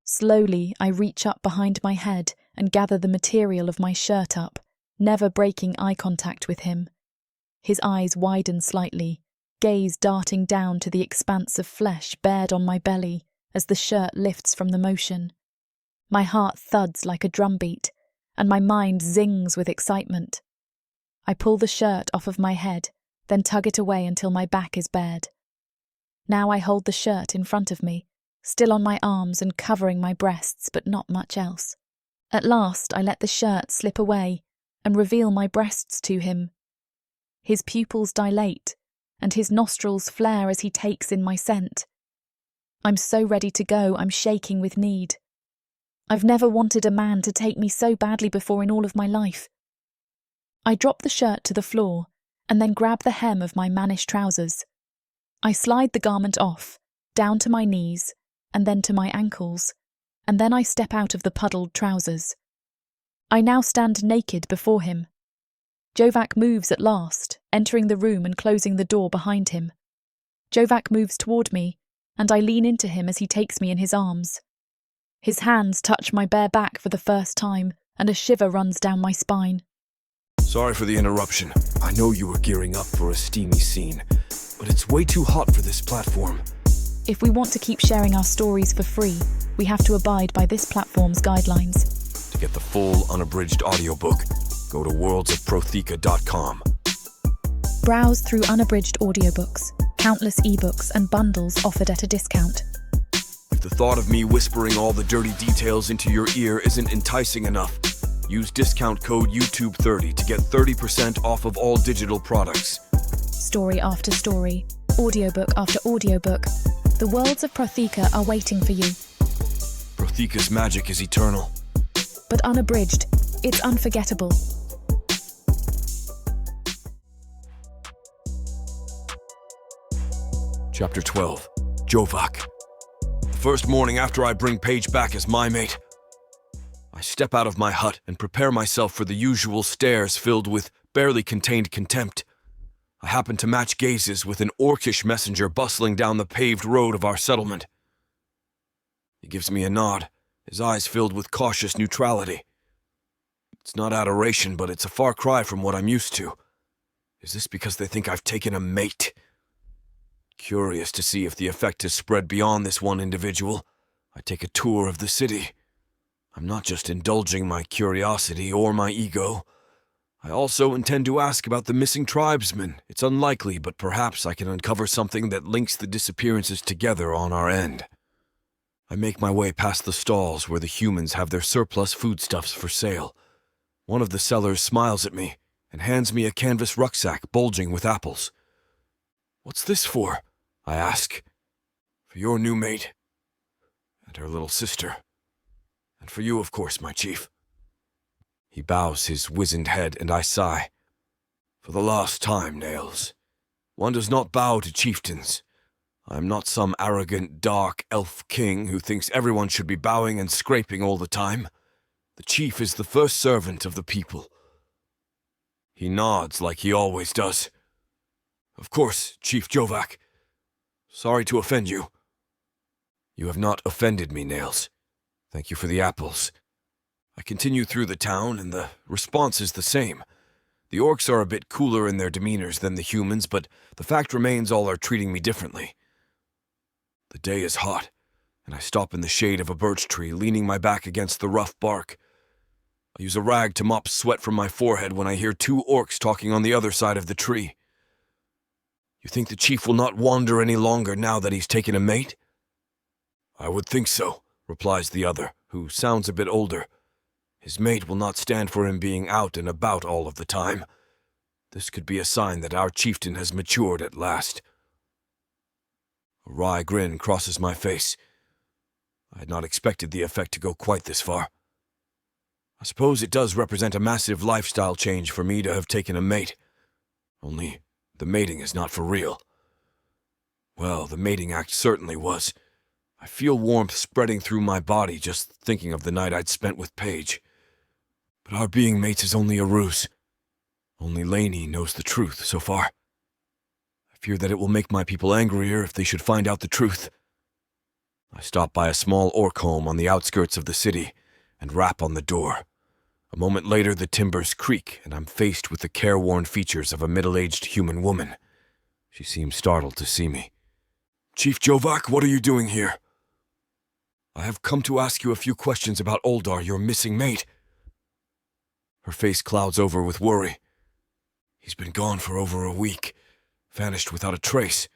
Slowly, I reach up behind my head and gather the material of my shirt up, never breaking eye contact with him. His eyes widen slightly, gaze darting down to the expanse of flesh bared on my belly as the shirt lifts from the motion. My heart thuds like a drumbeat, and my mind zings with excitement. I pull the shirt off of my head, then tug it away until my back is bared. Now I hold the shirt in front of me, still on my arms and covering my breasts, but not much else. At last I let the shirt slip away and reveal my breasts to him. His pupils dilate, and his nostrils flare as he takes in my scent. I'm so ready to go, I'm shaking with need. I've never wanted a man to take me so badly before in all of my life. I drop the shirt to the floor and then grab the hem of my mannish trousers. I slide the garment off, down to my knees, and then to my ankles, and then I step out of the puddled trousers. I now stand naked before him. Jovak moves at last, entering the room and closing the door behind him. Jovak moves toward me, and I lean into him as he takes me in his arms. His hands touch my bare back for the first time, and a shiver runs down my spine. Sorry for the interruption. I know you were gearing up for a steamy scene, but it's way too hot for this platform. If we want to keep sharing our stories for free, we have to abide by this platform's guidelines. To get the full unabridged audiobook, go to worldsofprothika.com. Browse through unabridged audiobooks, countless ebooks and bundles offered at a discount. If the thought of me whispering all the dirty details into your ear isn't enticing enough, use discount code YouTube30 to get 30% off of all digital products. Story after story, audiobook after audiobook, the worlds of Prothika are waiting for you. Prothika's magic is eternal. But unabridged, it's unforgettable. Chapter 12. Jovak. The first morning after I bring Paige back as my mate, I step out of my hut and prepare myself for the usual stares filled with barely contained contempt. I happen to match gazes with an orcish messenger bustling down the paved road of our settlement. He gives me a nod, his eyes filled with cautious neutrality. It's not adoration, but it's a far cry from what I'm used to. Is this because they think I've taken a mate? Curious to see if the effect has spread beyond this one individual, I take a tour of the city. I'm not just indulging my curiosity or my ego. I also intend to ask about the missing tribesmen. It's unlikely, but perhaps I can uncover something that links the disappearances together on our end. I make my way past the stalls where the humans have their surplus foodstuffs for sale. One of the sellers smiles at me and hands me a canvas rucksack bulging with apples. "What's this for?" I ask. "For your new mate, and her little sister, and for you, of course, my chief." He bows his wizened head, and I sigh. "For the last time, Nails. One does not bow to chieftains. I am not some arrogant, dark elf king who thinks everyone should be bowing and scraping all the time. The chief is the first servant of the people." He nods like he always does. "Of course, Chief Jovak. Sorry to offend you." "You have not offended me, Nails. Thank you for the apples." I continue through the town, and the response is the same. The orcs are a bit cooler in their demeanors than the humans, but the fact remains all are treating me differently. The day is hot, and I stop in the shade of a birch tree, leaning my back against the rough bark. I use a rag to mop sweat from my forehead when I hear two orcs talking on the other side of the tree. "You think the chief will not wander any longer now that he's taken a mate?" "I would think so," replies the other, who sounds a bit older. His mate will not stand for him being out and about all of the time. This could be a sign that our chieftain has matured at last. A wry grin crosses my face. I had not expected the effect to go quite this far. I suppose it does represent a massive lifestyle change for me to have taken a mate. Only, the mating is not for real. Well, the mating act certainly was. I feel warmth spreading through my body just thinking of the night I'd spent with Paige. But our being mates is only a ruse. Only Lainey knows the truth so far. I fear that it will make my people angrier if they should find out the truth. I stop by a small orc home on the outskirts of the city and rap on the door. A moment later, the timbers creak, and I'm faced with the careworn features of a middle-aged human woman. She seems startled to see me. "Chief Jovak, what are you doing here?" "I have come to ask you a few questions about Oldar, your missing mate." Her face clouds over with worry. "He's been gone for over a week, vanished without a trace.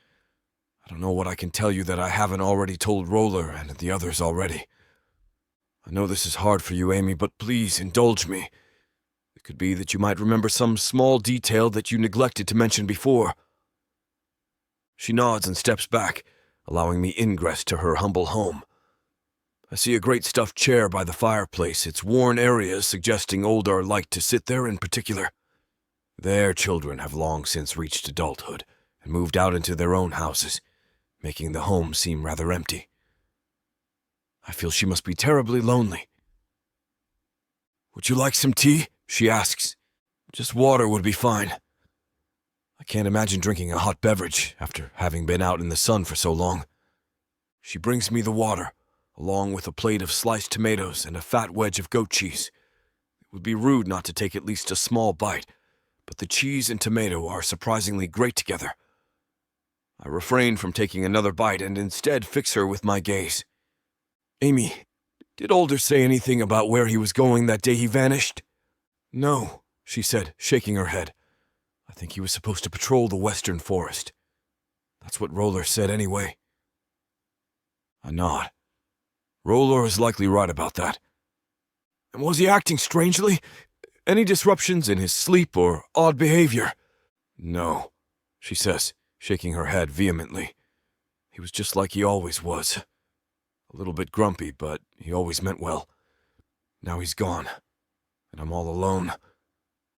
I don't know what I can tell you that I haven't already told Roller and the others already. I know this is hard for you, Amy, but please indulge me. It could be that you might remember some small detail that you neglected to mention before." She nods and steps back, allowing me ingress to her humble home. I see a great stuffed chair by the fireplace, its worn areas suggesting Oldar liked to sit there in particular. Their children have long since reached adulthood and moved out into their own houses, making the home seem rather empty. I feel she must be terribly lonely. "Would you like some tea?" she asks. "Just water would be fine. I can't imagine drinking a hot beverage after having been out in the sun for so long." She brings me the water, along with a plate of sliced tomatoes and a fat wedge of goat cheese. It would be rude not to take at least a small bite, but the cheese and tomato are surprisingly great together. I refrain from taking another bite and instead fix her with my gaze. "Amy, did Older say anything about where he was going that day he vanished?" "No," she said, shaking her head. "I think he was supposed to patrol the western forest. That's what Roller said anyway." I nod. Roller is likely right about that. "And was he acting strangely? Any disruptions in his sleep or odd behavior?" "No," she says, shaking her head vehemently. "He was just like he always was. A little bit grumpy, but he always meant well. Now he's gone, and I'm all alone."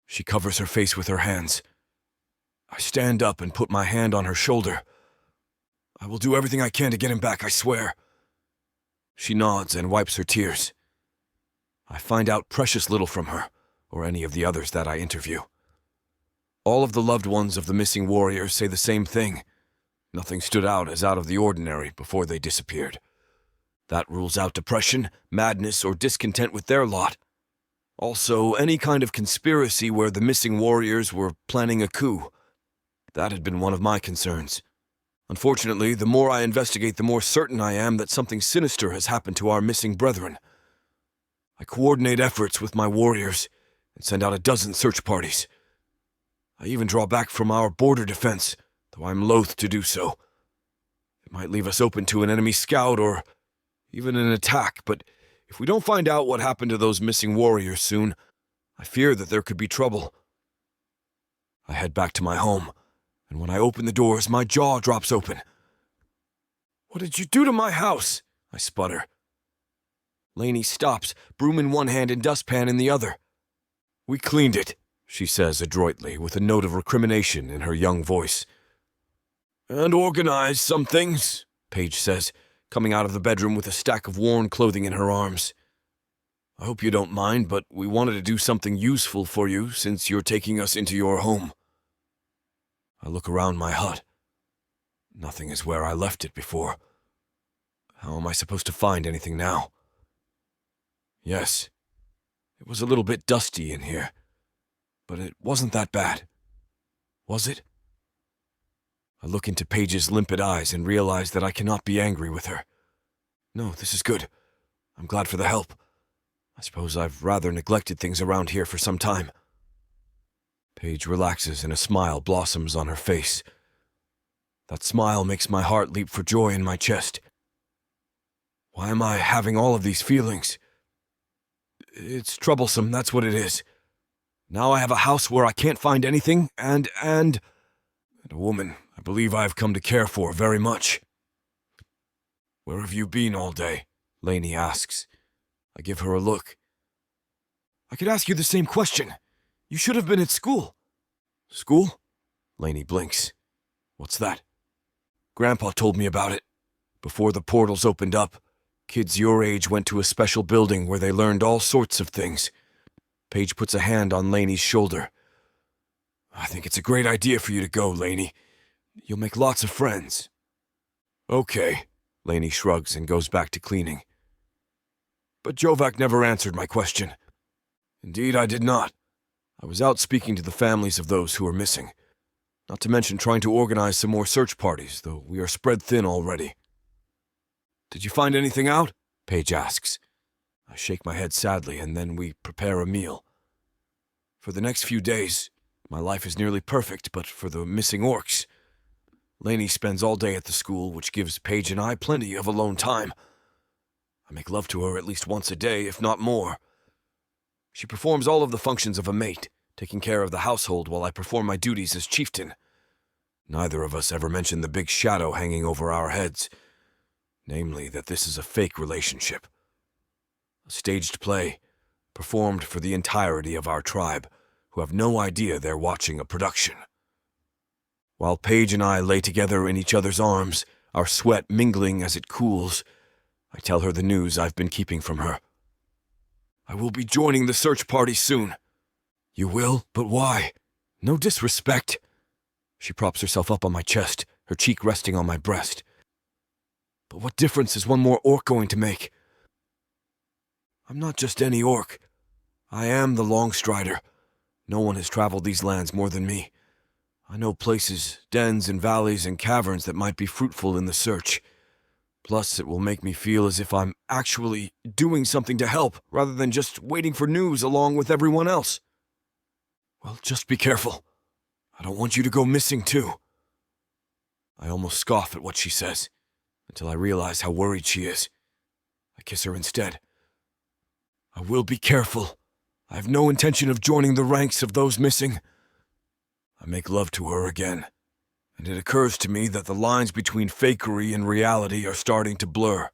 She covers her face with her hands. I stand up and put my hand on her shoulder. "I will do everything I can to get him back, I swear." She nods and wipes her tears. I find out precious little from her, or any of the others that I interview. All of the loved ones of the missing warriors say the same thing. Nothing stood out as out of the ordinary before they disappeared. That rules out depression, madness, or discontent with their lot. Also, any kind of conspiracy where the missing warriors were planning a coup. That had been one of my concerns. Unfortunately, the more I investigate, the more certain I am that something sinister has happened to our missing brethren. I coordinate efforts with my warriors and send out a dozen search parties. I even draw back from our border defense, though I'm loath to do so. It might leave us open to an enemy scout or even an attack, but if we don't find out what happened to those missing warriors soon, I fear that there could be trouble. I head back to my home, and when I open the doors, my jaw drops open. "What did you do to my house?" I sputter. Lainey stops, broom in one hand and dustpan in the other. "We cleaned it," she says adroitly, with a note of recrimination in her young voice. "And organized some things," Paige says, coming out of the bedroom with a stack of worn clothing in her arms. "I hope you don't mind, but we wanted to do something useful for you since you're taking us into your home." I look around my hut. Nothing is where I left it before. How am I supposed to find anything now? Yes, it was a little bit dusty in here, but it wasn't that bad. Was it? I look into Paige's limpid eyes and realize that I cannot be angry with her. No, this is good. I'm glad for the help. I suppose I've rather neglected things around here for some time. Paige relaxes and a smile blossoms on her face. That smile makes my heart leap for joy in my chest. Why am I having all of these feelings? It's troublesome, that's what it is. Now I have a house where I can't find anything, and a woman I believe I have come to care for very much. Where have you been all day? Lainey asks. I give her a look. I could ask you the same question. You should have been at school. School? Lainey blinks. What's that? Grandpa told me about it. Before the portals opened up, kids your age went to a special building where they learned all sorts of things. Paige puts a hand on Lainey's shoulder. I think it's a great idea for you to go, Lainey. You'll make lots of friends. Okay, Lainey shrugs and goes back to cleaning. But Jovak never answered my question. Indeed, I did not. I was out speaking to the families of those who are missing. Not to mention trying to organize some more search parties, though we are spread thin already. Did you find anything out? Paige asks. I shake my head sadly, and then we prepare a meal. For the next few days, my life is nearly perfect, but for the missing orcs. Lainey spends all day at the school, which gives Paige and I plenty of alone time. I make love to her at least once a day, if not more. She performs all of the functions of a mate, taking care of the household while I perform my duties as chieftain. Neither of us ever mention the big shadow hanging over our heads, namely that this is a fake relationship. A staged play, performed for the entirety of our tribe, who have no idea they're watching a production. While Paige and I lay together in each other's arms, our sweat mingling as it cools, I tell her the news I've been keeping from her. I will be joining the search party soon. You will? But why? No disrespect. She props herself up on my chest, her cheek resting on my breast. But what difference is one more orc going to make? I'm not just any orc. I am the Longstrider. No one has traveled these lands more than me. I know places, dens and valleys and caverns that might be fruitful in the search. Plus, it will make me feel as if I'm actually doing something to help, rather than just waiting for news along with everyone else. Well, just be careful. I don't want you to go missing, too. I almost scoff at what she says, until I realize how worried she is. I kiss her instead. I will be careful. I have no intention of joining the ranks of those missing. I make love to her again, and it occurs to me that the lines between fakery and reality are starting to blur.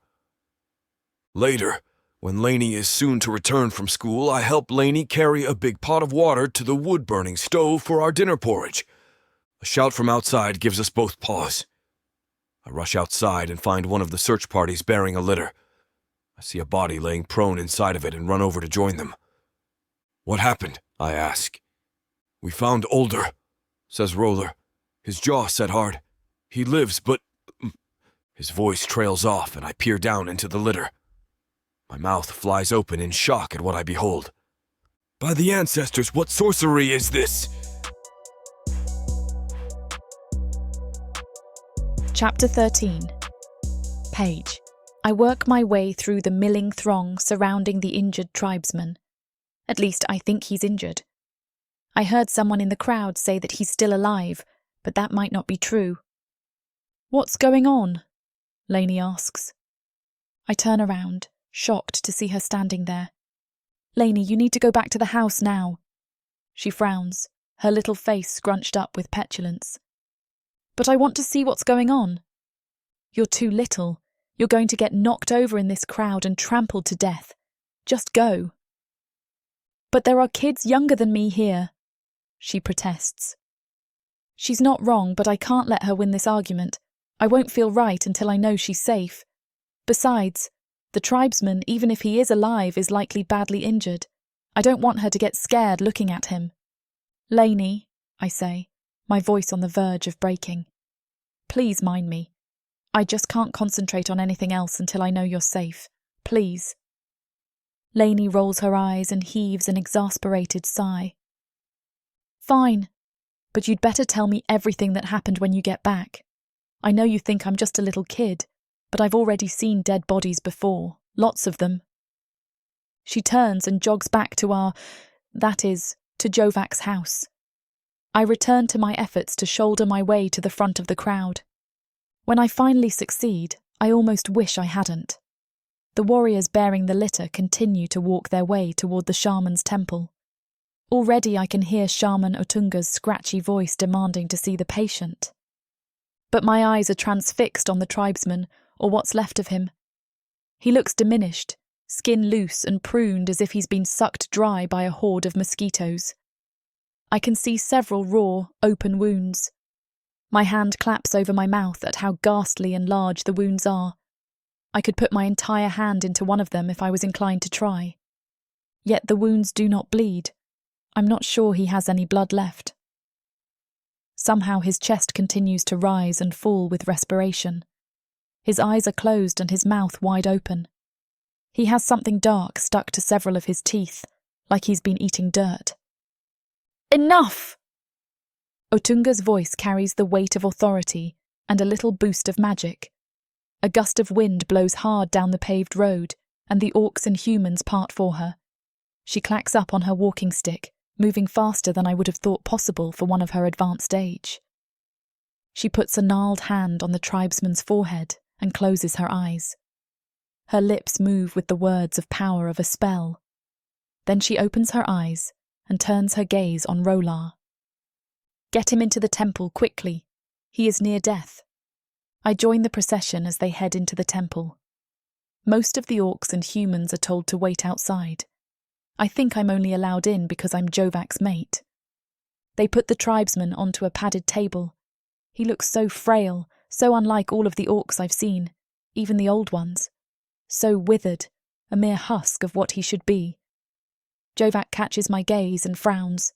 Later, when Lainey is soon to return from school, I help Lainey carry a big pot of water to the wood-burning stove for our dinner porridge. A shout from outside gives us both pause. I rush outside and find one of the search parties bearing a litter. I see a body laying prone inside of it and run over to join them. What happened? I ask. We found Older, says Roller, his jaw set hard. He lives, but... His voice trails off, and I peer down into the litter. My mouth flies open in shock at what I behold. By the ancestors, what sorcery is this? Chapter 13. Paige. I work my way through the milling throng surrounding the injured tribesman. At least I think he's injured. I heard someone in the crowd say that he's still alive, but that might not be true. What's going on? Lainey asks. I turn around, shocked to see her standing there. Lainey, you need to go back to the house now. She frowns, her little face scrunched up with petulance. But I want to see what's going on. You're too little. You're going to get knocked over in this crowd and trampled to death. Just go. But there are kids younger than me here, she protests. She's not wrong, but I can't let her win this argument. I won't feel right until I know she's safe. Besides, the tribesman, even if he is alive, is likely badly injured. I don't want her to get scared looking at him. Lainey, I say, my voice on the verge of breaking. Please mind me. I just can't concentrate on anything else until I know you're safe. Please. Lainey rolls her eyes and heaves an exasperated sigh. Fine, but you'd better tell me everything that happened when you get back. I know you think I'm just a little kid, but I've already seen dead bodies before, lots of them. She turns and jogs back to to Jovak's house. I return to my efforts to shoulder my way to the front of the crowd. When I finally succeed, I almost wish I hadn't. The warriors bearing the litter continue to walk their way toward the shaman's temple. Already I can hear Shaman Otunga's scratchy voice demanding to see the patient. But my eyes are transfixed on the tribesman, or what's left of him. He looks diminished, skin loose and pruned as if he's been sucked dry by a horde of mosquitoes. I can see several raw, open wounds. My hand claps over my mouth at how ghastly and large the wounds are. I could put my entire hand into one of them if I was inclined to try. Yet the wounds do not bleed. I'm not sure he has any blood left. Somehow his chest continues to rise and fall with respiration. His eyes are closed and his mouth wide open. He has something dark stuck to several of his teeth, like he's been eating dirt. Enough! Otunga's voice carries the weight of authority and a little boost of magic. A gust of wind blows hard down the paved road, and the orcs and humans part for her. She clacks up on her walking stick, moving faster than I would have thought possible for one of her advanced age. She puts a gnarled hand on the tribesman's forehead and closes her eyes. Her lips move with the words of power of a spell. Then she opens her eyes and turns her gaze on Rolar. Get him into the temple quickly. He is near death. I join the procession as they head into the temple. Most of the orcs and humans are told to wait outside. I think I'm only allowed in because I'm Jovak's mate. They put the tribesman onto a padded table. He looks so frail, so unlike all of the orcs I've seen, even the old ones. So withered, a mere husk of what he should be. Jovak catches my gaze and frowns.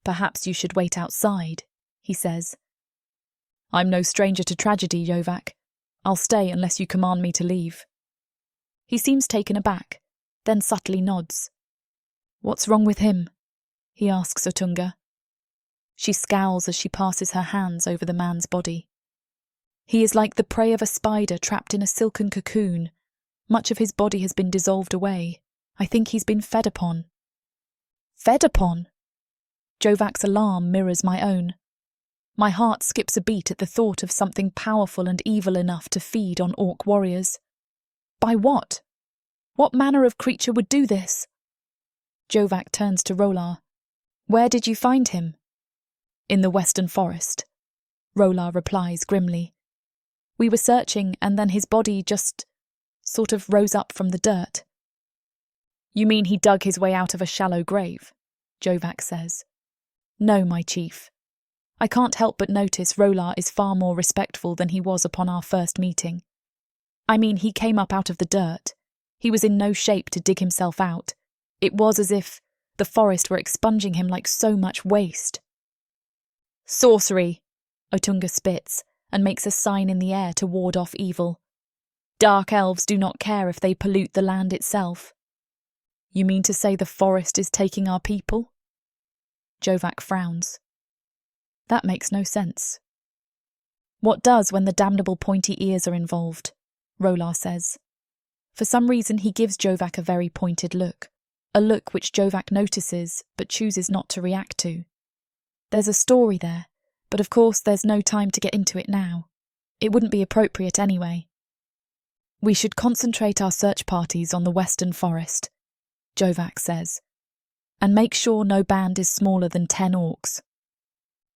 Perhaps you should wait outside, he says. I'm no stranger to tragedy, Jovak. I'll stay unless you command me to leave. He seems taken aback, then subtly nods. What's wrong with him? He asks Otunga. She scowls as she passes her hands over the man's body. He is like the prey of a spider trapped in a silken cocoon. Much of his body has been dissolved away. I think he's been fed upon. Fed upon? Jovak's alarm mirrors my own. My heart skips a beat at the thought of something powerful and evil enough to feed on orc warriors. By what? What manner of creature would do this? Jovak turns to Rolar. Where did you find him? In the western forest. Rolar replies grimly. We were searching and then his body just sort of rose up from the dirt. You mean he dug his way out of a shallow grave? Jovak says. No, my chief. I can't help but notice Rolar is far more respectful than he was upon our first meeting. I mean, he came up out of the dirt. He was in no shape to dig himself out. It was as if the forest were expunging him like so much waste. Sorcery, Otunga spits and makes a sign in the air to ward off evil. Dark elves do not care if they pollute the land itself. You mean to say the forest is taking our people? Jovak frowns. That makes no sense. What does when the damnable pointy ears are involved? Rolar says. For some reason he gives Jovak a very pointed look. A look which Jovak notices but chooses not to react to. There's a story there, but of course there's no time to get into it now. It wouldn't be appropriate anyway. We should concentrate our search parties on the western forest, Jovak says, and make sure no band is smaller than 10 orcs.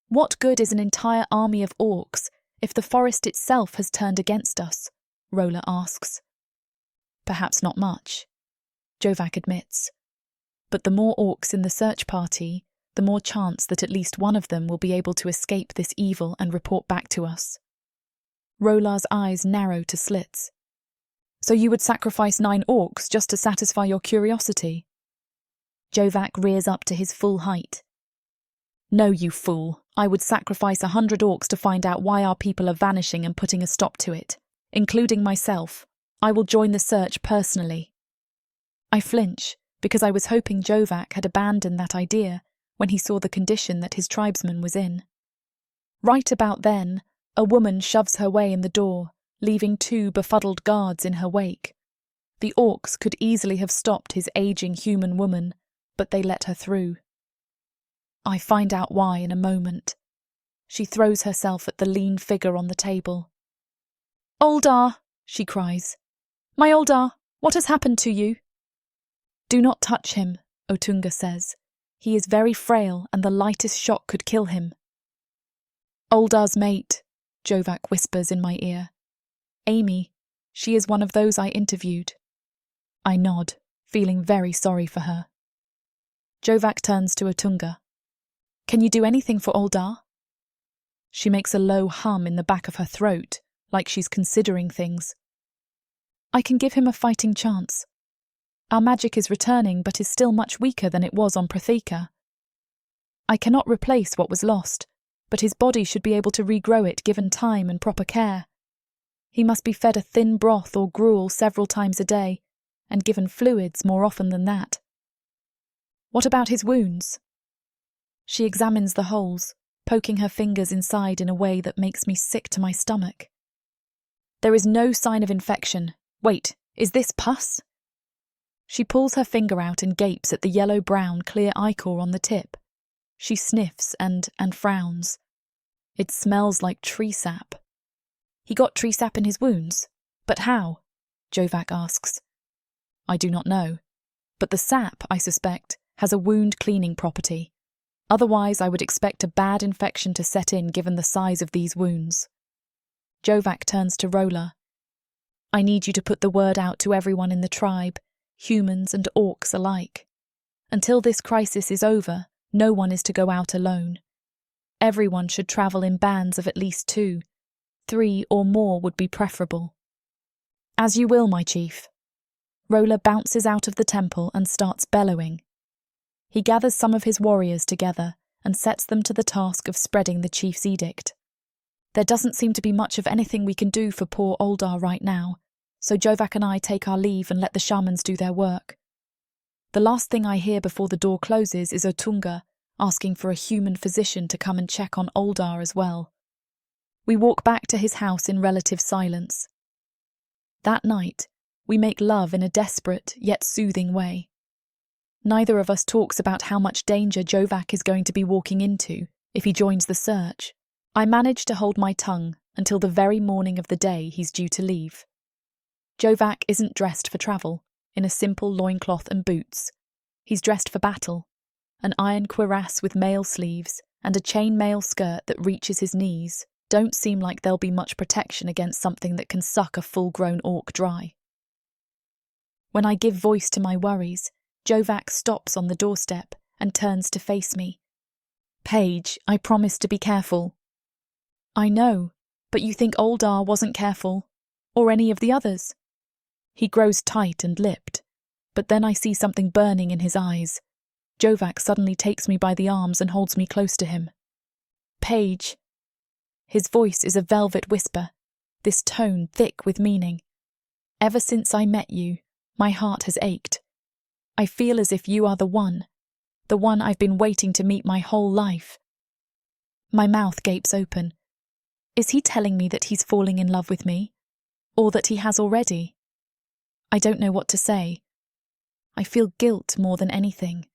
What good is an entire army of orcs if the forest itself has turned against us? Rolar asks. Perhaps not much, Jovak admits. But the more orcs in the search party, the more chance that at least one of them will be able to escape this evil and report back to us. Rolar's eyes narrow to slits. So you would sacrifice 9 orcs just to satisfy your curiosity? Jovak rears up to his full height. No, you fool. I would sacrifice 100 orcs to find out why our people are vanishing and putting a stop to it, including myself. I will join the search personally. I flinch, because I was hoping Jovak had abandoned that idea when he saw the condition that his tribesman was in. Right about then, a woman shoves her way in the door, leaving 2 befuddled guards in her wake. The orcs could easily have stopped his aging human woman, but they let her through. I find out why in a moment. She throws herself at the lean figure on the table. Oldar, she cries. My Oldar, what has happened to you? Do not touch him, Otunga says. He is very frail and the lightest shock could kill him. Oldar's mate, Jovak whispers in my ear. Amy, she is one of those I interviewed. I nod, feeling very sorry for her. Jovak turns to Otunga. Can you do anything for Oldar? She makes a low hum in the back of her throat, like she's considering things. I can give him a fighting chance. Our magic is returning but is still much weaker than it was on Prathika. I cannot replace what was lost, but his body should be able to regrow it given time and proper care. He must be fed a thin broth or gruel several times a day, and given fluids more often than that. What about his wounds? She examines the holes, poking her fingers inside in a way that makes me sick to my stomach. There is no sign of infection. Wait, is this pus? She pulls her finger out and gapes at the yellow-brown clear ichor on the tip. She sniffs and frowns. It smells like tree sap. He got tree sap in his wounds? But how? Jovak asks. I do not know, but the sap, I suspect, has a wound-cleaning property. Otherwise, I would expect a bad infection to set in given the size of these wounds. Jovak turns to Rola. I need you to put the word out to everyone in the tribe, humans and orcs alike. Until this crisis is over, no one is to go out alone. Everyone should travel in bands of at least 2. 3 or more would be preferable. As you will, my chief. Rola bounces out of the temple and starts bellowing. He gathers some of his warriors together and sets them to the task of spreading the chief's edict. There doesn't seem to be much of anything we can do for poor Oldar right now, so Jovak and I take our leave and let the shamans do their work. The last thing I hear before the door closes is Otunga asking for a human physician to come and check on Oldar as well. We walk back to his house in relative silence. That night, we make love in a desperate yet soothing way. Neither of us talks about how much danger Jovak is going to be walking into if he joins the search. I manage to hold my tongue until the very morning of the day he's due to leave. Jovak isn't dressed for travel, in a simple loincloth and boots. He's dressed for battle, an iron cuirass with mail sleeves and a chain-mail skirt that reaches his knees don't seem like there'll be much protection against something that can suck a full-grown orc dry. When I give voice to my worries, Jovak stops on the doorstep and turns to face me. Paige, I promised to be careful. I know, but you think Oldar wasn't careful, or any of the others? He grows tight and lipped, but then I see something burning in his eyes. Jovak suddenly takes me by the arms and holds me close to him. Paige. His voice is a velvet whisper, this tone thick with meaning. Ever since I met you, my heart has ached. I feel as if you are the one I've been waiting to meet my whole life. My mouth gapes open. Is he telling me that he's falling in love with me? Or that he has already? I don't know what to say. I feel guilt more than anything.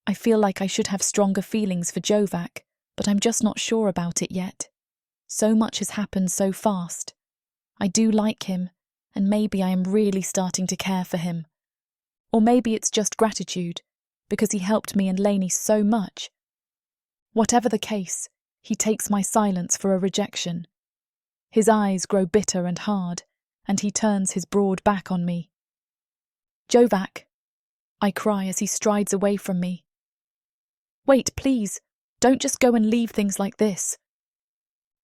I feel like I should have stronger feelings for Jovak, but I'm just not sure about it yet. So much has happened so fast. I do like him, and maybe I am really starting to care for him. Or maybe it's just gratitude, because he helped me and Lainey so much. Whatever the case, he takes my silence for a rejection. His eyes grow bitter and hard, and he turns his broad back on me. Jovak, I cry as he strides away from me. Wait, please, don't just go and leave things like this.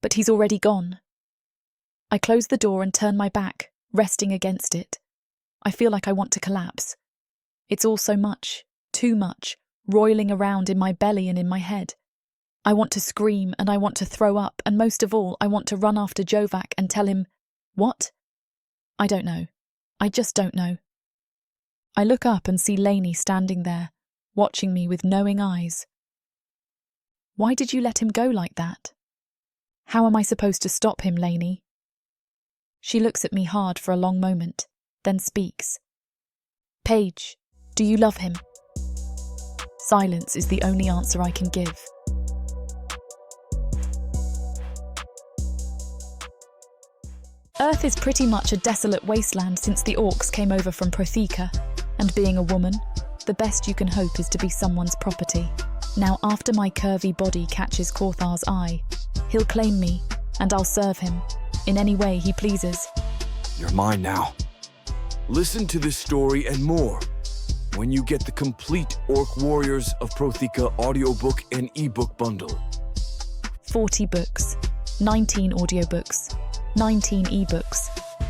But he's already gone. I close the door and turn my back, resting against it. I feel like I want to collapse. It's all so much, too much, roiling around in my belly and in my head. I want to scream and I want to throw up, and most of all, I want to run after Jovak and tell him, what? I don't know. I just don't know. I look up and see Lainey standing there, watching me with knowing eyes. Why did you let him go like that? How am I supposed to stop him, Lainey? She looks at me hard for a long moment, then speaks. Paige, do you love him? Silence is the only answer I can give. Earth is pretty much a desolate wasteland since the orcs came over from Protheka, and being a woman, the best you can hope is to be someone's property. Now, after my curvy body catches Korthar's eye, he'll claim me, and I'll serve him, in any way he pleases. You're mine now. Listen to this story and more when you get the complete Orc Warriors of Protheka audiobook and ebook bundle. 40 books, 19 audiobooks, 19 ebooks.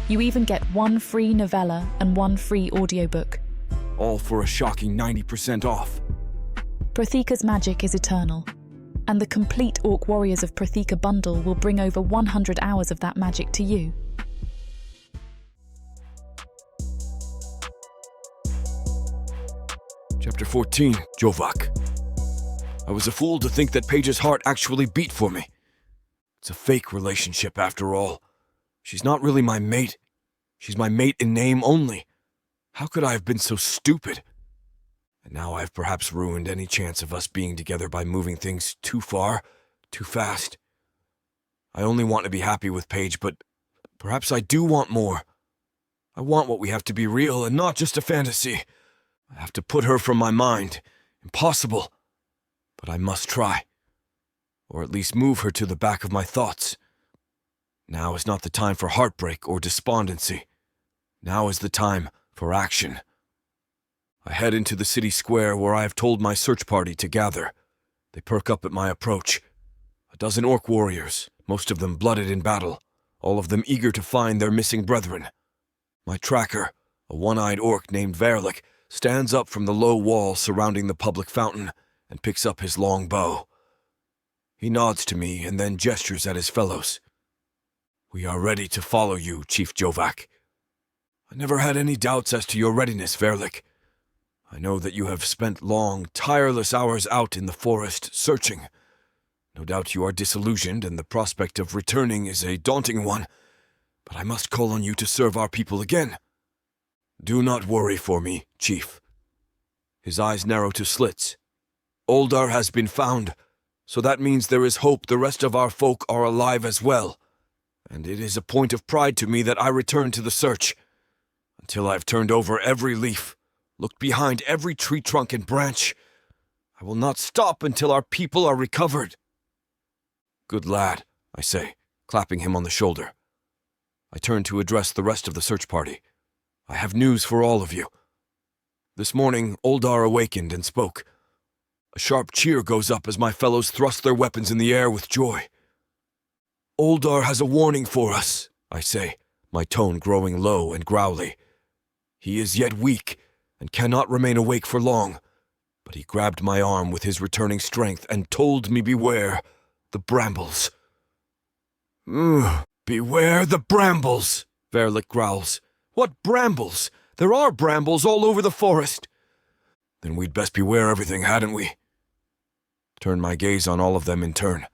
You even get 1 free novella and 1 free audiobook. All for a shocking 90% off. Protheka's magic is eternal, and the complete Orc Warriors of Protheka bundle will bring over 100 hours of that magic to you. Chapter 14, Jovak. I was a fool to think that Paige's heart actually beat for me. It's a fake relationship after all. She's not really my mate. She's my mate in name only. How could I have been so stupid? And now I've perhaps ruined any chance of us being together by moving things too far, too fast. I only want to be happy with Paige, but perhaps I do want more. I want what we have to be real and not just a fantasy. I have to put her from my mind. Impossible. But I must try. Or at least move her to the back of my thoughts. Now is not the time for heartbreak or despondency. Now is the time for action. I head into the city square where I have told my search party to gather. They perk up at my approach. A dozen orc warriors, most of them blooded in battle, all of them eager to find their missing brethren. My tracker, a one-eyed orc named Verlik, stands up from the low wall surrounding the public fountain and picks up his long bow. He nods to me and then gestures at his fellows. We are ready to follow you, Chief Jovak. I never had any doubts as to your readiness, Verlik. I know that you have spent long, tireless hours out in the forest searching. No doubt you are disillusioned and the prospect of returning is a daunting one, but I must call on you to serve our people again. Do not worry for me, Chief. His eyes narrow to slits. Oldar has been found, so that means there is hope the rest of our folk are alive as well. And it is a point of pride to me that I return to the search. Until I've turned over every leaf, looked behind every tree trunk and branch, I will not stop until our people are recovered. Good lad, I say, clapping him on the shoulder. I turn to address the rest of the search party. I have news for all of you. This morning, Oldar awakened and spoke. A sharp cheer goes up as my fellows thrust their weapons in the air with joy. Oldar has a warning for us, I say, my tone growing low and growly. He is yet weak and cannot remain awake for long, but he grabbed my arm with his returning strength and told me beware the brambles. Beware the brambles, Verlik growls. What brambles? There are brambles all over the forest. Then we'd best beware everything, hadn't we? Turn my gaze on all of them in turn.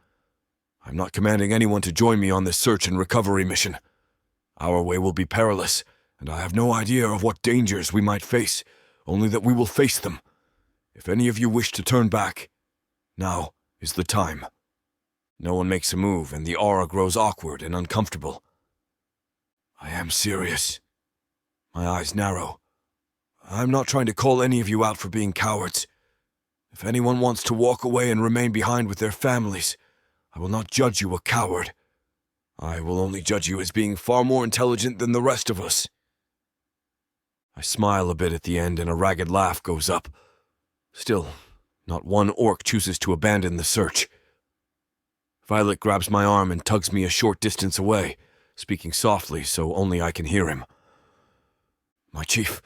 I'm not commanding anyone to join me on this search and recovery mission. Our way will be perilous, and I have no idea of what dangers we might face, only that we will face them. If any of you wish to turn back, now is the time. No one makes a move, and the aura grows awkward and uncomfortable. I am serious. My eyes narrow. I'm not trying to call any of you out for being cowards. If anyone wants to walk away and remain behind with their families, I will not judge you a coward. I will only judge you as being far more intelligent than the rest of us. I smile a bit at the end and a ragged laugh goes up. Still, not one orc chooses to abandon the search. Violet grabs my arm and tugs me a short distance away, speaking softly so only I can hear him. My chief,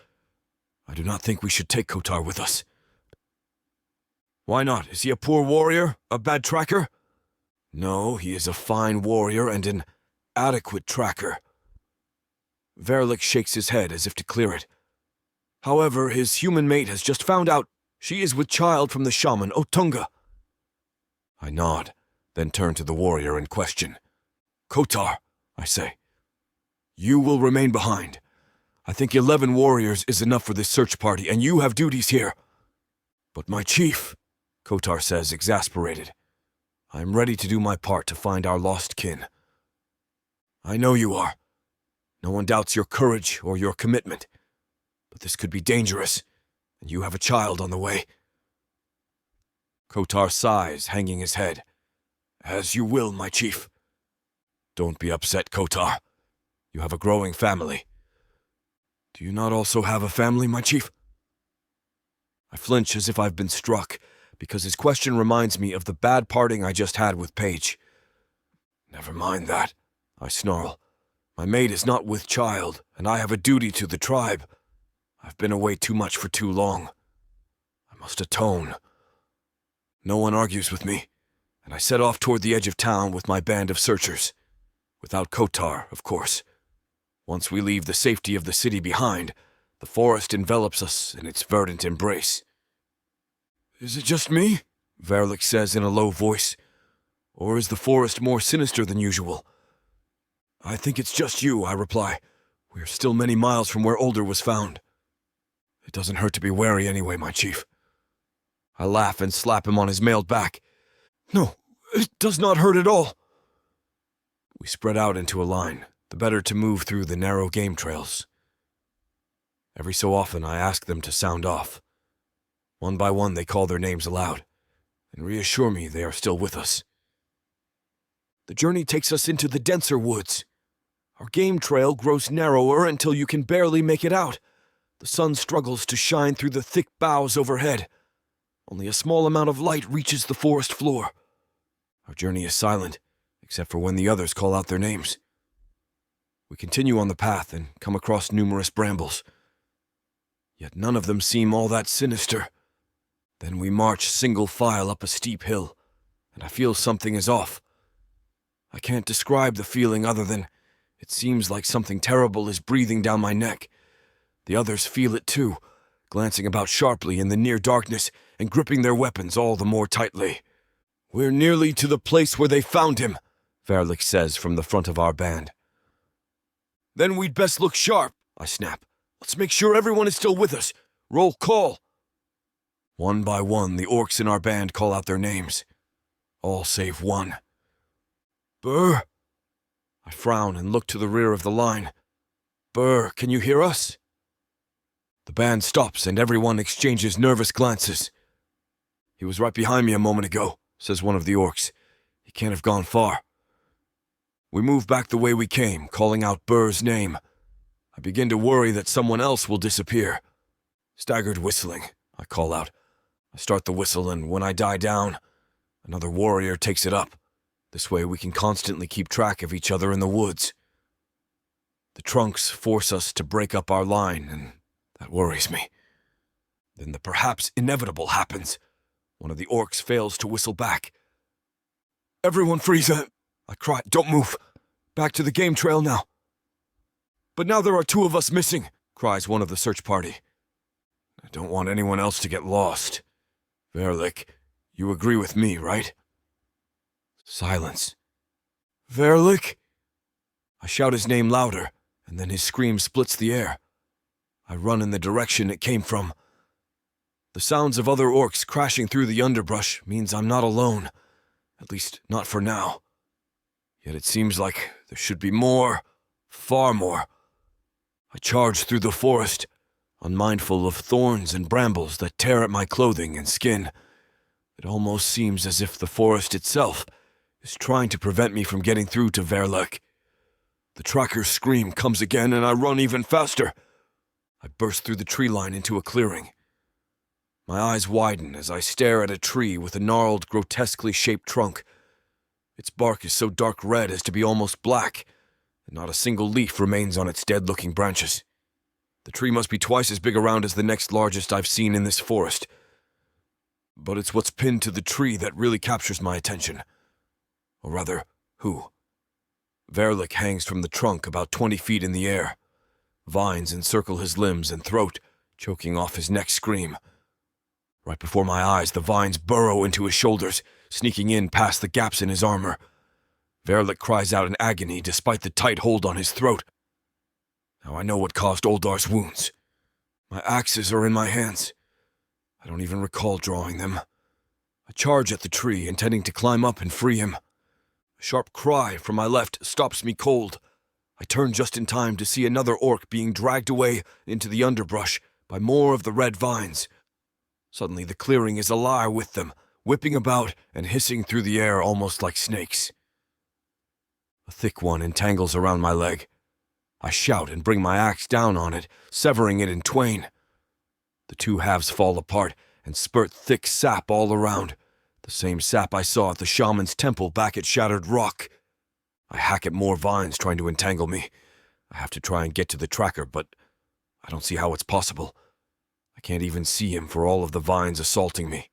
I do not think we should take Kotar with us. Why not? Is he a poor warrior? A bad tracker? No, he is a fine warrior and an adequate tracker. Verlik shakes his head as if to clear it. However, his human mate has just found out she is with child from the shaman, Otunga. I nod, then turn to the warrior in question. Kotar, I say. You will remain behind. I think 11 warriors is enough for this search party, and you have duties here. But my chief, Kotar says, exasperated. I am ready to do my part to find our lost kin. I know you are. No one doubts your courage or your commitment. But this could be dangerous, and you have a child on the way." Kotar sighs, hanging his head. "As you will, my chief." "Don't be upset, Kotar. You have a growing family." "Do you not also have a family, my chief?" I flinch as if I've been struck, because his question reminds me of the bad parting I just had with Paige. "Never mind that," I snarl. "My mate is not with child, and I have a duty to the tribe. I've been away too much for too long. I must atone." No one argues with me, and I set off toward the edge of town with my band of searchers. Without Kotar, of course. Once we leave the safety of the city behind, the forest envelops us in its verdant embrace. "Is it just me?" Verlik says in a low voice. "Or is the forest more sinister than usual?" "I think it's just you," I reply. "We are still many miles from where Older was found." "It doesn't hurt to be wary anyway, my chief." I laugh and slap him on his mailed back. "No, it does not hurt at all." We spread out into a line, the better to move through the narrow game trails. Every so often I ask them to sound off. One by one they call their names aloud, and reassure me they are still with us. The journey takes us into the denser woods. Our game trail grows narrower until you can barely make it out. The sun struggles to shine through the thick boughs overhead. Only a small amount of light reaches the forest floor. Our journey is silent, except for when the others call out their names. We continue on the path and come across numerous brambles. Yet none of them seem all that sinister. Then we march single file up a steep hill, and I feel something is off. I can't describe the feeling other than it seems like something terrible is breathing down my neck. The others feel it too, glancing about sharply in the near darkness and gripping their weapons all the more tightly. "We're nearly to the place where they found him," Verlik says from the front of our band. "Then we'd best look sharp," I snap. "Let's make sure everyone is still with us. Roll call." One by one, the orcs in our band call out their names. All save one. "Burr." I frown and look to the rear of the line. "Burr, can you hear us?" The band stops and everyone exchanges nervous glances. "He was right behind me a moment ago," says one of the orcs. "He can't have gone far." We move back the way we came, calling out Burr's name. I begin to worry that someone else will disappear. "Staggered whistling," I call out. I start the whistle, and when I die down, another warrior takes it up. This way we can constantly keep track of each other in the woods. The trunks force us to break up our line, and that worries me. Then the perhaps inevitable happens. One of the orcs fails to whistle back. "Everyone freeze!" I cry. "Don't move! Back to the game trail now!" "But now there are two of us missing," cries one of the search party. "I don't want anyone else to get lost. Verlik, you agree with me, right?" Silence. "Verlik?" I shout his name louder, and then his scream splits the air. I run in the direction it came from. The sounds of other orcs crashing through the underbrush means I'm not alone, at least not for now. Yet it seems like there should be more, far more. I charge through the forest, unmindful of thorns and brambles that tear at my clothing and skin. It almost seems as if the forest itself is trying to prevent me from getting through to Verlik. The tracker's scream comes again, and I run even faster. I burst through the tree line into a clearing. My eyes widen as I stare at a tree with a gnarled, grotesquely shaped trunk. Its bark is so dark red as to be almost black, and not a single leaf remains on its dead-looking branches. The tree must be twice as big around as the next largest I've seen in this forest. But it's what's pinned to the tree that really captures my attention. Or rather, who? Verlik hangs from the trunk about 20 feet in the air. Vines encircle his limbs and throat, choking off his next scream. Right before my eyes, the vines burrow into his shoulders, sneaking in past the gaps in his armor. Verlik cries out in agony despite the tight hold on his throat. Now I know what caused Oldar's wounds. My axes are in my hands. I don't even recall drawing them. I charge at the tree, intending to climb up and free him. A sharp cry from my left stops me cold. I turn just in time to see another orc being dragged away into the underbrush by more of the red vines. Suddenly the clearing is alive with them, whipping about and hissing through the air almost like snakes. A thick one entangles around my leg. I shout and bring my axe down on it, severing it in twain. The two halves fall apart and spurt thick sap all around, the same sap I saw at the shaman's temple back at Shattered Rock. I hack at more vines trying to entangle me. I have to try and get to the tracker, but I don't see how it's possible. I can't even see him for all of the vines assaulting me.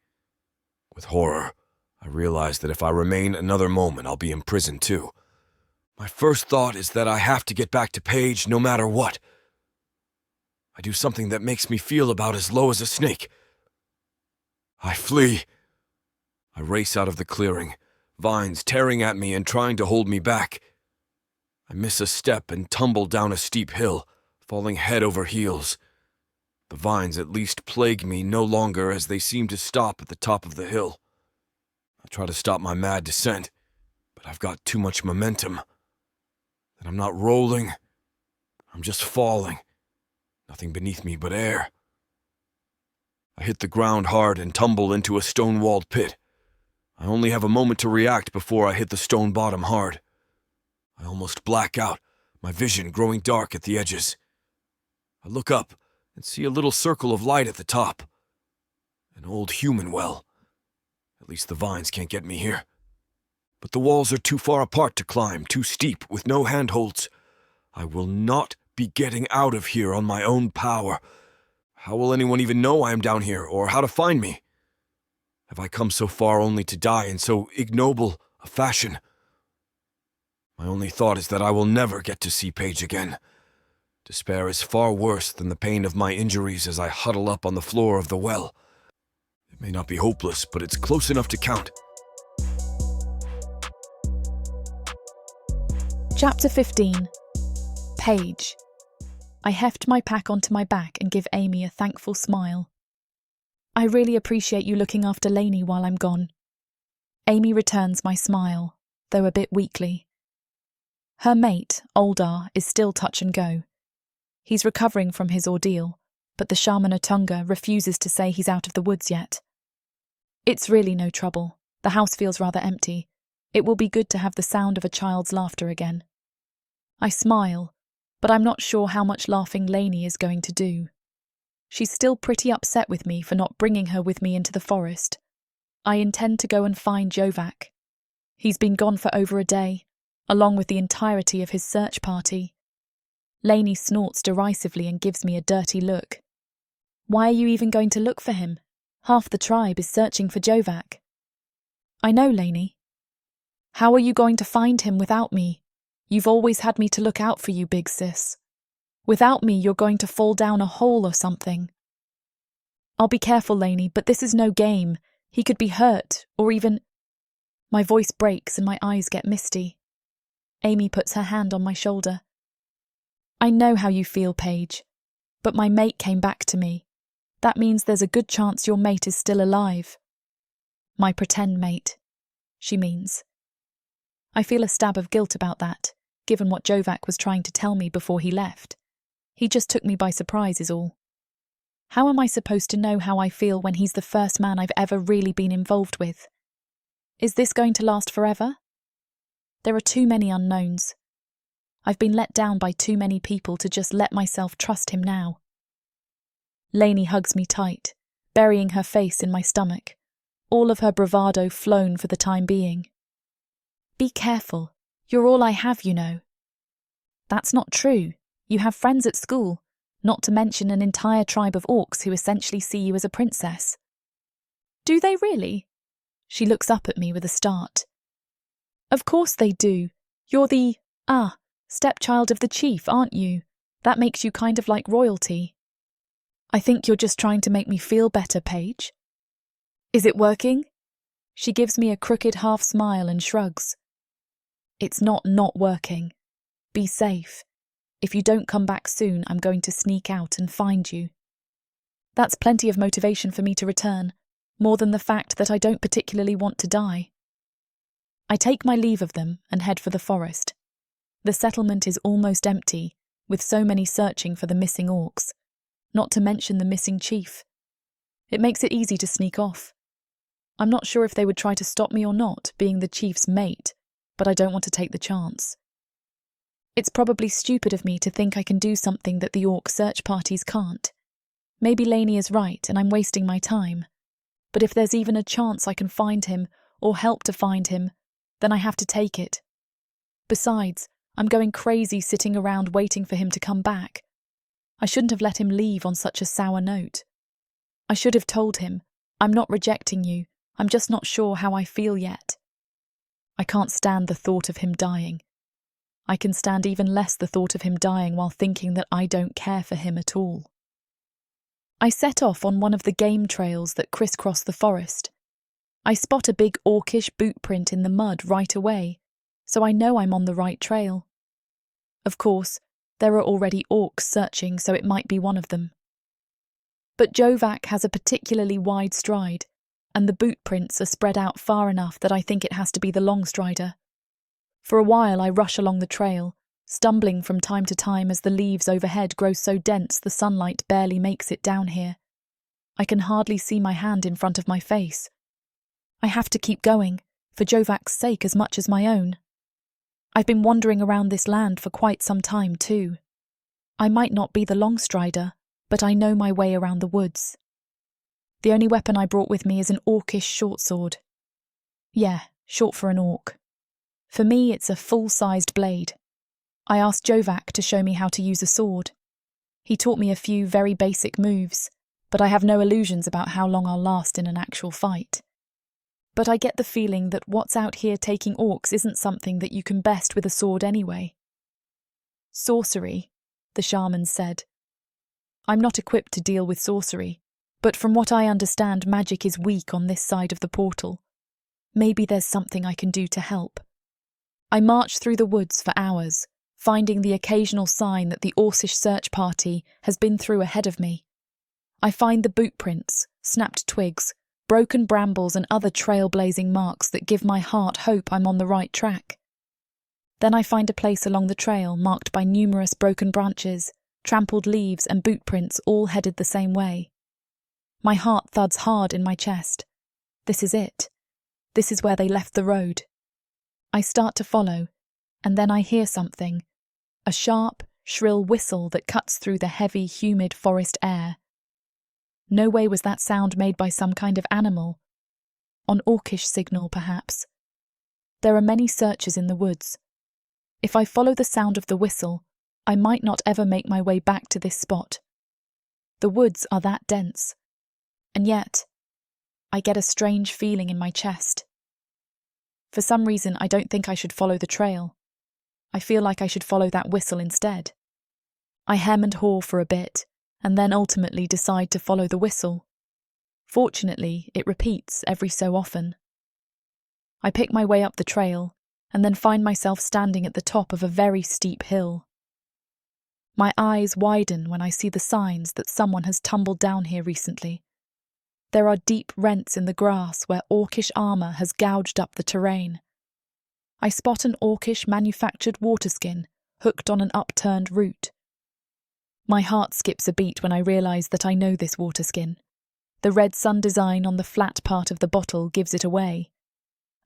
With horror, I realize that if I remain another moment, I'll be imprisoned too. My first thought is that I have to get back to Paige no matter what. I do something that makes me feel about as low as a snake. I flee. I race out of the clearing, vines tearing at me and trying to hold me back. I miss a step and tumble down a steep hill, falling head over heels. The vines at least plague me no longer as they seem to stop at the top of the hill. I try to stop my mad descent, but I've got too much momentum. And I'm not rolling. I'm just falling. Nothing beneath me but air. I hit the ground hard and tumble into a stone-walled pit. I only have a moment to react before I hit the stone bottom hard. I almost black out, my vision growing dark at the edges. I look up and see a little circle of light at the top. An old human well. At least the vines can't get me here. But the walls are too far apart to climb, too steep, with no handholds. I will not be getting out of here on my own power. How will anyone even know I am down here, or how to find me? Have I come so far only to die in so ignoble a fashion? My only thought is that I will never get to see Paige again. Despair is far worse than the pain of my injuries as I huddle up on the floor of the well. It may not be hopeless, but it's close enough to count. Chapter 15. Paige. I heft my pack onto my back and give Amy a thankful smile. I really appreciate you looking after Lainey while I'm gone. Amy returns my smile, though a bit weakly. Her mate, Oldar, is still touch and go. He's recovering from his ordeal, but the shaman Otunga refuses to say he's out of the woods yet. It's really no trouble. The house feels rather empty. It will be good to have the sound of a child's laughter again. I smile, but I'm not sure how much laughing Lainey is going to do. She's still pretty upset with me for not bringing her with me into the forest. I intend to go and find Jovak. He's been gone for over a day, along with the entirety of his search party. Lainey snorts derisively and gives me a dirty look. Why are you even going to look for him? Half the tribe is searching for Jovak. I know, Lainey. How are you going to find him without me? You've always had me to look out for you, big sis. Without me, you're going to fall down a hole or something. I'll be careful, Lainey, but this is no game. He could be hurt, or even... My voice breaks and my eyes get misty. Amy puts her hand on my shoulder. I know how you feel, Paige, but my mate came back to me. That means there's a good chance your mate is still alive. My pretend mate, she means. I feel a stab of guilt about that, given what Jovak was trying to tell me before he left. He just took me by surprise is all. How am I supposed to know how I feel when he's the first man I've ever really been involved with? Is this going to last forever? There are too many unknowns. I've been let down by too many people to just let myself trust him now. Lainey hugs me tight, burying her face in my stomach, all of her bravado flown for the time being. Be careful. You're all I have, you know. That's not true. You have friends at school, not to mention an entire tribe of orcs who essentially see you as a princess. Do they really? She looks up at me with a start. Of course they do. You're the, stepchild of the chief, aren't you? That makes you kind of like royalty. I think you're just trying to make me feel better, Paige. Is it working? She gives me a crooked half smile and shrugs. It's not working. Be safe. If you don't come back soon, I'm going to sneak out and find you. That's plenty of motivation for me to return, more than the fact that I don't particularly want to die. I take my leave of them and head for the forest. The settlement is almost empty, with so many searching for the missing orcs, not to mention the missing chief. It makes it easy to sneak off. I'm not sure if they would try to stop me or not, being the chief's mate, but I don't want to take the chance. It's probably stupid of me to think I can do something that the orc search parties can't. Maybe Lainey is right and I'm wasting my time. But if there's even a chance I can find him, or help to find him, then I have to take it. Besides, I'm going crazy sitting around waiting for him to come back. I shouldn't have let him leave on such a sour note. I should have told him, I'm not rejecting you, I'm just not sure how I feel yet. I can't stand the thought of him dying. I can stand even less the thought of him dying while thinking that I don't care for him at all. I set off on one of the game trails that crisscross the forest. I spot a big orcish boot print in the mud right away, so I know I'm on the right trail. Of course, there are already orcs searching, so it might be one of them. But Jovak has a particularly wide stride, and the boot prints are spread out far enough that I think it has to be the long strider. For a while I rush along the trail, stumbling from time to time as the leaves overhead grow so dense the sunlight barely makes it down here. I can hardly see my hand in front of my face. I have to keep going, for Jovak's sake as much as my own. I've been wandering around this land for quite some time too. I might not be the long strider, but I know my way around the woods. The only weapon I brought with me is an orcish short sword. Yeah, short for an orc. For me, it's a full-sized blade. I asked Jovak to show me how to use a sword. He taught me a few very basic moves, but I have no illusions about how long I'll last in an actual fight. But I get the feeling that what's out here taking orcs isn't something that you can best with a sword anyway. Sorcery, the shaman said. I'm not equipped to deal with sorcery, but from what I understand, magic is weak on this side of the portal. Maybe there's something I can do to help. I march through the woods for hours, finding the occasional sign that the orcish search party has been through ahead of me. I find the boot prints, snapped twigs, broken brambles and other trailblazing marks that give my heart hope I'm on the right track. Then I find a place along the trail marked by numerous broken branches, trampled leaves and boot prints all headed the same way. My heart thuds hard in my chest. This is it. This is where they left the road. I start to follow, and then I hear something, a sharp, shrill whistle that cuts through the heavy, humid forest air. No way was that sound made by some kind of animal. On orcish signal, perhaps. There are many searchers in the woods. If I follow the sound of the whistle, I might not ever make my way back to this spot. The woods are that dense. And yet, I get a strange feeling in my chest. For some reason, I don't think I should follow the trail. I feel like I should follow that whistle instead. I hem and haw for a bit, and then ultimately decide to follow the whistle. Fortunately, it repeats every so often. I pick my way up the trail, and then find myself standing at the top of a very steep hill. My eyes widen when I see the signs that someone has tumbled down here recently. There are deep rents in the grass where orcish armour has gouged up the terrain. I spot an orcish manufactured waterskin hooked on an upturned root. My heart skips a beat when I realise that I know this waterskin. The red sun design on the flat part of the bottle gives it away.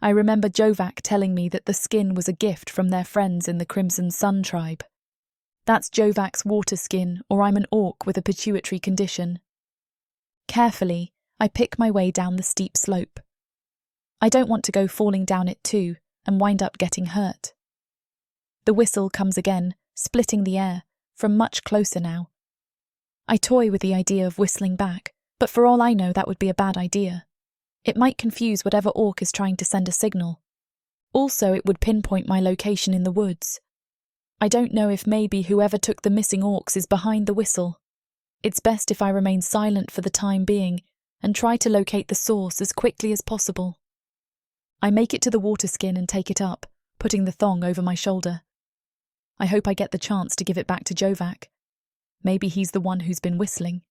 I remember Jovak telling me that the skin was a gift from their friends in the Crimson Sun tribe. That's Jovak's waterskin, or I'm an orc with a pituitary condition. Carefully, I pick my way down the steep slope. I don't want to go falling down it too and wind up getting hurt. The whistle comes again, splitting the air, from much closer now. I toy with the idea of whistling back, but for all I know that would be a bad idea. It might confuse whatever orc is trying to send a signal. Also, it would pinpoint my location in the woods. I don't know if maybe whoever took the missing orcs is behind the whistle. It's best if I remain silent for the time being and try to locate the source as quickly as possible. I make it to the waterskin and take it up, putting the thong over my shoulder. I hope I get the chance to give it back to Jovak. Maybe he's the one who's been whistling.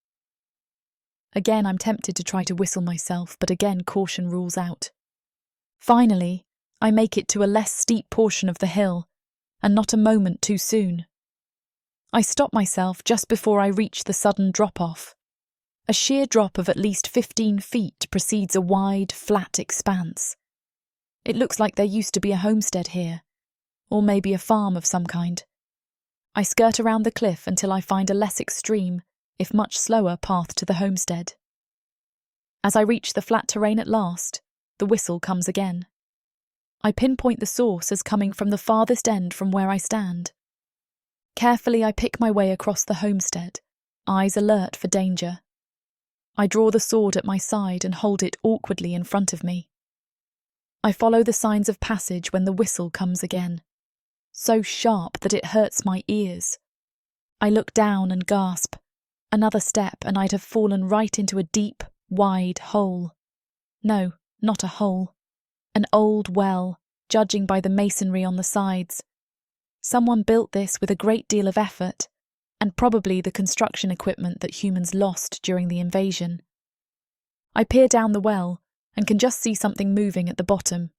Again, I'm tempted to try to whistle myself, but again caution rules out. Finally, I make it to a less steep portion of the hill, and not a moment too soon. I stop myself just before I reach the sudden drop-off. A sheer drop of at least 15 feet precedes a wide, flat expanse. It looks like there used to be a homestead here, or maybe a farm of some kind. I skirt around the cliff until I find a less extreme, if much slower, path to the homestead. As I reach the flat terrain at last, the whistle comes again. I pinpoint the source as coming from the farthest end from where I stand. Carefully I pick my way across the homestead, eyes alert for danger. I draw the sword at my side and hold it awkwardly in front of me. I follow the signs of passage when the whistle comes again, so sharp that it hurts my ears. I look down and gasp. Another step and I'd have fallen right into a deep, wide hole. No, not a hole. An old well, judging by the masonry on the sides. Someone built this with a great deal of effort, and probably the construction equipment that humans lost during the invasion. I peer down the well and can just see something moving at the bottom.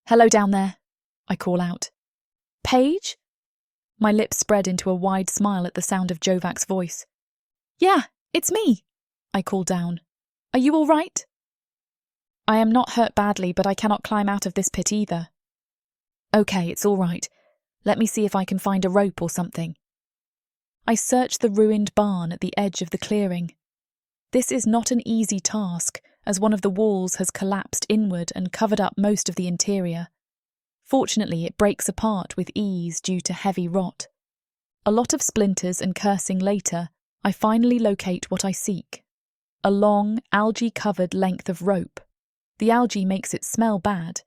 "Hello down there," I call out. "Paige?" My lips spread into a wide smile at the sound of Jovak's voice. "Yeah, it's me," I call down. "Are you all right?" "I am not hurt badly, but I cannot climb out of this pit either." "Okay, it's all right. Let me see if I can find a rope or something." I search the ruined barn at the edge of the clearing. This is not an easy task, as one of the walls has collapsed inward and covered up most of the interior. Fortunately, it breaks apart with ease due to heavy rot. A lot of splinters and cursing later, I finally locate what I seek. A long, algae-covered length of rope. The algae makes it smell bad,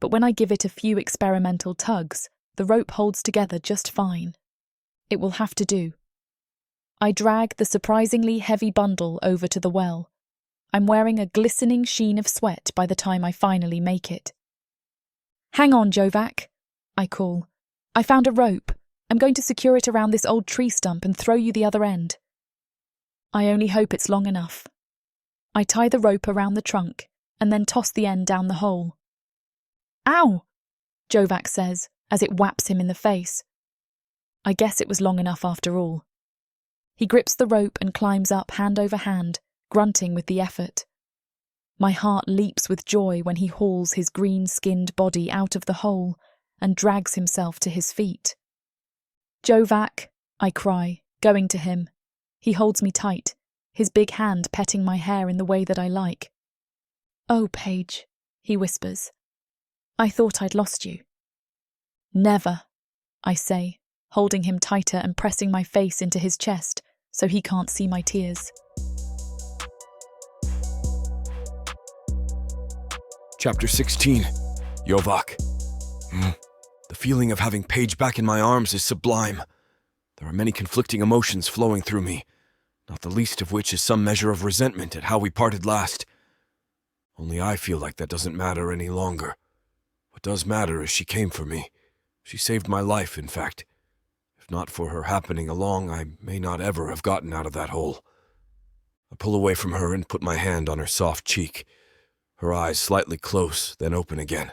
but when I give it a few experimental tugs, the rope holds together just fine. It will have to do. I drag the surprisingly heavy bundle over to the well. I'm wearing a glistening sheen of sweat by the time I finally make it. "Hang on, Jovak," I call. "I found a rope. I'm going to secure it around this old tree stump and throw you the other end." I only hope it's long enough. I tie the rope around the trunk and then toss the end down the hole. "Ow!" Jovak says as it whaps him in the face. I guess it was long enough after all. He grips the rope and climbs up hand over hand, grunting with the effort. My heart leaps with joy when he hauls his green-skinned body out of the hole and drags himself to his feet. "Jovak," I cry, going to him. He holds me tight, his big hand petting my hair in the way that I like. "Oh, Paige," he whispers. "I thought I'd lost you." "Never," I say, holding him tighter and pressing my face into his chest so he can't see my tears. Chapter 16. Jovak. The feeling of having Paige back in my arms is sublime. There are many conflicting emotions flowing through me, not the least of which is some measure of resentment at how we parted last. Only I feel like that doesn't matter any longer. What does matter is she came for me. She saved my life, in fact. If not for her happening along, I may not ever have gotten out of that hole. I pull away from her and put my hand on her soft cheek. Her eyes slightly close, then open again.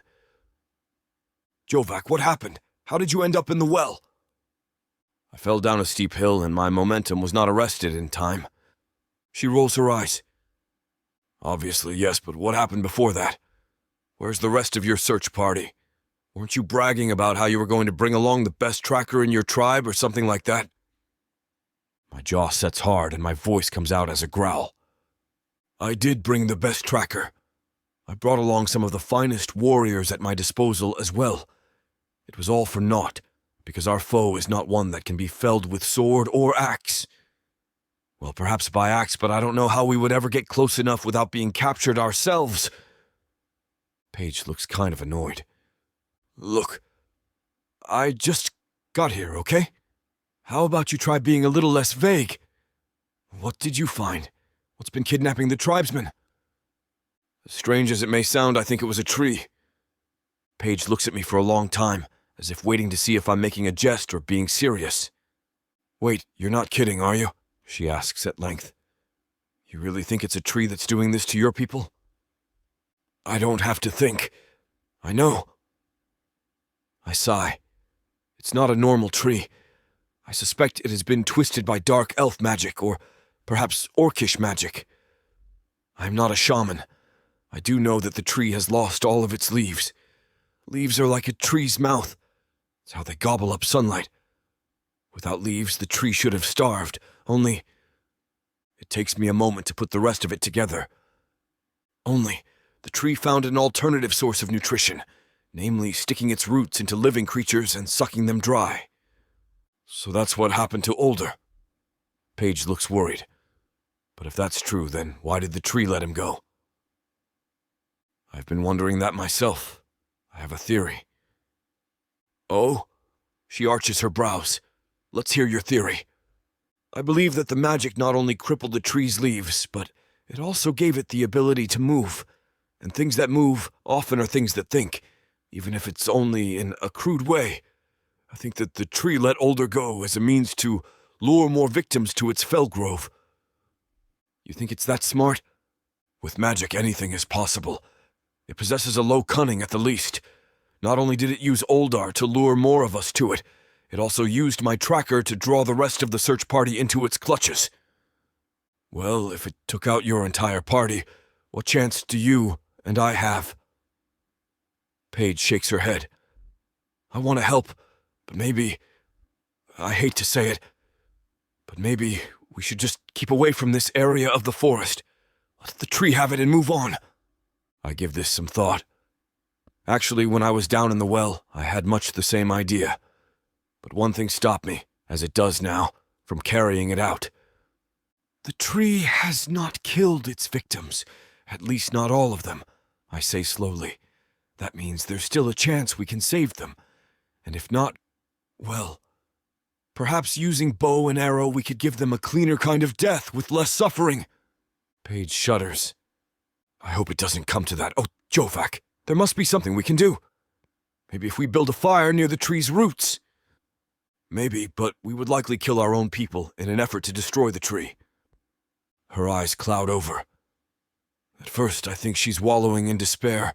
"Jovak, what happened? How did you end up in the well?" I fell down a steep hill and my momentum was not arrested in time. She rolls her eyes. "Obviously, yes, but what happened before that? Where's the rest of your search party? Weren't you bragging about how you were going to bring along the best tracker in your tribe or something like that?" My jaw sets hard and my voice comes out as a growl. "I did bring the best tracker. I brought along some of the finest warriors at my disposal as well. It was all for naught, because our foe is not one that can be felled with sword or axe. Well, perhaps by axe, but I don't know how we would ever get close enough without being captured ourselves." Paige looks kind of annoyed. "Look, I just got here, okay? How about you try being a little less vague? What did you find? What's been kidnapping the tribesmen?" "As strange as it may sound, I think it was a tree." Paige looks at me for a long time, as if waiting to see if I'm making a jest or being serious. "Wait, you're not kidding, are you?" she asks at length. "You really think it's a tree that's doing this to your people?" "I don't have to think. I know." I sigh. It's not a normal tree. I suspect it has been twisted by dark elf magic, or perhaps orcish magic. I am not a shaman. I do know that the tree has lost all of its leaves. Leaves are like a tree's mouth. It's how they gobble up sunlight. Without leaves, the tree should have starved, only it takes me a moment to put the rest of it together. Only the tree found an alternative source of nutrition, namely sticking its roots into living creatures and sucking them dry. So that's what happened to Older. Paige looks worried. But if that's true, then why did the tree let him go? I've been wondering that myself. I have a theory. Oh? She arches her brows. Let's hear your theory. I believe that the magic not only crippled the tree's leaves, but it also gave it the ability to move. And things that move often are things that think, even if it's only in a crude way. I think that the tree let Older go as a means to lure more victims to its fell grove. You think it's that smart? With magic, anything is possible. It possesses a low cunning at the least. Not only did it use Oldar to lure more of us to it, it also used my tracker to draw the rest of the search party into its clutches. Well, if it took out your entire party, what chance do you and I have? Paige shakes her head. I want to help, but maybe, I hate to say it, but maybe we should just keep away from this area of the forest. Let the tree have it and move on. I give this some thought. Actually, when I was down in the well, I had much the same idea. But one thing stopped me, as it does now, from carrying it out. The tree has not killed its victims, at least not all of them, I say slowly. That means there's still a chance we can save them. And if not, well, perhaps using bow and arrow we could give them a cleaner kind of death with less suffering. Paige shudders. I hope it doesn't come to that. Oh, Jovak, there must be something we can do. Maybe if we build a fire near the tree's roots. Maybe, but we would likely kill our own people in an effort to destroy the tree. Her eyes cloud over. At first, I think she's wallowing in despair,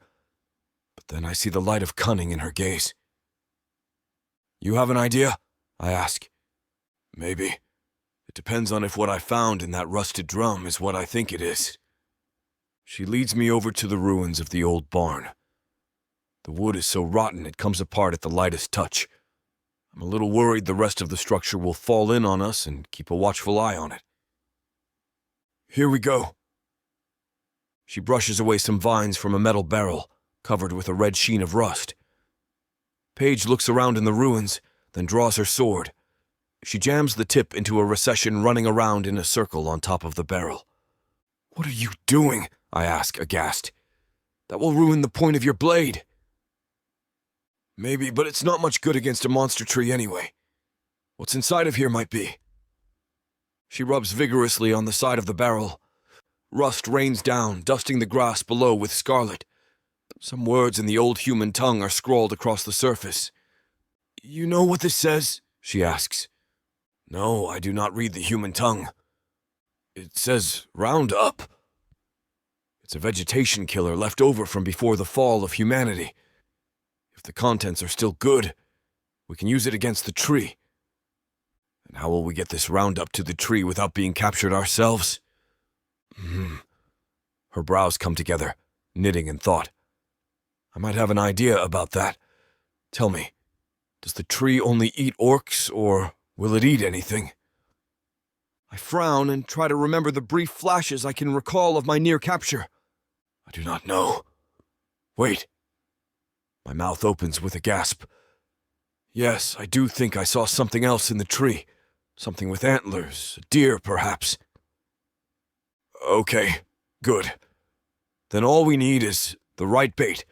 but then I see the light of cunning in her gaze. You have an idea? I ask. Maybe. It depends on if what I found in that rusted drum is what I think it is. She leads me over to the ruins of the old barn. The wood is so rotten it comes apart at the lightest touch. I'm a little worried the rest of the structure will fall in on us and keep a watchful eye on it. Here we go. She brushes away some vines from a metal barrel, covered with a red sheen of rust. Paige looks around in the ruins, then draws her sword. She jams the tip into a recession running around in a circle on top of the barrel. What are you doing? I ask, aghast. That will ruin the point of your blade. Maybe, but it's not much good against a monster tree anyway. What's inside of here might be. She rubs vigorously on the side of the barrel. Rust rains down, dusting the grass below with scarlet. Some words in the old human tongue are scrawled across the surface. You know what this says? She asks. No, I do not read the human tongue. It says Roundup. It's a vegetation killer left over from before the fall of humanity. If the contents are still good, we can use it against the tree. And how will we get this Roundup to the tree without being captured ourselves? Her brows come together, knitting in thought. I might have an idea about that. Tell me, does the tree only eat orcs, or will it eat anything? I frown and try to remember the brief flashes I can recall of my near capture. I do not know. Wait. My mouth opens with a gasp. Yes, I do think I saw something else in the tree. Something with antlers, a deer perhaps. Okay, good. Then all we need is the right bait.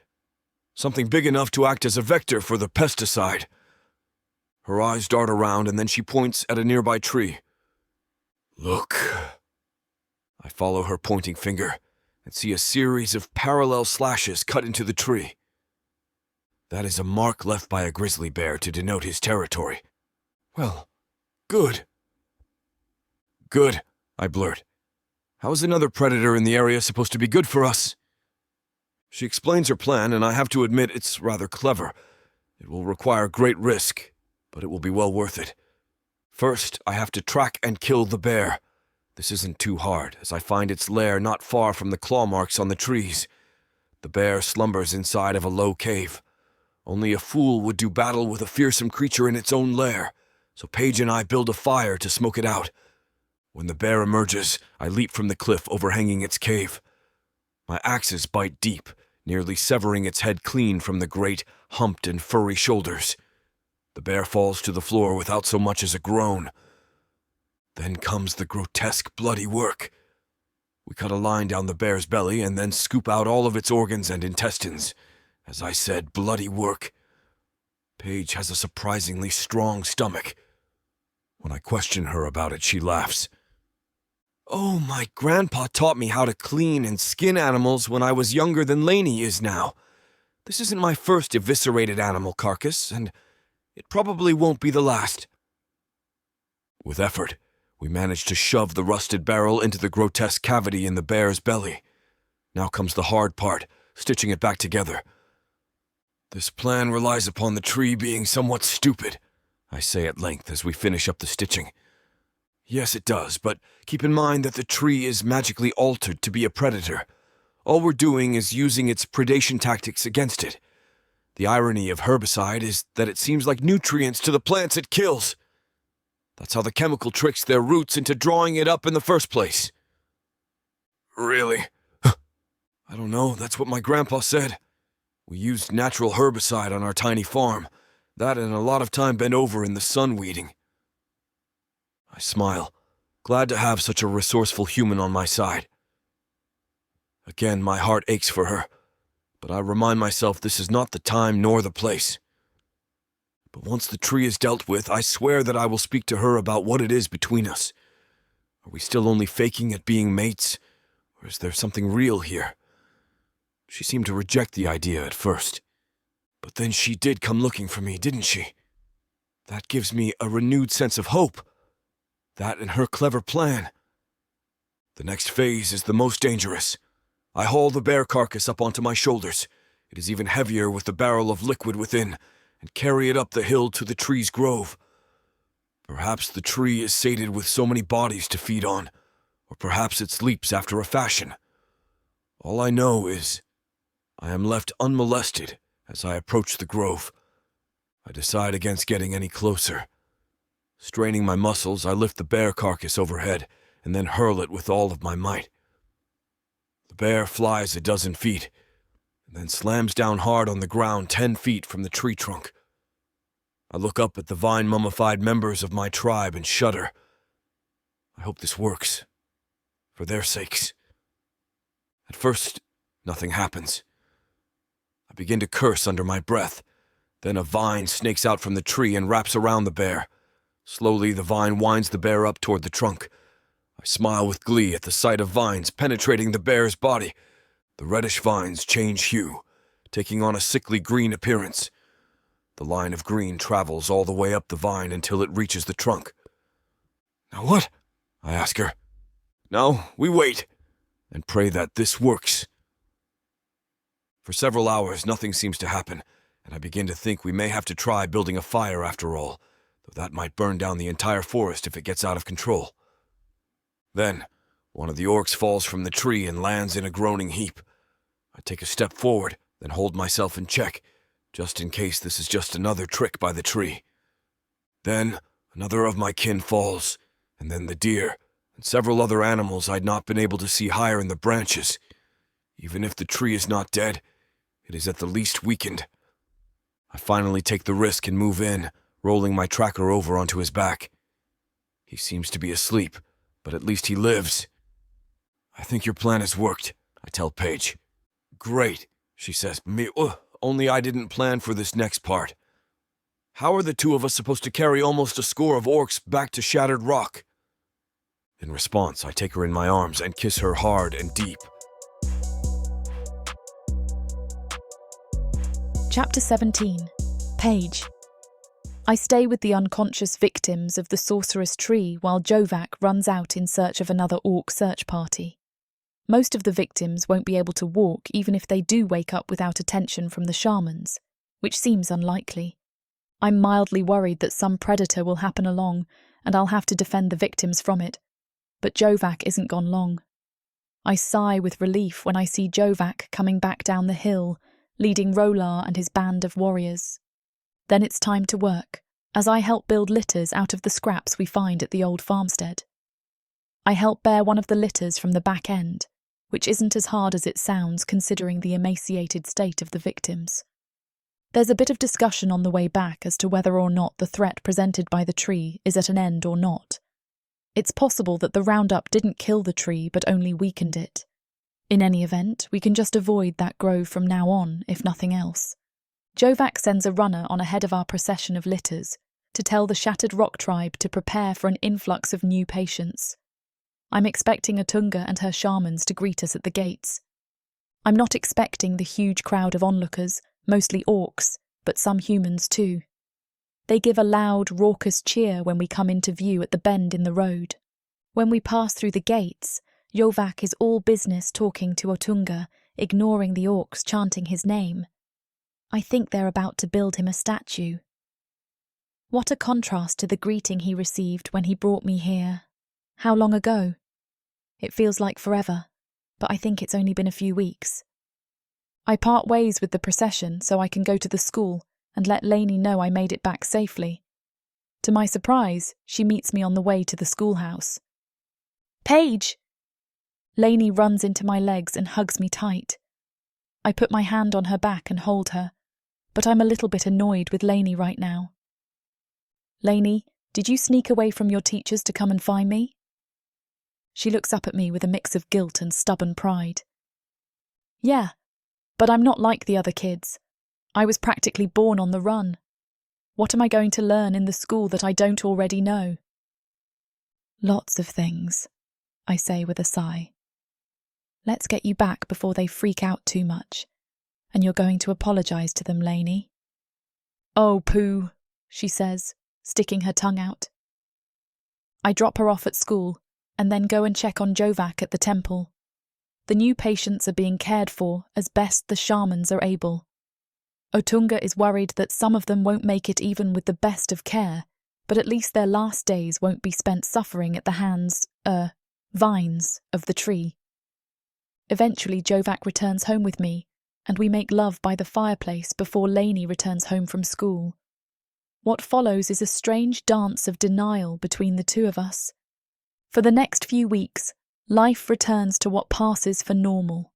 Something big enough to act as a vector for the pesticide. Her eyes dart around and then she points at a nearby tree. Look. I follow her pointing finger and see a series of parallel slashes cut into the tree. That is a mark left by a grizzly bear to denote his territory. Well, good. Good, I blurt. How is another predator in the area supposed to be good for us? She explains her plan, and I have to admit it's rather clever. It will require great risk, but it will be well worth it. First, I have to track and kill the bear. This isn't too hard, as I find its lair not far from the claw marks on the trees. The bear slumbers inside of a low cave. Only a fool would do battle with a fearsome creature in its own lair, so Paige and I build a fire to smoke it out. When the bear emerges, I leap from the cliff overhanging its cave. My axes bite deep, nearly severing its head clean from the great, humped and furry shoulders. The bear falls to the floor without so much as a groan. Then comes the grotesque, bloody work. We cut a line down the bear's belly and then scoop out all of its organs and intestines. As I said, bloody work. Paige has a surprisingly strong stomach. When I question her about it, she laughs. "Oh, my grandpa taught me how to clean and skin animals when I was younger than Lainey is now. This isn't my first eviscerated animal carcass, and it probably won't be the last." With effort, we manage to shove the rusted barrel into the grotesque cavity in the bear's belly. Now comes the hard part, stitching it back together. "This plan relies upon the tree being somewhat stupid," I say at length as we finish up the stitching. "Yes, it does, but keep in mind that the tree is magically altered to be a predator. All we're doing is using its predation tactics against it. The irony of herbicide is that it seems like nutrients to the plants it kills. That's how the chemical tricks their roots into drawing it up in the first place." "Really?" "I don't know, that's what my grandpa said. We used natural herbicide on our tiny farm. That and a lot of time bent over in the sun weeding." I smile, glad to have such a resourceful human on my side. Again, my heart aches for her, but I remind myself this is not the time nor the place. But once the tree is dealt with, I swear that I will speak to her about what it is between us. Are we still only faking at being mates, or is there something real here? She seemed to reject the idea at first, but then she did come looking for me, didn't she? That gives me a renewed sense of hope. That and her clever plan. The next phase is the most dangerous. I haul the bear carcass up onto my shoulders. It is even heavier with the barrel of liquid within, and carry it up the hill to the tree's grove. Perhaps the tree is sated with so many bodies to feed on, or perhaps it sleeps after a fashion. All I know is I am left unmolested as I approach the grove. I decide against getting any closer. Straining my muscles, I lift the bear carcass overhead and then hurl it with all of my might. The bear flies a dozen feet, and then slams down hard on the ground 10 feet from the tree trunk. I look up at the vine-mummified members of my tribe and shudder. I hope this works, for their sakes. At first, nothing happens. I begin to curse under my breath. Then a vine snakes out from the tree and wraps around the bear. Slowly, the vine winds the bear up toward the trunk. I smile with glee at the sight of vines penetrating the bear's body. The reddish vines change hue, taking on a sickly green appearance. The line of green travels all the way up the vine until it reaches the trunk. "Now what?" I ask her. "Now we wait, and pray that this works." For several hours, nothing seems to happen, and I begin to think we may have to try building a fire after all, though that might burn down the entire forest if it gets out of control. Then, one of the orcs falls from the tree and lands in a groaning heap. I take a step forward, then hold myself in check, just in case this is just another trick by the tree. Then, another of my kin falls, and then the deer, and several other animals I'd not been able to see higher in the branches. Even if the tree is not dead, it is at the least weakened. I finally take the risk and move in, rolling my tracker over onto his back. He seems to be asleep, but at least he lives. "I think your plan has worked," I tell Paige. "Great," she says. Only I didn't plan for this next part. How are the two of us supposed to carry almost a score of orcs back to Shattered Rock?" In response, I take her in my arms and kiss her hard and deep. Chapter 17. Paige. I stay with the unconscious victims of the sorceress tree while Jovak runs out in search of another orc search party. Most of the victims won't be able to walk even if they do wake up without attention from the shamans, which seems unlikely. I'm mildly worried that some predator will happen along and I'll have to defend the victims from it. But Jovak isn't gone long. I sigh with relief when I see Jovak coming back down the hill, leading Rolar and his band of warriors. Then it's time to work, as I help build litters out of the scraps we find at the old farmstead. I help bear one of the litters from the back end, which isn't as hard as it sounds considering the emaciated state of the victims. There's a bit of discussion on the way back as to whether or not the threat presented by the tree is at an end or not. It's possible that the roundup didn't kill the tree but only weakened it. In any event, we can just avoid that grove from now on, if nothing else. Jovak sends a runner on ahead of our procession of litters to tell the Shattered Rock tribe to prepare for an influx of new patients. I'm expecting Otunga and her shamans to greet us at the gates. I'm not expecting the huge crowd of onlookers, mostly orcs, but some humans too. They give a loud, raucous cheer when we come into view at the bend in the road. When we pass through the gates, Jovak is all business talking to Otunga, ignoring the orcs chanting his name. I think they're about to build him a statue. What a contrast to the greeting he received when he brought me here. How long ago? It feels like forever, but I think it's only been a few weeks. I part ways with the procession so I can go to the school and let Lainey know I made it back safely. To my surprise, she meets me on the way to the schoolhouse. Paige! Lainey runs into my legs and hugs me tight. I put my hand on her back and hold her, but I'm a little bit annoyed with Lainey right now. Lainey, did you sneak away from your teachers to come and find me? She looks up at me with a mix of guilt and stubborn pride. Yeah, but I'm not like the other kids. I was practically born on the run. What am I going to learn in the school that I don't already know? Lots of things, I say with a sigh. Let's get you back before they freak out too much. And you're going to apologise to them, Lainey. Oh, pooh, she says, sticking her tongue out. I drop her off at school and then go and check on Jovak at the temple. The new patients are being cared for as best the shamans are able. Otunga is worried that some of them won't make it even with the best of care, but at least their last days won't be spent suffering at the hands, vines of the tree. Eventually Jovak returns home with me, and we make love by the fireplace before Lainey returns home from school. What follows is a strange dance of denial between the two of us. For the next few weeks, life returns to what passes for normal.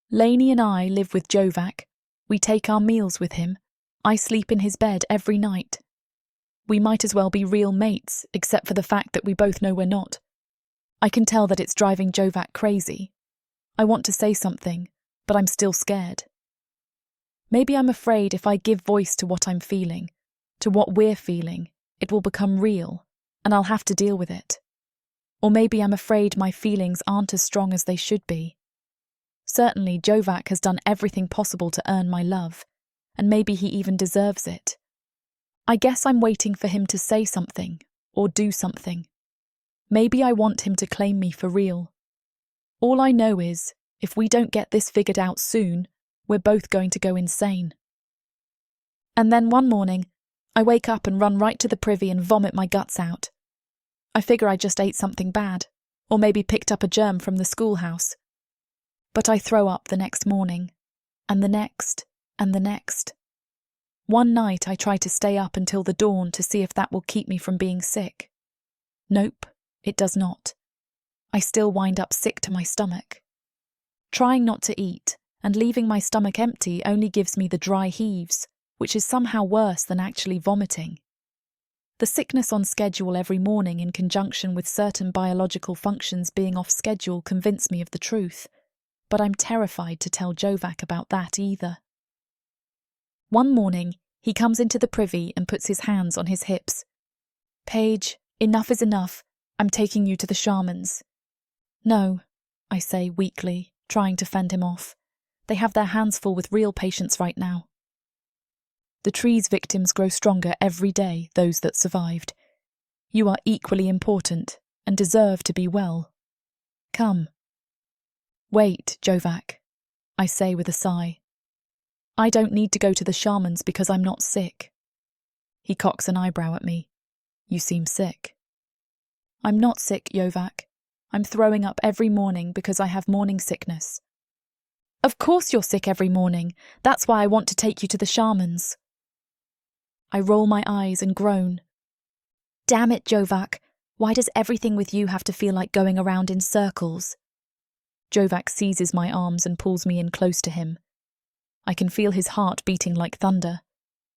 Lainey and I live with Jovak. We take our meals with him. I sleep in his bed every night. We might as well be real mates, except for the fact that we both know we're not. I can tell that it's driving Jovak crazy. I want to say something, but I'm still scared. Maybe I'm afraid if I give voice to what I'm feeling, to what we're feeling, it will become real, and I'll have to deal with it. Or maybe I'm afraid my feelings aren't as strong as they should be. Certainly, Jovak has done everything possible to earn my love, and maybe he even deserves it. I guess I'm waiting for him to say something, or do something. Maybe I want him to claim me for real. All I know is, if we don't get this figured out soon, we're both going to go insane. And then one morning, I wake up and run right to the privy and vomit my guts out. I figure I just ate something bad, or maybe picked up a germ from the schoolhouse. But I throw up the next morning, and the next, and the next. One night I try to stay up until the dawn to see if that will keep me from being sick. Nope, it does not. I still wind up sick to my stomach. Trying not to eat and leaving my stomach empty only gives me the dry heaves, which is somehow worse than actually vomiting. The sickness on schedule every morning in conjunction with certain biological functions being off schedule convince me of the truth, but I'm terrified to tell Jovak about that either. One morning, he comes into the privy and puts his hands on his hips. Paige, enough is enough. I'm taking you to the shamans. No, I say weakly, trying to fend him off. They have their hands full with real patients right now. The tree's victims grow stronger every day, those that survived. You are equally important and deserve to be well. Come. Wait, Jovak, I say with a sigh. I don't need to go to the shamans because I'm not sick. He cocks an eyebrow at me. You seem sick. I'm not sick, Jovak. I'm throwing up every morning because I have morning sickness. Of course you're sick every morning. That's why I want to take you to the shamans. I roll my eyes and groan. Damn it, Jovak. Why does everything with you have to feel like going around in circles? Jovak seizes my arms and pulls me in close to him. I can feel his heart beating like thunder.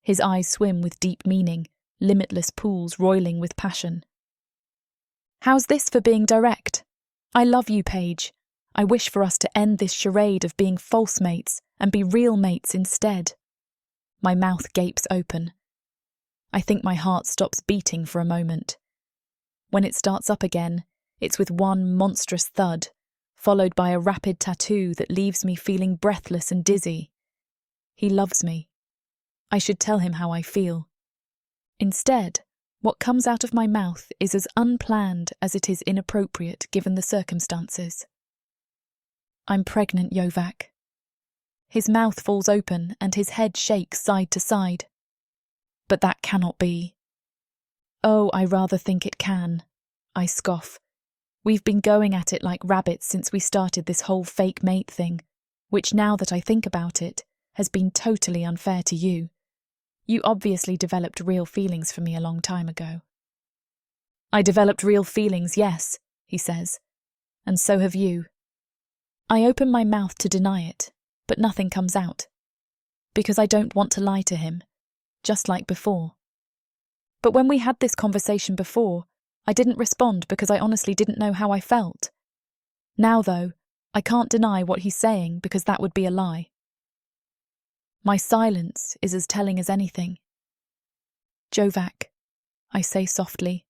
His eyes swim with deep meaning, limitless pools roiling with passion. How's this for being direct? I love you, Paige. I wish for us to end this charade of being false mates and be real mates instead. My mouth gapes open. I think my heart stops beating for a moment. When it starts up again, it's with one monstrous thud, followed by a rapid tattoo that leaves me feeling breathless and dizzy. He loves me. I should tell him how I feel. Instead, what comes out of my mouth is as unplanned as it is inappropriate given the circumstances. I'm pregnant, Jovak. His mouth falls open and his head shakes side to side. But that cannot be. Oh, I rather think it can. I scoff. We've been going at it like rabbits since we started this whole fake mate thing, which now that I think about it, has been totally unfair to you. You obviously developed real feelings for me a long time ago. I developed real feelings, yes, he says, and so have you. I open my mouth to deny it, but nothing comes out. Because I don't want to lie to him, just like before. But when we had this conversation before, I didn't respond because I honestly didn't know how I felt. Now, though, I can't deny what he's saying because that would be a lie. My silence is as telling as anything. Jovak, I say softly,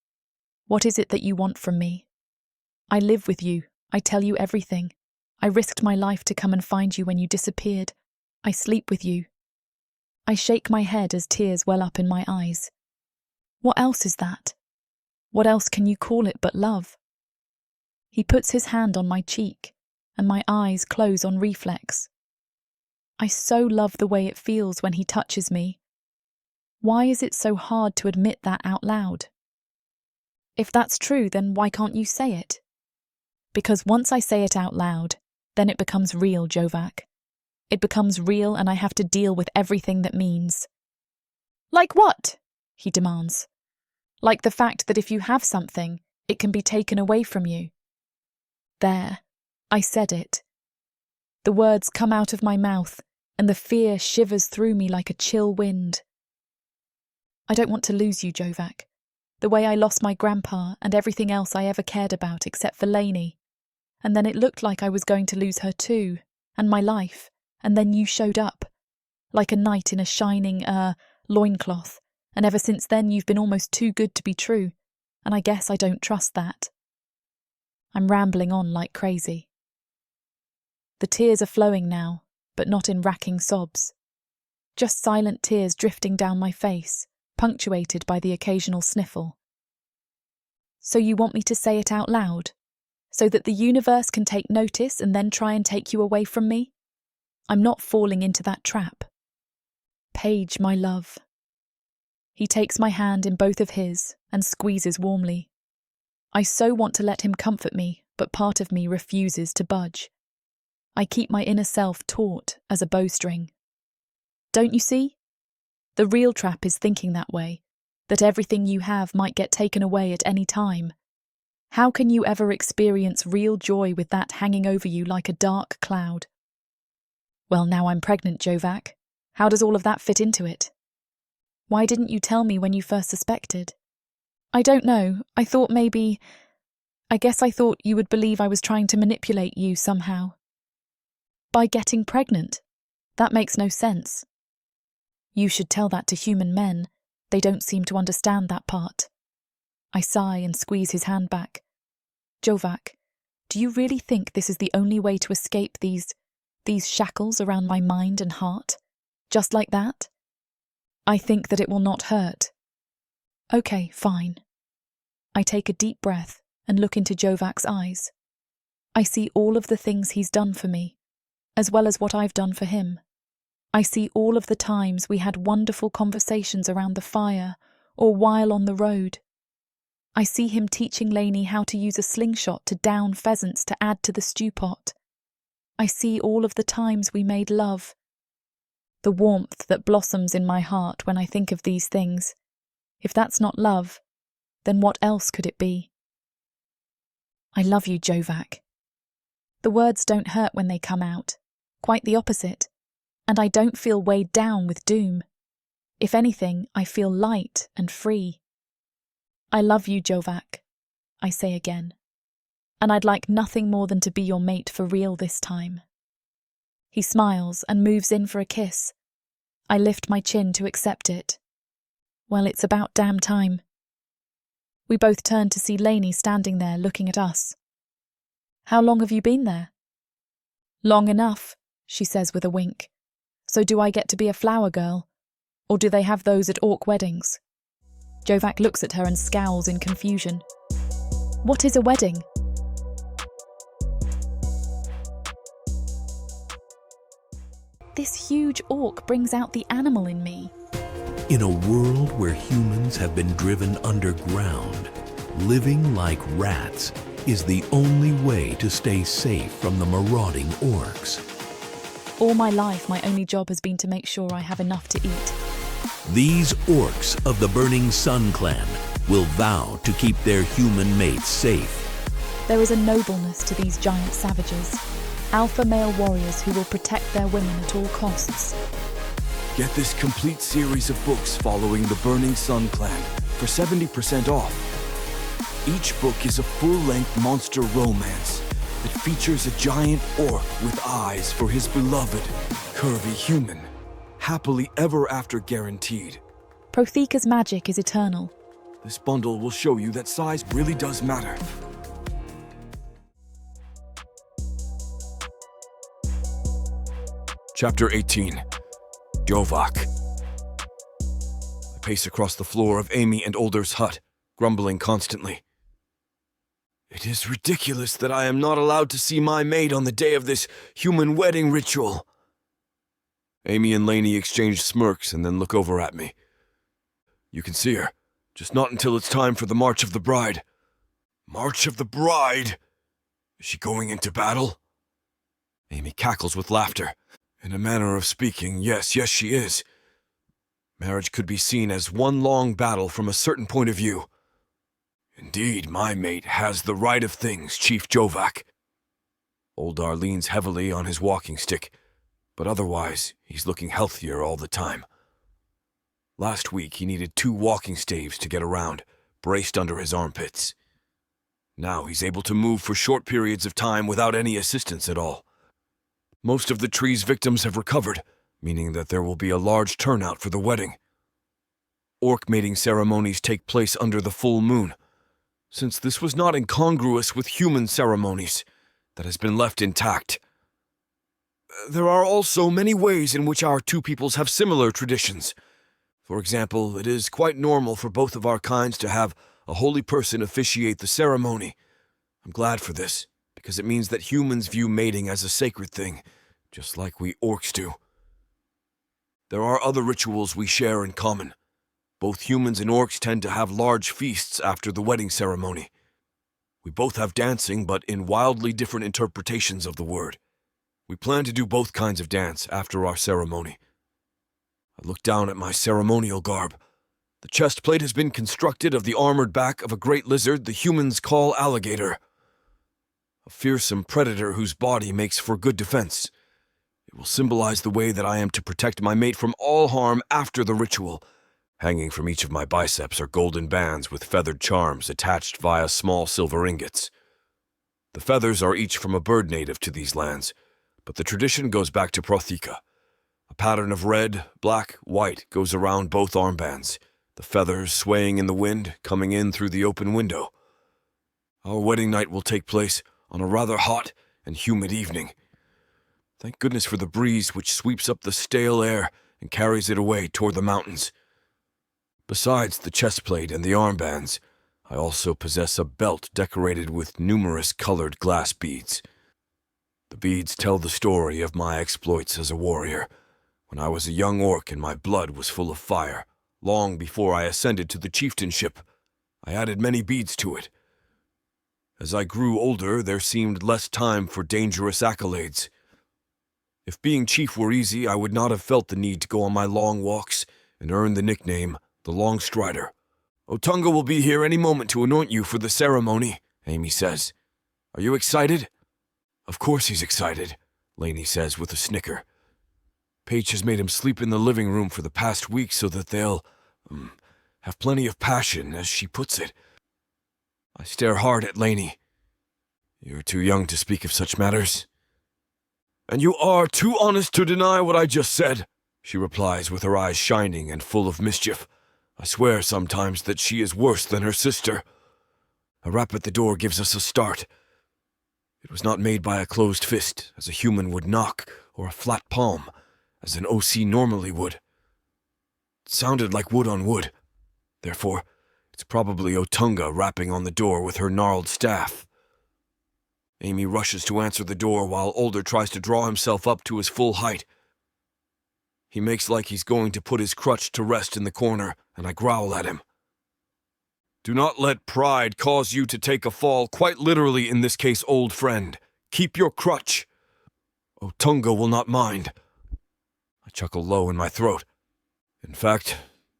what is it that you want from me? I live with you. I tell you everything. I risked my life to come and find you when you disappeared. I sleep with you. I shake my head as tears well up in my eyes. What else is that? What else can you call it but love? He puts his hand on my cheek, and my eyes close on reflex. I so love the way it feels when he touches me. Why is it so hard to admit that out loud? If that's true, then why can't you say it? Because once I say it out loud, then it becomes real, Jovak. It becomes real and I have to deal with everything that means. Like what? He demands. Like the fact that if you have something, it can be taken away from you. There, I said it. The words come out of my mouth, and the fear shivers through me like a chill wind. I don't want to lose you, Jovak. The way I lost my grandpa and everything else I ever cared about except for Lainey. And then it looked like I was going to lose her too, and my life, and then you showed up. Like a knight in a shining, loincloth, and ever since then you've been almost too good to be true, and I guess I don't trust that. I'm rambling on like crazy. The tears are flowing now, but not in racking sobs. Just silent tears drifting down my face, punctuated by the occasional sniffle. So you want me to say it out loud? So that the universe can take notice and then try and take you away from me? I'm not falling into that trap. Paige, my love. He takes my hand in both of his and squeezes warmly. I so want to let him comfort me, but part of me refuses to budge. I keep my inner self taut as a bowstring. Don't you see? The real trap is thinking that way, that everything you have might get taken away at any time. How can you ever experience real joy with that hanging over you like a dark cloud? Well, now I'm pregnant, Jovak. How does all of that fit into it? Why didn't you tell me when you first suspected? I don't know. I guess I thought you would believe I was trying to manipulate you somehow. By getting pregnant? That makes no sense. You should tell that to human men. They don't seem to understand that part. I sigh and squeeze his hand back. Jovak, do you really think this is the only way to escape these shackles around my mind and heart? Just like that? I think that it will not hurt. Okay, fine. I take a deep breath and look into Jovak's eyes. I see all of the things he's done for me, as well as what I've done for him. I see all of the times we had wonderful conversations around the fire or while on the road. I see him teaching Lainey how to use a slingshot to down pheasants to add to the stew pot. I see all of the times we made love. The warmth that blossoms in my heart when I think of these things. If that's not love, then what else could it be? I love you, Jovak. The words don't hurt when they come out, quite the opposite, and I don't feel weighed down with doom. If anything, I feel light and free. I love you, Jovak, I say again, and I'd like nothing more than to be your mate for real this time. He smiles and moves in for a kiss. I lift my chin to accept it. Well, it's about damn time. We both turn to see Lainey standing there looking at us. How long have you been there? Long enough, she says with a wink. So do I get to be a flower girl? Or do they have those at orc weddings? Jovak looks at her and scowls in confusion. What is a wedding? This huge orc brings out the animal in me. In a world where humans have been driven underground, living like rats is the only way to stay safe from the marauding orcs. All my life, my only job has been to make sure I have enough to eat. These orcs of the Burning Sun clan will vow to keep their human mates safe. There is a nobleness to these giant savages, alpha male warriors who will protect their women at all costs. Get this complete series of books following the Burning Sun clan for 70% off. Each book is a full-length monster romance that features a giant orc with eyes for his beloved, curvy human. Happily ever after guaranteed. Prothika's magic is eternal. This bundle will show you that size really does matter. Chapter 18. Jovak. I pace across the floor of Amy and Older's hut, grumbling constantly. It is ridiculous that I am not allowed to see my maid on the day of this human wedding ritual. Amy and Lainey exchange smirks and then look over at me. You can see her, just not until it's time for the March of the Bride. March of the Bride? Is she going into battle? Amy cackles with laughter. In a manner of speaking, yes, she is. Marriage could be seen as one long battle from a certain point of view. Indeed, my mate has the right of things, Chief Jovak. Oldar leans heavily on his walking stick, but otherwise, he's looking healthier all the time. Last week, he needed 2 walking staves to get around, braced under his armpits. Now he's able to move for short periods of time without any assistance at all. Most of the tree's victims have recovered, meaning that there will be a large turnout for the wedding. Orc mating ceremonies take place under the full moon. Since this was not incongruous with human ceremonies, that has been left intact. There are also many ways in which our two peoples have similar traditions. For example, it is quite normal for both of our kinds to have a holy person officiate the ceremony. I'm glad for this, because it means that humans view mating as a sacred thing, just like we orcs do. There are other rituals we share in common. Both humans and orcs tend to have large feasts after the wedding ceremony. We both have dancing, but in wildly different interpretations of the word. We plan to do both kinds of dance after our ceremony. I look down at my ceremonial garb. The chest plate has been constructed of the armored back of a great lizard the humans call alligator. A fearsome predator whose body makes for good defense. It will symbolize the way that I am to protect my mate from all harm after the ritual. Hanging from each of my biceps are golden bands with feathered charms attached via small silver ingots. The feathers are each from a bird native to these lands, but the tradition goes back to Prothika. A pattern of red, black, white goes around both armbands, the feathers swaying in the wind, coming in through the open window. Our wedding night will take place on a rather hot and humid evening. Thank goodness for the breeze which sweeps up the stale air and carries it away toward the mountains. Besides the chest plate and the armbands, I also possess a belt decorated with numerous colored glass beads. The beads tell the story of my exploits as a warrior, when I was a young orc and my blood was full of fire, long before I ascended to the chieftainship. I added many beads to it. As I grew older, there seemed less time for dangerous accolades. If being chief were easy, I would not have felt the need to go on my long walks and earn the nickname, the Long Strider. Otunga will be here any moment to anoint you for the ceremony, Amy says. Are you excited? Of course he's excited, Lainey says with a snicker. Paige has made him sleep in the living room for the past week so that they'll, have plenty of passion, as she puts it. I stare hard at Lainey. You're too young to speak of such matters. And you are too honest to deny what I just said, she replies with her eyes shining and full of mischief. I swear sometimes that she is worse than her sister. A rap at the door gives us a start. It was not made by a closed fist, as a human would knock, or a flat palm, as an OC normally would. It sounded like wood on wood. Therefore, it's probably Otunga rapping on the door with her gnarled staff. Amy rushes to answer the door while Older tries to draw himself up to his full height. He makes like he's going to put his crutch to rest in the corner, and I growl at him. Do not let pride cause you to take a fall, quite literally in this case, old friend. Keep your crutch. Otunga will not mind. I chuckle low in my throat. In fact,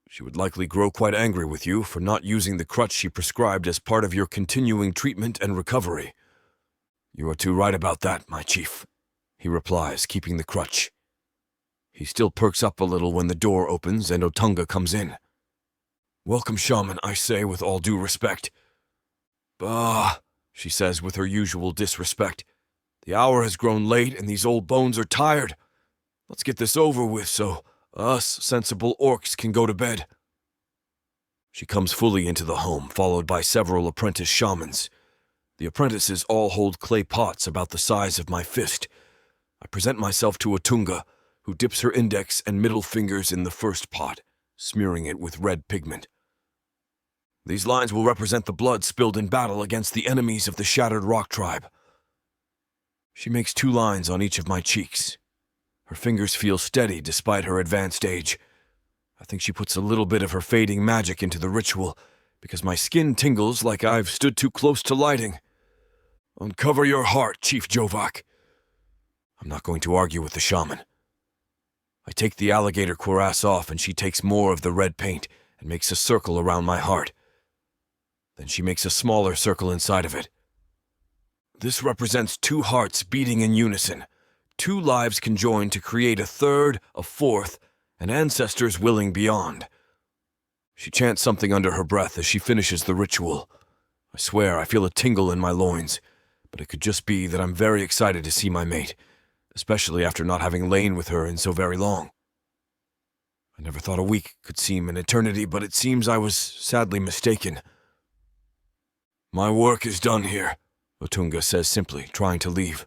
she would likely grow quite angry with you for not using the crutch she prescribed as part of your continuing treatment and recovery. You are too right about that, my chief, he replies, keeping the crutch. He still perks up a little when the door opens and Otunga comes in. Welcome, shaman, I say with all due respect. Bah, she says with her usual disrespect. The hour has grown late and these old bones are tired. Let's get this over with so us sensible orcs can go to bed. She comes fully into the home, followed by several apprentice shamans. The apprentices all hold clay pots about the size of my fist. I present myself to Otunga, who dips her index and middle fingers in the first pot, smearing it with red pigment. These lines will represent the blood spilled in battle against the enemies of the Shattered Rock tribe. She makes 2 lines on each of my cheeks. Her fingers feel steady despite her advanced age. I think she puts a little bit of her fading magic into the ritual, because my skin tingles like I've stood too close to lighting. Uncover your heart, Chief Jovak. I'm not going to argue with the shaman. I take the alligator cuirass off and she takes more of the red paint and makes a circle around my heart. Then she makes a smaller circle inside of it. This represents 2 hearts beating in unison. 2 lives conjoined to create a third, a fourth, and ancestors willing beyond. She chants something under her breath as she finishes the ritual. I swear I feel a tingle in my loins, but it could just be that I'm very excited to see my mate, especially after not having lain with her in so very long. I never thought a week could seem an eternity, but it seems I was sadly mistaken. My work is done here, Otunga says simply, trying to leave.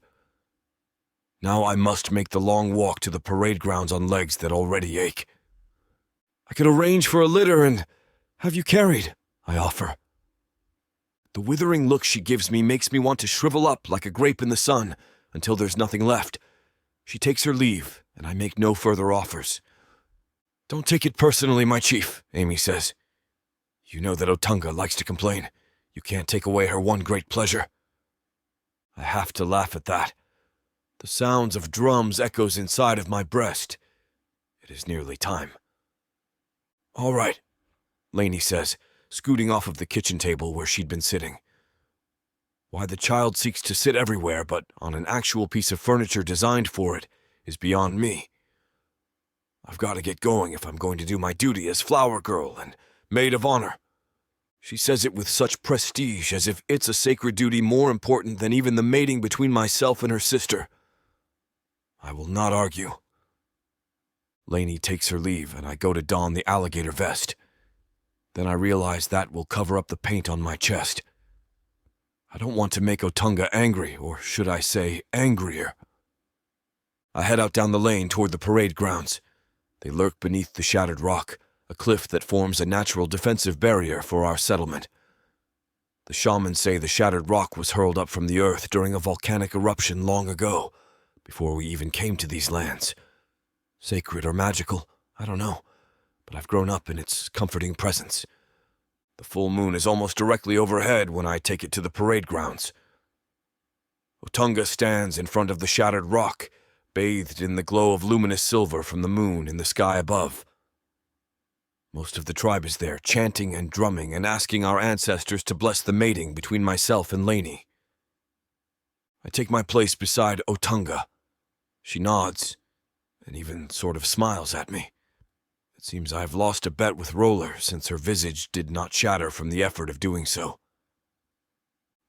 Now I must make the long walk to the parade grounds on legs that already ache. I could arrange for a litter and have you carried, I offer. The withering look she gives me makes me want to shrivel up like a grape in the sun until there's nothing left. She takes her leave, and I make no further offers. Don't take it personally, my chief, Amy says. You know that Otunga likes to complain. You can't take away her one great pleasure. I have to laugh at that. The sounds of drums echoes inside of my breast. It is nearly time. All right, Lainey says, scooting off of the kitchen table where she'd been sitting. Why the child seeks to sit everywhere but on an actual piece of furniture designed for it is beyond me. I've got to get going if I'm going to do my duty as flower girl and maid of honor. She says it with such prestige, as if it's a sacred duty more important than even the mating between myself and her sister. I will not argue. Lainey takes her leave, and I go to don the alligator vest. Then I realize that will cover up the paint on my chest. I don't want to make Otunga angry, or should I say, angrier. I head out down the lane toward the parade grounds. They lurk beneath the Shattered Rock, a cliff that forms a natural defensive barrier for our settlement. The shamans say the Shattered Rock was hurled up from the earth during a volcanic eruption long ago, before we even came to these lands. Sacred or magical, I don't know, but I've grown up in its comforting presence. The full moon is almost directly overhead when I take it to the parade grounds. Otunga stands in front of the shattered rock, bathed in the glow of luminous silver from the moon in the sky above. Most of the tribe is there, chanting and drumming and asking our ancestors to bless the mating between myself and Lainey. I take my place beside Otunga. She nods, and even sort of smiles at me. It seems I have lost a bet with Roller since her visage did not shatter from the effort of doing so.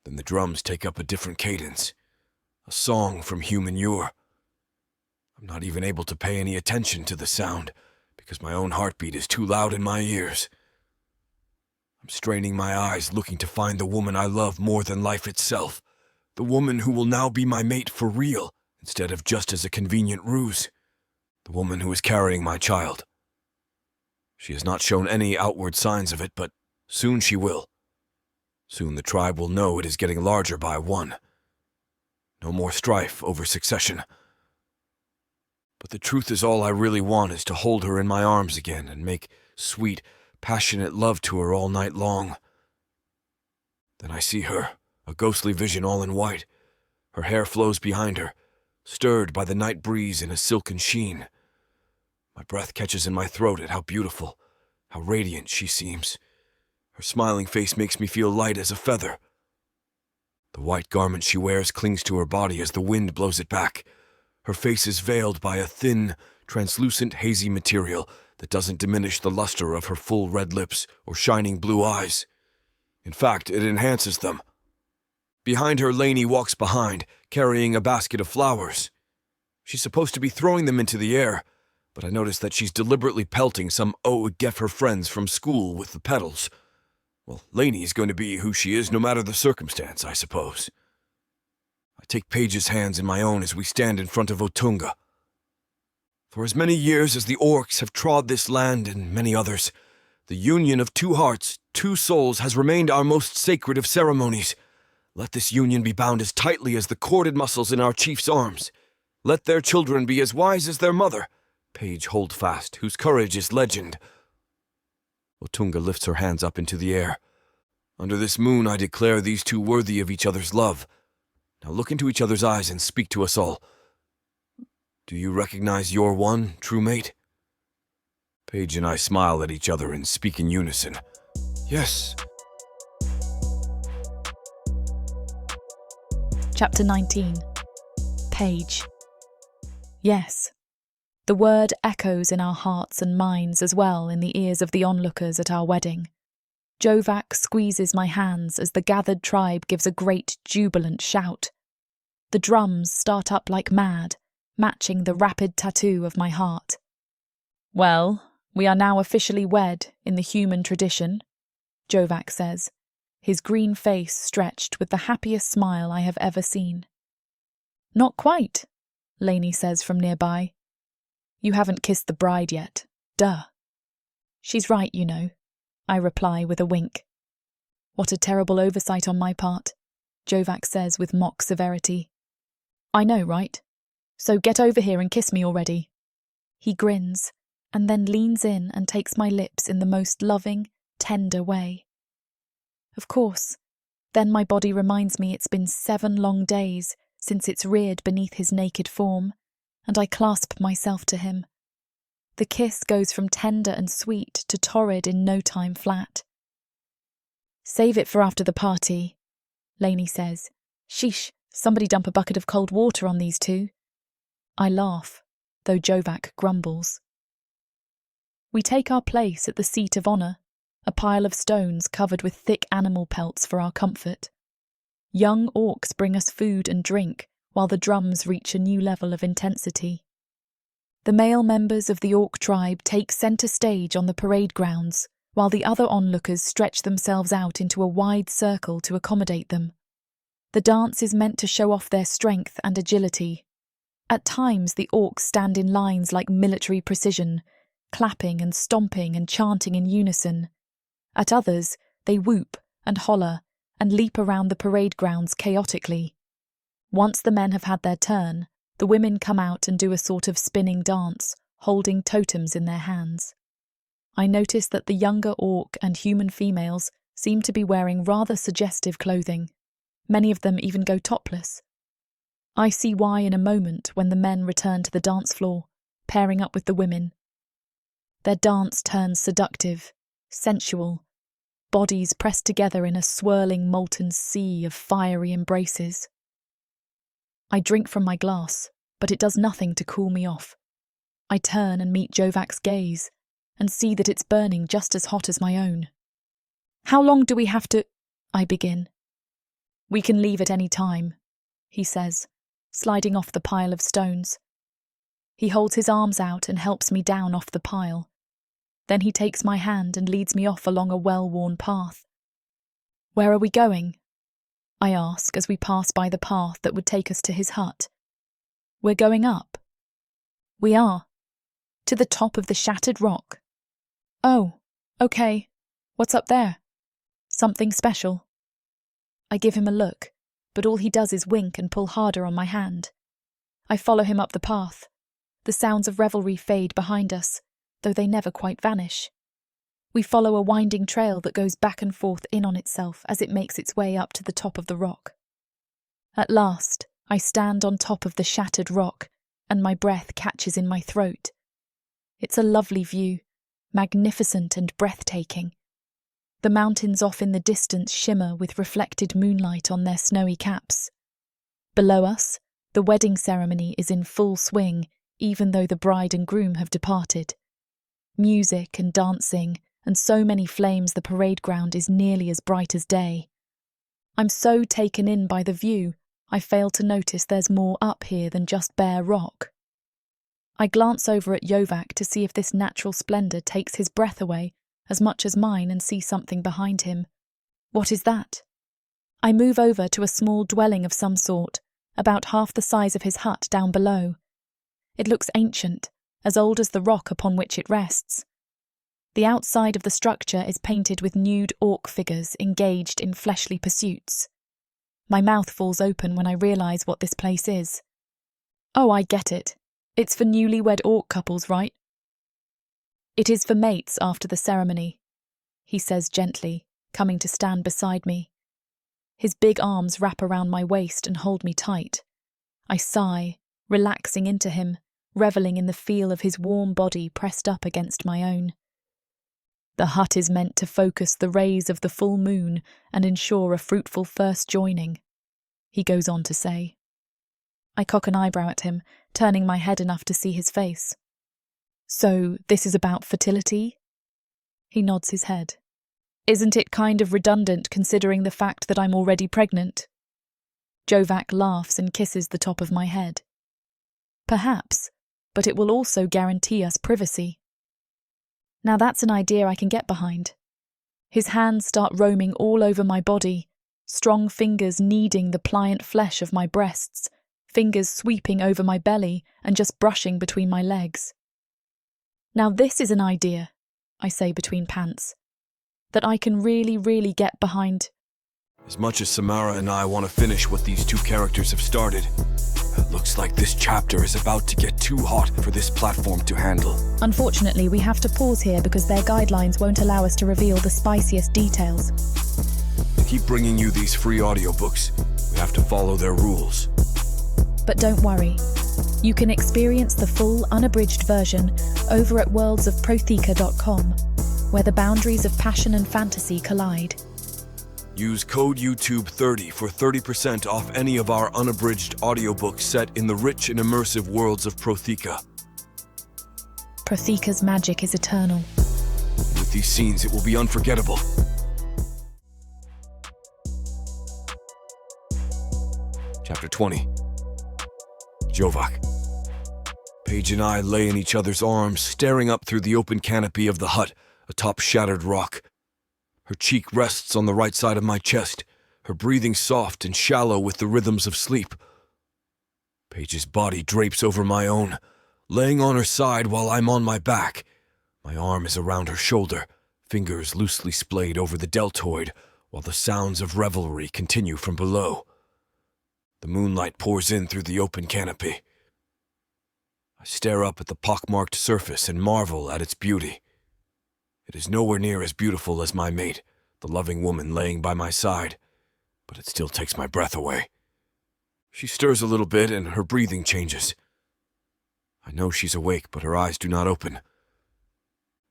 Then the drums take up a different cadence, a song from human yore. I'm not even able to pay any attention to the sound, because my own heartbeat is too loud in my ears. I'm straining my eyes looking to find the woman I love more than life itself, the woman who will now be my mate for real, instead of just as a convenient ruse, the woman who is carrying my child. She has not shown any outward signs of it, but soon she will. Soon the tribe will know it is getting larger by one. No more strife over succession. But the truth is all I really want is to hold her in my arms again and make sweet, passionate love to her all night long. Then I see her, a ghostly vision all in white. Her hair flows behind her, stirred by the night breeze in a silken sheen. My breath catches in my throat at how beautiful, how radiant she seems. Her smiling face makes me feel light as a feather. The white garment she wears clings to her body as the wind blows it back. Her face is veiled by a thin, translucent, hazy material that doesn't diminish the luster of her full red lips or shining blue eyes. In fact, it enhances them. Behind her, Lainey walks behind, carrying a basket of flowers. She's supposed to be throwing them into the air, but I notice that she's deliberately pelting some her friends from school with the petals. Well, Lainey is going to be who she is no matter the circumstance, I suppose. I take Paige's hands in my own as we stand in front of Otunga. For as many years as the orcs have trod this land and many others, the union of two hearts, two souls has remained our most sacred of ceremonies. Let this union be bound as tightly as the corded muscles in our chief's arms. Let their children be as wise as their mother, Paige Holdfast, whose courage is legend. Otunga lifts her hands up into the air. Under this moon I declare these two worthy of each other's love. Now look into each other's eyes and speak to us all. Do you recognize your one, true mate? Paige and I smile at each other and speak in unison. Yes. Chapter 19. Paige. Yes. The word echoes in our hearts and minds as well in the ears of the onlookers at our wedding. Jovak squeezes my hands as the gathered tribe gives a great jubilant shout. The drums start up like mad, matching the rapid tattoo of my heart. Well, we are now officially wed in the human tradition, Jovak says, his green face stretched with the happiest smile I have ever seen. Not quite, Lainey says from nearby. You haven't kissed the bride yet. Duh. She's right, you know, I reply with a wink. What a terrible oversight on my part, Jovak says with mock severity. I know, right? So get over here and kiss me already. He grins, and then leans in and takes my lips in the most loving, tender way. Of course, then my body reminds me it's been 7 long days since it's reared beneath his naked form, and I clasp myself to him. The kiss goes from tender and sweet to torrid in no time flat. Save it for after the party, Lainey says. Sheesh, somebody dump a bucket of cold water on these two. I laugh, though Jovak grumbles. We take our place at the seat of honour, a pile of stones covered with thick animal pelts for our comfort. Young orcs bring us food and drink, while the drums reach a new level of intensity. The male members of the orc tribe take centre stage on the parade grounds, while the other onlookers stretch themselves out into a wide circle to accommodate them. The dance is meant to show off their strength and agility. At times the orcs stand in lines like military precision, clapping and stomping and chanting in unison. At others, they whoop and holler and leap around the parade grounds chaotically. Once the men have had their turn, the women come out and do a sort of spinning dance, holding totems in their hands. I notice that the younger orc and human females seem to be wearing rather suggestive clothing. Many of them even go topless. I see why in a moment when the men return to the dance floor, pairing up with the women. Their dance turns seductive, sensual, bodies pressed together in a swirling molten sea of fiery embraces. I drink from my glass, but it does nothing to cool me off. I turn and meet Jovak's gaze, and see that it's burning just as hot as my own. "How long do we have to—" I begin. "We can leave at any time," he says, sliding off the pile of stones. He holds his arms out and helps me down off the pile. Then he takes my hand and leads me off along a well-worn path. "Where are we going?" I ask as we pass by the path that would take us to his hut. "We're going up." "We are. To the top of the shattered rock." "Oh, okay. What's up there?" "Something special." I give him a look, but all he does is wink and pull harder on my hand. I follow him up the path. The sounds of revelry fade behind us, though they never quite vanish. We follow a winding trail that goes back and forth in on itself as it makes its way up to the top of the rock. At last, I stand on top of the shattered rock, and my breath catches in my throat. It's a lovely view, magnificent and breathtaking. The mountains off in the distance shimmer with reflected moonlight on their snowy caps. Below us, the wedding ceremony is in full swing, even though the bride and groom have departed. Music and dancing, and so many flames the parade ground is nearly as bright as day. I'm so taken in by the view, I fail to notice there's more up here than just bare rock. I glance over at Jovak to see if this natural splendour takes his breath away as much as mine and see something behind him. What is that? I move over to a small dwelling of some sort, about half the size of his hut down below. It looks ancient, as old as the rock upon which it rests. The outside of the structure is painted with nude orc figures engaged in fleshly pursuits. My mouth falls open when I realise what this place is. Oh, I get it. It's for newlywed orc couples, right? "It is for mates after the ceremony," he says gently, coming to stand beside me. His big arms wrap around my waist and hold me tight. I sigh, relaxing into him, revelling in the feel of his warm body pressed up against my own. "The hut is meant to focus the rays of the full moon and ensure a fruitful first joining," he goes on to say. I cock an eyebrow at him, turning my head enough to see his face. "So, this is about fertility?" He nods his head. "Isn't it kind of redundant considering the fact that I'm already pregnant?" Jovak laughs and kisses the top of my head. "Perhaps, but it will also guarantee us privacy." Now that's an idea I can get behind. His hands start roaming all over my body, strong fingers kneading the pliant flesh of my breasts, fingers sweeping over my belly and just brushing between my legs. "Now this is an idea," I say between pants, "that I can really get behind." As much as Samara and I want to finish what these two characters have started, it looks like this chapter is about to get too hot for this platform to handle. Unfortunately, we have to pause here because their guidelines won't allow us to reveal the spiciest details. To keep bringing you these free audiobooks, we have to follow their rules. But don't worry. You can experience the full, unabridged version over at worldsofprotheka.com, where the boundaries of passion and fantasy collide. Use code YouTube30 for 30% off any of our unabridged audiobooks set in the rich and immersive worlds of Protheka. Protheka's magic is eternal. With these scenes, it will be unforgettable. Chapter 20. Jovak. Paige and I lay in each other's arms, staring up through the open canopy of the hut atop shattered rock. Her cheek rests on the right side of my chest, her breathing soft and shallow with the rhythms of sleep. Paige's body drapes over my own, laying on her side while I'm on my back. My arm is around her shoulder, fingers loosely splayed over the deltoid, while the sounds of revelry continue from below. The moonlight pours in through the open canopy. I stare up at the pockmarked surface and marvel at its beauty. It is nowhere near as beautiful as my mate, the loving woman laying by my side, but it still takes my breath away. She stirs a little bit and her breathing changes. I know she's awake, but her eyes do not open.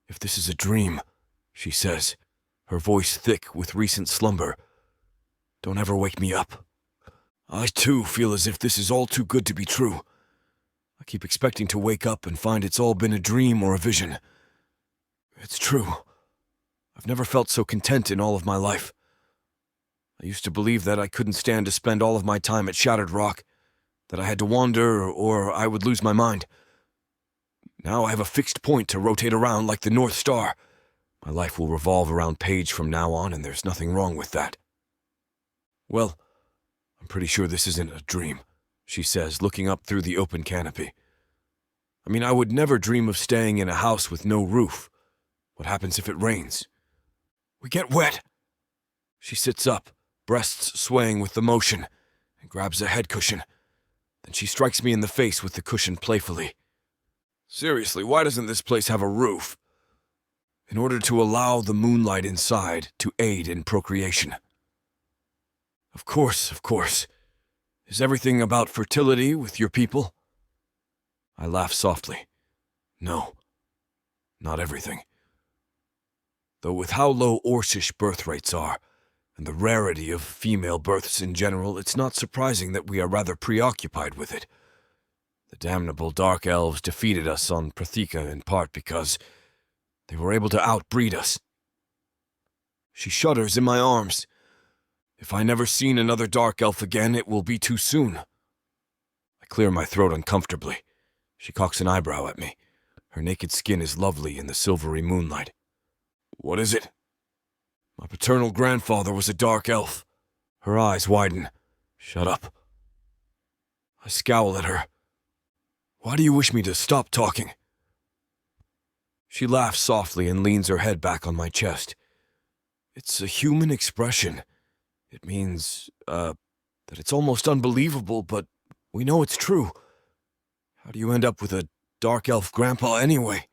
"If this is a dream," she says, her voice thick with recent slumber, "don't ever wake me up. I, too, feel as if this is all too good to be true. I keep expecting to wake up and find it's all been a dream or a vision. It's true. I've never felt so content in all of my life. I used to believe that I couldn't stand to spend all of my time at Shattered Rock, that I had to wander or I would lose my mind. Now I have a fixed point to rotate around like the North Star. My life will revolve around Paige from now on, and there's nothing wrong with that." "Well, I'm pretty sure this isn't a dream," she says, looking up through the open canopy. "I mean, I would never dream of staying in a house with no roof. What happens if it rains? We get wet." She sits up, breasts swaying with the motion, and grabs a head cushion. Then she strikes me in the face with the cushion playfully. "Seriously, why doesn't this place have a roof?" "In order to allow the moonlight inside to aid in procreation." Of course, of course. Is everything about fertility with your people?" I laugh softly. "No, not everything. Though with how low Orcish birth rates are, and the rarity of female births in general, it's not surprising that we are rather preoccupied with it. The damnable dark elves defeated us on Prathika in part because they were able to outbreed us." She shudders in my arms. "If I never seen another dark elf again, it will be too soon." I clear my throat uncomfortably. She cocks an eyebrow at me. Her naked skin is lovely in the silvery moonlight. "What is it?" "My paternal grandfather was a dark elf." Her eyes widen. "Shut up." I scowl at her. "Why do you wish me to stop talking?" She laughs softly and leans her head back on my chest. "It's a human expression. It means, that it's almost unbelievable, but we know it's true. How do you end up with a dark elf grandpa anyway?"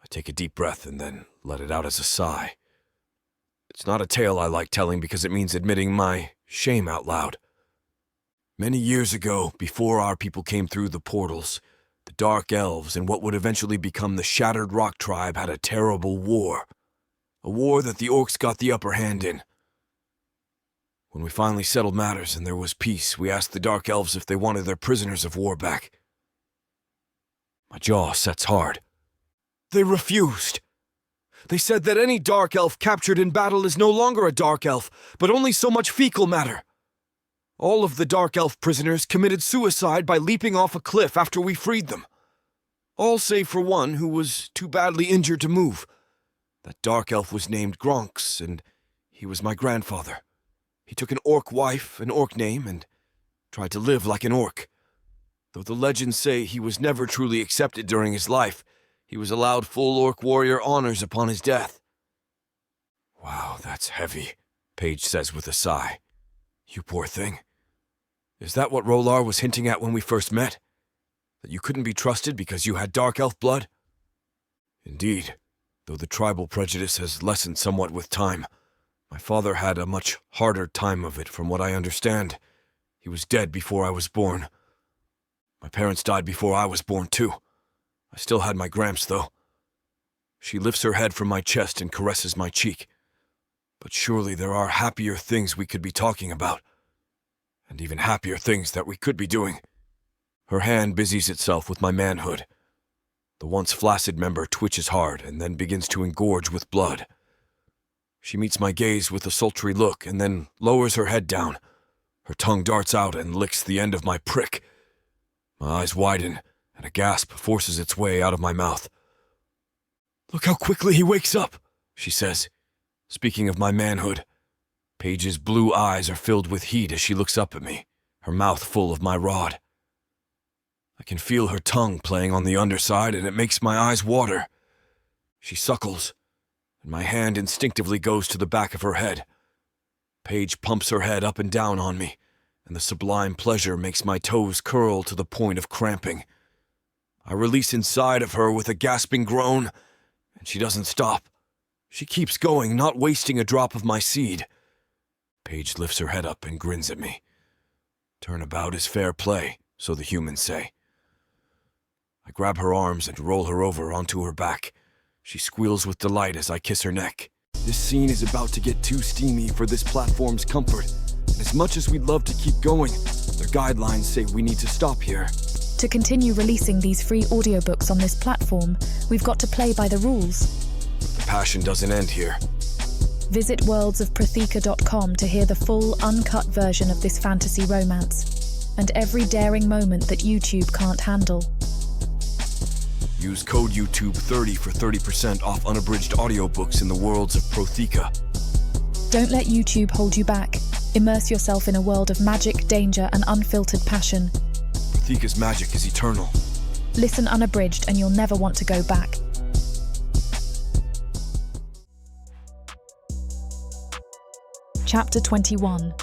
I take a deep breath and then let it out as a sigh. It's not a tale I like telling because it means admitting my shame out loud. Many years ago, before our people came through the portals, the Dark Elves and what would eventually become the Shattered Rock tribe had a terrible war. A war that the orcs got the upper hand in. When we finally settled matters and there was peace, we asked the Dark Elves if they wanted their prisoners of war back. My jaw sets hard. They refused. They said that any Dark Elf captured in battle is no longer a Dark Elf, but only so much fecal matter. All of the Dark Elf prisoners committed suicide by leaping off a cliff after we freed them. All save for one who was too badly injured to move. That Dark Elf was named Gronks, and he was my grandfather. He took an orc wife, an orc name, and tried to live like an orc. Though the legends say he was never truly accepted during his life, he was allowed full orc warrior honors upon his death. Wow, that's heavy, Paige says with a sigh. You poor thing. Is that what Rolar was hinting at when we first met? That you couldn't be trusted because you had dark elf blood? Indeed, though the tribal prejudice has lessened somewhat with time. My father had a much harder time of it, from what I understand. He was dead before I was born. My parents died before I was born, too. I still had my gramps, though. She lifts her head from my chest and caresses my cheek. But surely there are happier things we could be talking about. And even happier things that we could be doing. Her hand busies itself with my manhood. The once flaccid member twitches hard and then begins to engorge with blood. She meets my gaze with a sultry look and then lowers her head down. Her tongue darts out and licks the end of my prick. My eyes widen, and a gasp forces its way out of my mouth. Look how quickly he wakes up, she says. Speaking of my manhood, Paige's blue eyes are filled with heat as she looks up at me, her mouth full of my rod. I can feel her tongue playing on the underside, and it makes my eyes water. She suckles, and my hand instinctively goes to the back of her head. Paige pumps her head up and down on me, and the sublime pleasure makes my toes curl to the point of cramping. I release inside of her with a gasping groan, and she doesn't stop. She keeps going, not wasting a drop of my seed. Paige lifts her head up and grins at me. Turnabout is fair play, so the humans say. I grab her arms and roll her over onto her back. She squeals with delight as I kiss her neck. This scene is about to get too steamy for this platform's comfort. And as much as we'd love to keep going, their guidelines say we need to stop here. To continue releasing these free audiobooks on this platform, we've got to play by the rules. The passion doesn't end here. Visit worldsofprothika.com to hear the full, uncut version of this fantasy romance, and every daring moment that YouTube can't handle. Use code YouTube30 for 30% off unabridged audiobooks in the worlds of Prothika. Don't let YouTube hold you back. Immerse yourself in a world of magic, danger, and unfiltered passion. Prothika's magic is eternal. Listen unabridged and you'll never want to go back. Chapter 21.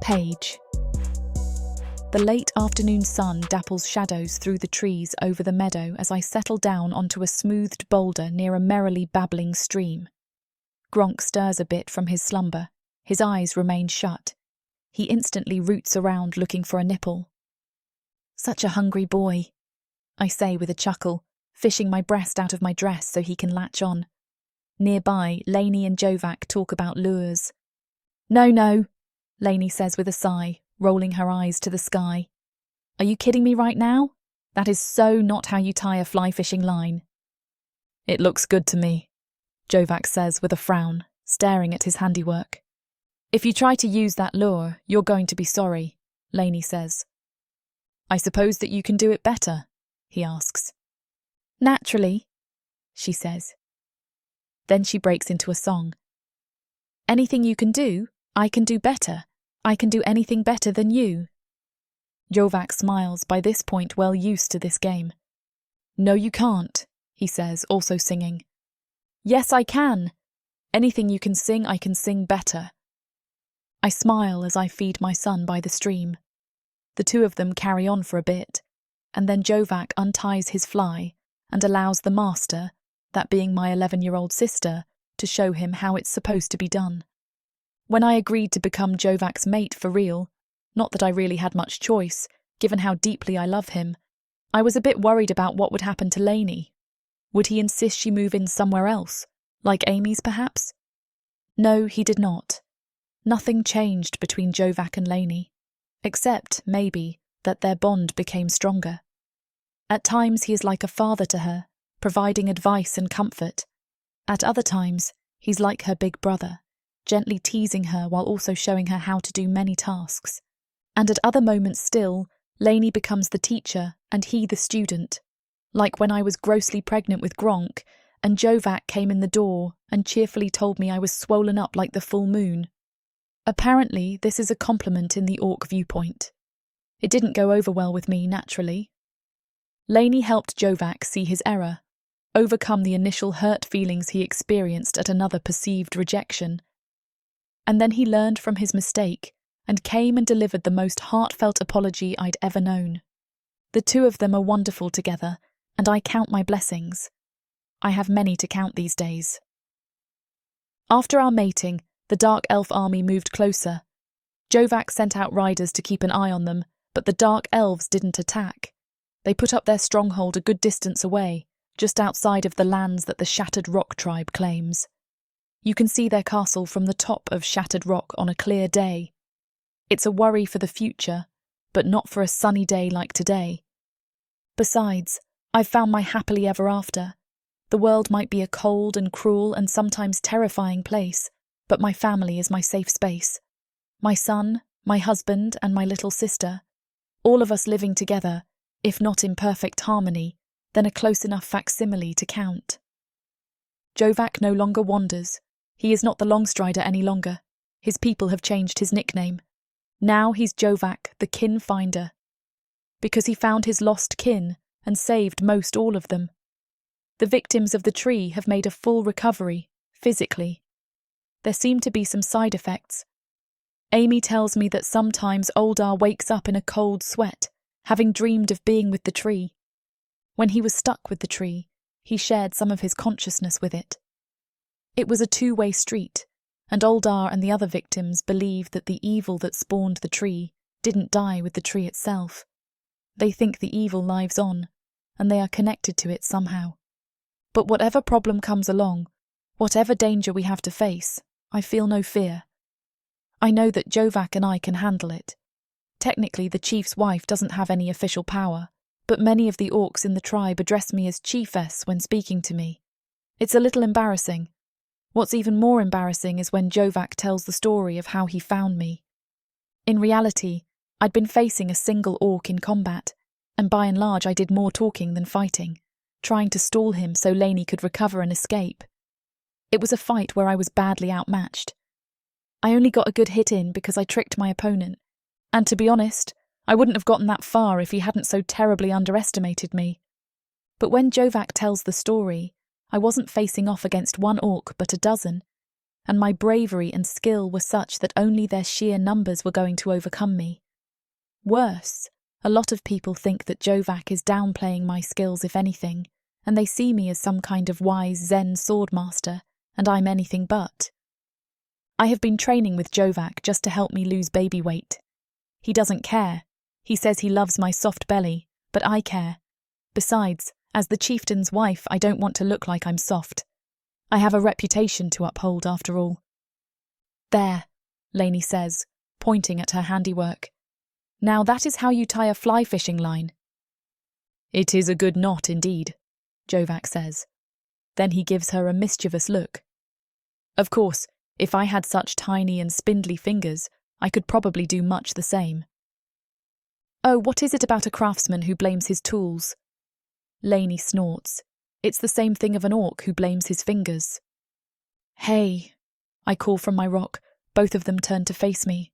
Paige. The late afternoon sun dapples shadows through the trees over the meadow as I settle down onto a smoothed boulder near a merrily babbling stream. Gronk stirs a bit from his slumber. His eyes remain shut. He instantly roots around looking for a nipple. Such a hungry boy, I say with a chuckle, fishing my breast out of my dress so he can latch on. Nearby, Lainey and Jovak talk about lures. No, Lainey says with a sigh, rolling her eyes to the sky. Are you kidding me right now? That is so not how you tie a fly fishing line. It looks good to me, Jovak says with a frown, staring at his handiwork. If you try to use that lure, you're going to be sorry, Lainey says. I suppose that you can do it better, he asks. Naturally, she says. Then she breaks into a song. Anything you can do, I can do better. I can do anything better than you. Jovak smiles, by this point well used to this game. No, you can't, he says, also singing. Yes, I can. Anything you can sing, I can sing better. I smile as I feed my son by the stream. The two of them carry on for a bit, and then Jovak unties his fly and allows the master, that being my 11-year-old sister, to show him how it's supposed to be done. When I agreed to become Jovak's mate for real, not that I really had much choice, given how deeply I love him, I was a bit worried about what would happen to Lainey. Would he insist she move in somewhere else, like Amy's perhaps? No, he did not. Nothing changed between Jovak and Lainey, except, maybe, that their bond became stronger. At times he is like a father to her, providing advice and comfort. At other times, he's like her big brother, gently teasing her while also showing her how to do many tasks. And at other moments still, Lainey becomes the teacher and he the student, like when I was grossly pregnant with Gronk and Jovak came in the door and cheerfully told me I was swollen up like the full moon. Apparently, this is a compliment in the orc viewpoint. It didn't go over well with me, naturally. Lainey helped Jovak see his error, overcome the initial hurt feelings he experienced at another perceived rejection. And then he learned from his mistake and came and delivered the most heartfelt apology I'd ever known. The two of them are wonderful together, and I count my blessings. I have many to count these days. After our mating, the Dark Elf army moved closer. Jovak sent out riders to keep an eye on them, but the Dark Elves didn't attack. They put up their stronghold a good distance away, just outside of the lands that the Shattered Rock tribe claims. You can see their castle from the top of Shattered Rock on a clear day. It's a worry for the future, but not for a sunny day like today. Besides, I've found my happily ever after. The world might be a cold and cruel and sometimes terrifying place, but my family is my safe space. My son, my husband, and my little sister. All of us living together, if not in perfect harmony, then a close enough facsimile to count. Jovak no longer wanders. He is not the Longstrider any longer. His people have changed his nickname. Now he's Jovak, the kin finder. Because he found his lost kin and saved most all of them. The victims of the tree have made a full recovery, physically. There seem to be some side effects. Amy tells me that sometimes Oldar wakes up in a cold sweat, having dreamed of being with the tree. When he was stuck with the tree, he shared some of his consciousness with it. It was a two-way street, and Oldar and the other victims believe that the evil that spawned the tree didn't die with the tree itself. They think the evil lives on, and they are connected to it somehow. But whatever problem comes along, whatever danger we have to face, I feel no fear. I know that Jovak and I can handle it. Technically, the chief's wife doesn't have any official power, but many of the orcs in the tribe address me as chiefess when speaking to me. It's a little embarrassing. What's even more embarrassing is when Jovak tells the story of how he found me. In reality, I'd been facing a single orc in combat, and by and large I did more talking than fighting, trying to stall him so Lainey could recover and escape. It was a fight where I was badly outmatched. I only got a good hit in because I tricked my opponent, and to be honest, I wouldn't have gotten that far if he hadn't so terribly underestimated me. But when Jovak tells the story, I wasn't facing off against one orc but a dozen, and my bravery and skill were such that only their sheer numbers were going to overcome me. Worse, a lot of people think that Jovak is downplaying my skills if anything, and they see me as some kind of wise Zen swordmaster, and I'm anything but. I have been training with Jovak just to help me lose baby weight. He doesn't care. He says he loves my soft belly, but I care. Besides, as the chieftain's wife, I don't want to look like I'm soft. I have a reputation to uphold after all. There, Lainey says, pointing at her handiwork. Now that is how you tie a fly fishing line. It is a good knot indeed, Jovak says. Then he gives her a mischievous look. Of course, if I had such tiny and spindly fingers, I could probably do much the same. Oh, what is it about a craftsman who blames his tools? Lainey snorts. It's the same thing of an orc who blames his fingers. Hey, I call from my rock. Both of them turn to face me.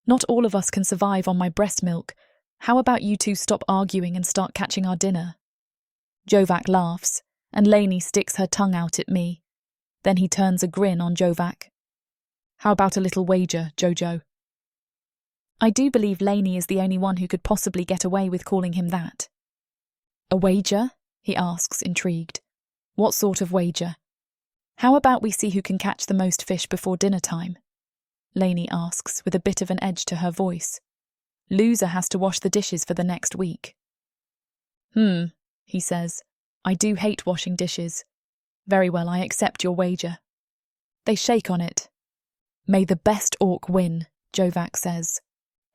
Not all of us can survive on my breast milk. How about you two stop arguing and start catching our dinner? Jovak laughs, and Lainey sticks her tongue out at me. Then he turns a grin on Jovak. How about a little wager, Jojo? I do believe Lainey is the only one who could possibly get away with calling him that. A wager? He asks, intrigued. What sort of wager? How about we see who can catch the most fish before dinner time? Lainey asks, with a bit of an edge to her voice. Loser has to wash the dishes for the next week. He says. I do hate washing dishes. Very well, I accept your wager. They shake on it. May the best orc win, Jovak says.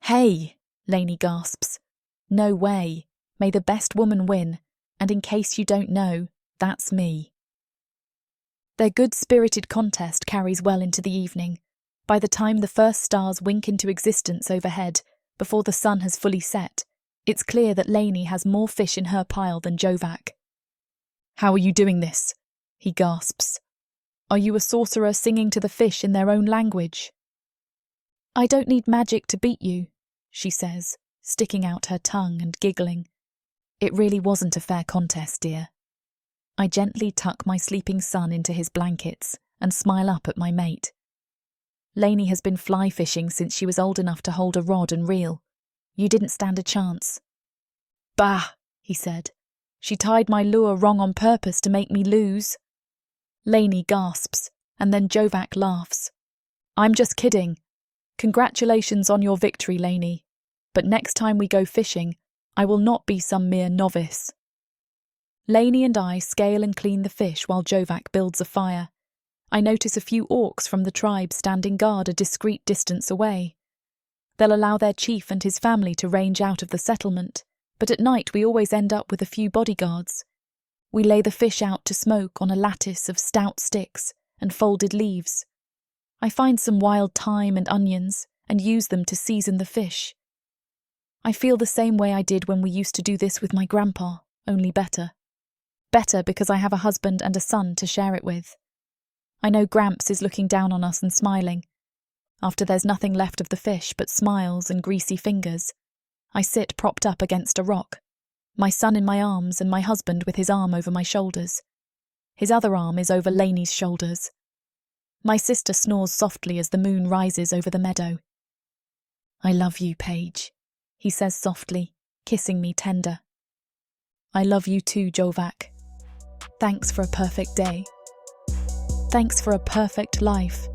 Hey, Lainey gasps. No way. May the best woman win, and in case you don't know, that's me. Their good-spirited contest carries well into the evening. By the time the first stars wink into existence overhead, before the sun has fully set, it's clear that Lainey has more fish in her pile than Jovak. How are you doing this? He gasps. Are you a sorcerer singing to the fish in their own language? I don't need magic to beat you, she says, sticking out her tongue and giggling. It really wasn't a fair contest, dear. I gently tuck my sleeping son into his blankets and smile up at my mate. Lainey has been fly fishing since she was old enough to hold a rod and reel. You didn't stand a chance. Bah, he said. She tied my lure wrong on purpose to make me lose. Lainey gasps, and then Jovak laughs. I'm just kidding. Congratulations on your victory, Lainey. But next time we go fishing, I will not be some mere novice. Lainey and I scale and clean the fish while Jovak builds a fire. I notice a few orcs from the tribe standing guard a discreet distance away. They'll allow their chief and his family to range out of the settlement, but at night we always end up with a few bodyguards. We lay the fish out to smoke on a lattice of stout sticks and folded leaves. I find some wild thyme and onions and use them to season the fish. I feel the same way I did when we used to do this with my grandpa, only better. Better because I have a husband and a son to share it with. I know Gramps is looking down on us and smiling. After there's nothing left of the fish but smiles and greasy fingers, I sit propped up against a rock, my son in my arms and my husband with his arm over my shoulders. His other arm is over Lainey's shoulders. My sister snores softly as the moon rises over the meadow. I love you, Paige, he says softly, kissing me tender. I love you too, Jovak. Thanks for a perfect day. Thanks for a perfect life.